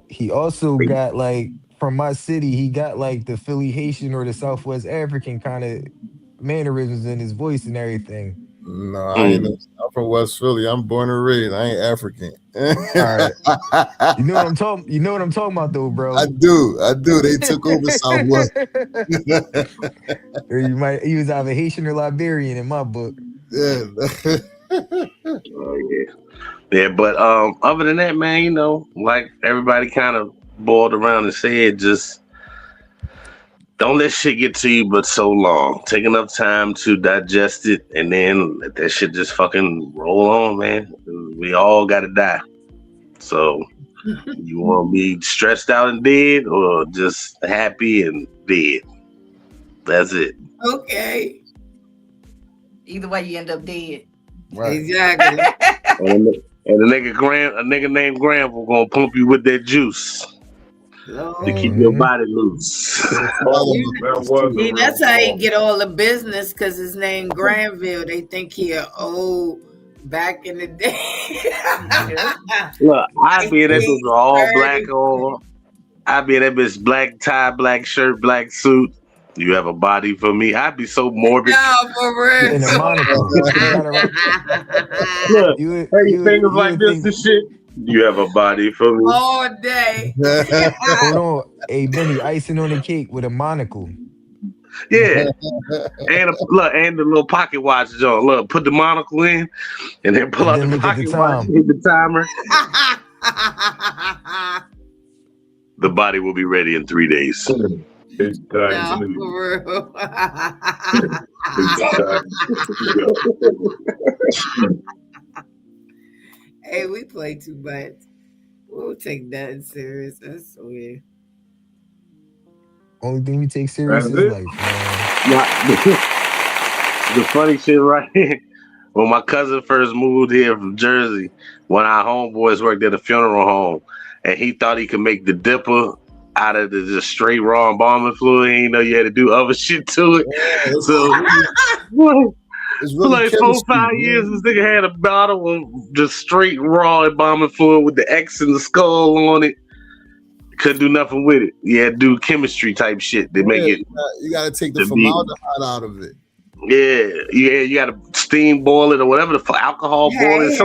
He also got, like, from my city, he got like the Philly Haitian or the Southwest African kind of mannerisms in his voice and everything. No, I ain't. I'm from West Philly. I'm born and raised. I ain't African. All right. You know what I'm talking about, though, bro. I do. They took over Southwest. Or he was either Haitian or Liberian in my book. Yeah. Yeah, but other than that, man, like everybody kind of boiled around and said, just don't let shit get to you but so long. Take enough time to digest it, and then let that shit just fucking roll on, man. We all gotta die. So you want to be stressed out and dead, or just happy and dead? That's it. Okay. Either way, you end up dead. Right. Exactly. And a nigga named Granville gonna pump you with that juice to keep your body loose. See, that's how he get all the business, because his name Granville. They think he old back in the day. Look, I be in that bitch all black on. I be in that bitch black tie, black shirt, black suit. You have a body for me. I'd be so morbid. No, for real. In a monocle. Look, hey, things like this and shit. You have a body for me all day. Hold on, hey Benny, icing on the cake with a monocle. Yeah, and the little pocket watch, Joe. Look, put the monocle in, and then pull out the pocket watch, hit the timer. The body will be ready in 3 days. It's time. No, for real. Hey, we play too much. We'll take that serious. That's weird. Only thing we take serious is life, man. The funny shit right here. When my cousin first moved here from Jersey, one of our homeboys worked at a funeral home, and he thought he could make the Dipper out of the just straight raw embalming fluid. He didn't know you had to do other shit to it. Yeah, So it's for really like chemistry, 4-5 years, this nigga had a bottle of just straight raw embalming fluid with the X and the skull on it. Couldn't do nothing with it. You had to do chemistry type shit. They make it. You gotta take the formaldehyde out of it. Yeah. You got to steam boil it or whatever the alcohol boil it.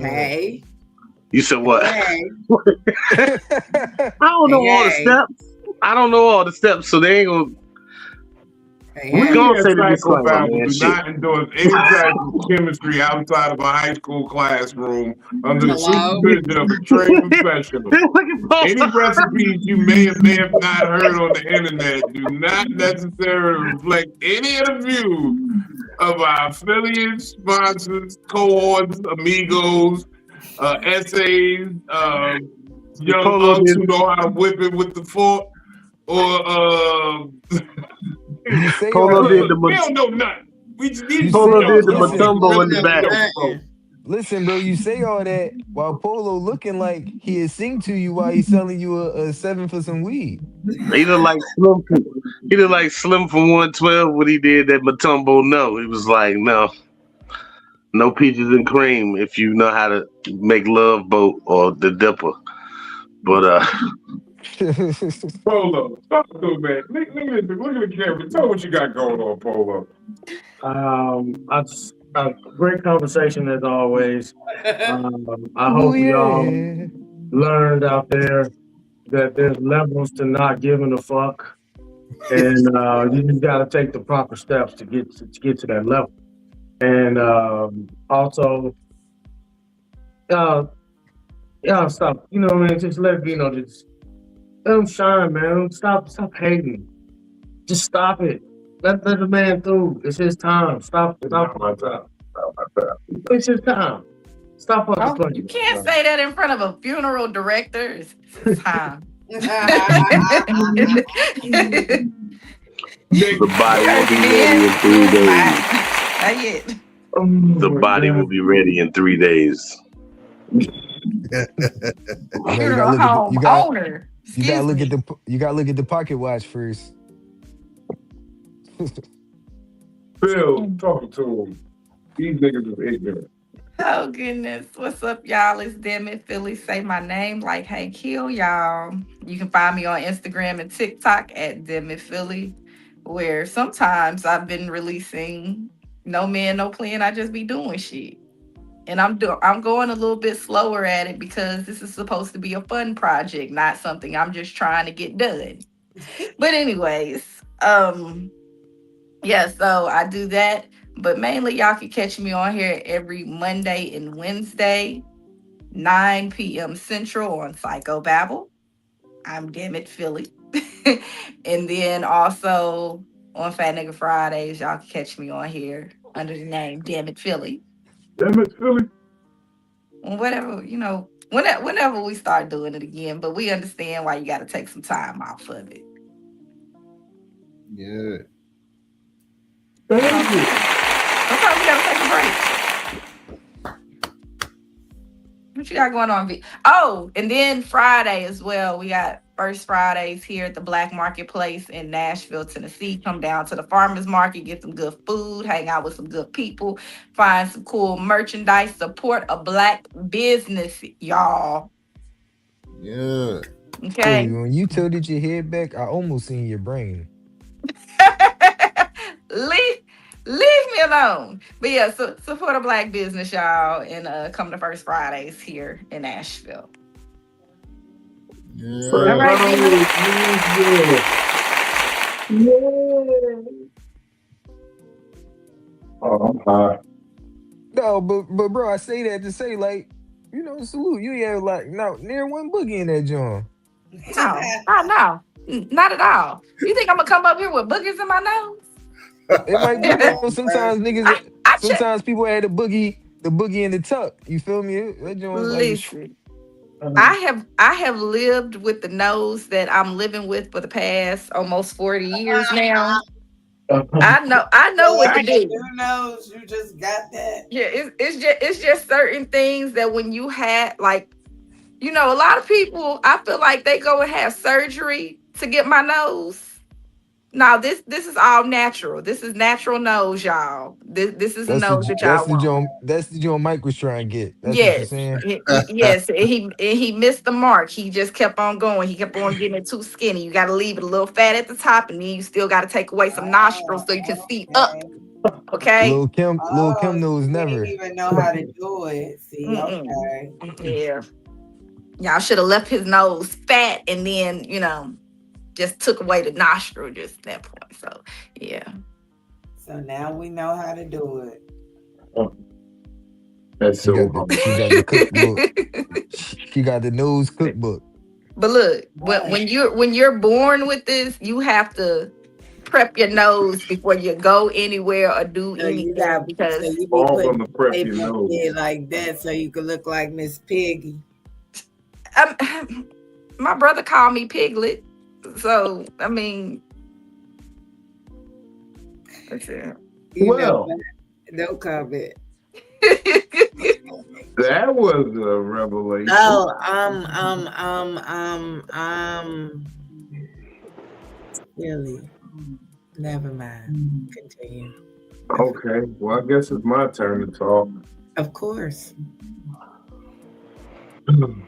Hey. You said what? Hey. I don't know all the steps. I don't know all the steps, so they ain't gonna. We gonna say the Psycho-Babble do not endorse any type of chemistry outside of a high school classroom under the supervision of a trained professional. Any recipes you may have not heard on the internet do not necessarily reflect any of the views of our affiliates, sponsors, cohorts, amigos, essays, young unks who know how to whip it with the fork, or Polo did the we don't know nothing. We just need Polo did the Matumbo in the back. Listen, bro, you say all that while Polo looking like he'll sing to you while he's selling you a 7 for some weed. He looked like Slim. He looked like Slim from 112 when he did that Matumbo. No, he was like, no peaches and cream if you know how to make Love Boat or the Dipper. But Polo, talk to him, man. Look at the camera. Tell what you got going on, Polo. A great conversation as always. I hope y'all learned out there that there's levels to not giving a fuck, and you just got to take the proper steps to get to that level. And also, stop. You know what I mean? Just let just let them shine, man. Stop hating. Just stop it. Let the man through. It's his time. Stop my time. It's his time. Stop on the You can't say that in front of a funeral director. It's his time. the body will be ready in 3 days. Not yet. The body will be ready in 3 days. Funeral home owner. You gotta look at the pocket watch first. Bill, talk to him. These niggas is ignorant. Oh goodness. What's up, y'all? It's DamnItPhilly. Say my name like hey kill y'all. You can find me on Instagram and TikTok at DamnItPhilly, where sometimes I've been releasing no man, no plan. I just be doing shit. And I'm going a little bit slower at it because this is supposed to be a fun project, not something I'm just trying to get done. But anyways, so I do that. But mainly y'all can catch me on here every Monday and Wednesday, 9 p.m. Central on Psycho-Babble. I'm DamnItPhilly. And then also on Fat Nigga Fridays, y'all can catch me on here under the name DamnItPhilly. DamnItPhilly. Whatever, whenever we start doing it again, but we understand why you got to take some time off of it. Yeah. Sometimes we got to take a break. What you got going on, V? Oh, and then Friday as well. We got First Fridays here at the Black Marketplace in Nashville, Tennessee. Come down to the farmers market, get some good food, hang out with some good people, find some cool merchandise, support a Black business, y'all. Yeah. Okay. Hey, when you tilted your head back, I almost seen your brain. Leave me alone. But yeah, so support a Black business, y'all, and come to First Fridays here in Nashville. Yeah. All right, Oh, I'm high. No, but bro, I say that to say salute. You have near one boogie in that joint. No, not at all. You think I'm gonna come up here with boogers in my nose? It might be sometimes niggas. Sometimes people had the boogie in the tuck. You feel me? That joint Listen, I have lived with the nose that I'm living with for the past almost 40 years now. I know what to do. Who knows? You just got that. Yeah, it's just certain things that when you had You know, a lot of people, I feel like they go and have surgery to get my nose. No, this is all natural. This is natural nose, y'all. This is the nose that y'all want. That's the joint Mike was trying to get. That's what you're Yes, saying. yes. And he missed the mark. He just kept on going. He kept on getting it too skinny. You got to leave it a little fat at the top, and then you still got to take away some nostrils so you can see up. Okay. Lil Kim knows you never. didn't even know how to do it. See, okay. Yeah. Y'all should have left his nose fat and then, just took away the nostril just at that point. So, yeah. So now we know how to do it. That's so she got the cookbook. She got the nose cookbook. But look, when you're born with this, you have to prep your nose before you go anywhere or do anything. Because you all gonna prep your nose like that so you can look like Miss Piggy. My brother called me Piglet. So, I mean, that's it. No comment. That was a revelation. Oh, really? Never mind. Continue. Okay. Well, I guess it's my turn to talk. Of course. I'm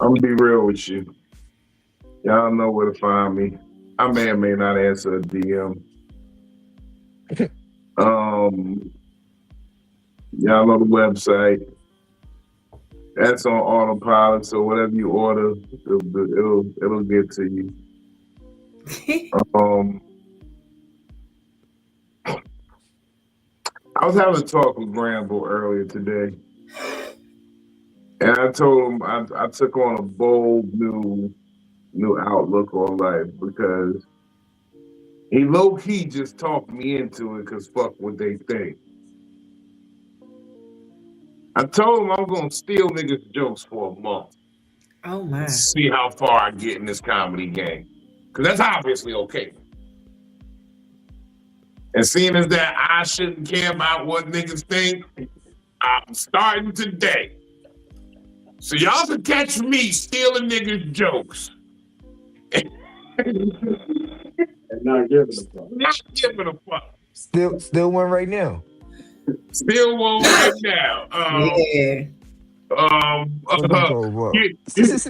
gonna be real with you. Y'all know where to find me. I may or may not answer a DM. Y'all know the website. That's on autopilot, so whatever you order, it'll get to you. I was having a talk with Granville earlier today, and I told him I took on a bold new outlook on life because he low-key just talked me into it because fuck what they think. I told him I'm going to steal niggas' jokes for a month. Oh, my. See how far I get in this comedy game. Because that's obviously okay. And seeing as that I shouldn't care about what niggas think, I'm starting today. So y'all can catch me stealing niggas' jokes. And not giving a fuck. Not giving a fuck. Still one right now. Still one right now. Yeah.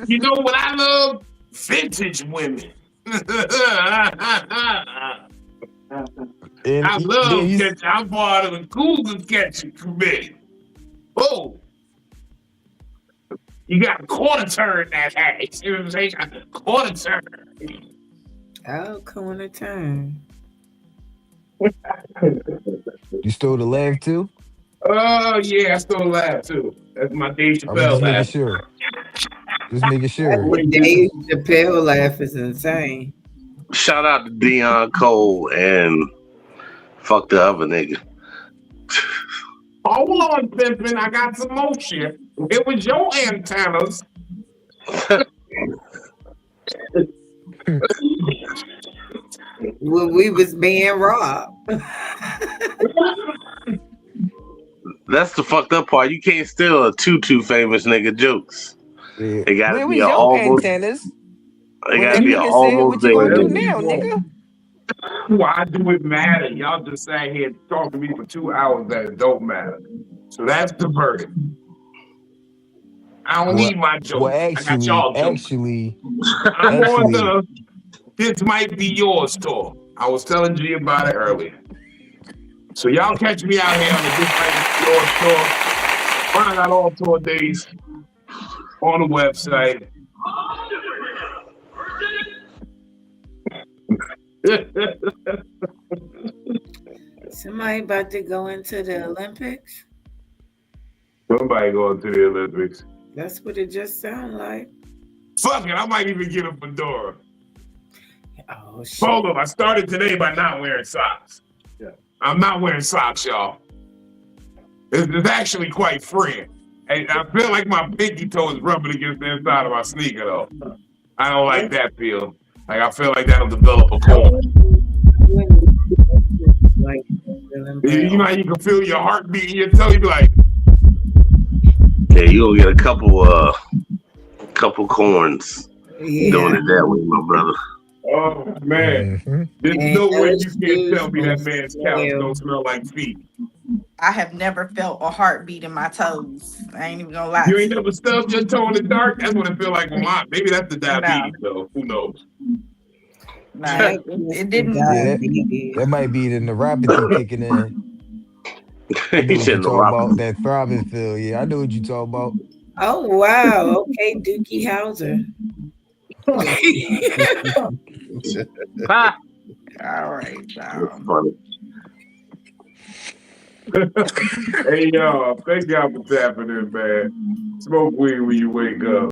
You know what I love? Vintage women. I love catching. I'm part of the cougar catching committee. Oh. You got a quarter turn that ass. You know what I'm saying? Quarter turn. Oh, corner turn. You stole the laugh too? Oh, yeah, I stole the laugh too. That's my Dave Chappelle laugh. Just making sure. Dave Chappelle laugh is insane. Shout out to Dion Cole and fuck the other nigga. Hold on, Pimpin'. I got some more shit. It was your antennas. When we was being robbed. That's the fucked up part. You can't steal a too famous nigga jokes. Yeah. It gotta be almost. Antennas? It gotta be almost. What you gonna do now, nigga? Why do it matter? Y'all just sat here talking to me for 2 hours that it don't matter. So that's the verdict. I don't need my jokes. Well, I got y'all jokes. I'm on the This Might Be Yours tour. I was telling G about it earlier. So y'all catch me out here on the This Might Be Yours tour. I got all tour days on the website. Somebody about to go into the Olympics? Somebody going to the Olympics. That's what it just sounded like. Fuck it, I might even get a fedora. Oh, shit. Hold up, I started today by not wearing socks. Yeah. I'm not wearing socks, y'all. It's actually quite freeing. And I feel like my pinky toe is rubbing against the inside of my sneaker, though. I don't like that feel. Like, I feel like that'll develop a cold. You know how you can feel your heart beat in your toe? You be like, Yeah, you gonna get a couple corns doing it that way, my brother. Oh man, there's no way you can't tell me that man's couch don't smell like feet. I have never felt a heartbeat in my toes. I ain't even gonna lie. You ain't never stubbed your toe in the dark? That's what it feel like. Maybe that's the diabetes, though. Who knows? Nah, it didn't. Yeah, that might be the neuropathy kicking in. I know what you talking about. That throbbing feel. Yeah, I know what you talking about. Oh wow. Okay, Dookie Howser. All right, Hey y'all, thank y'all for tapping in, man. Smoke weed when you wake up.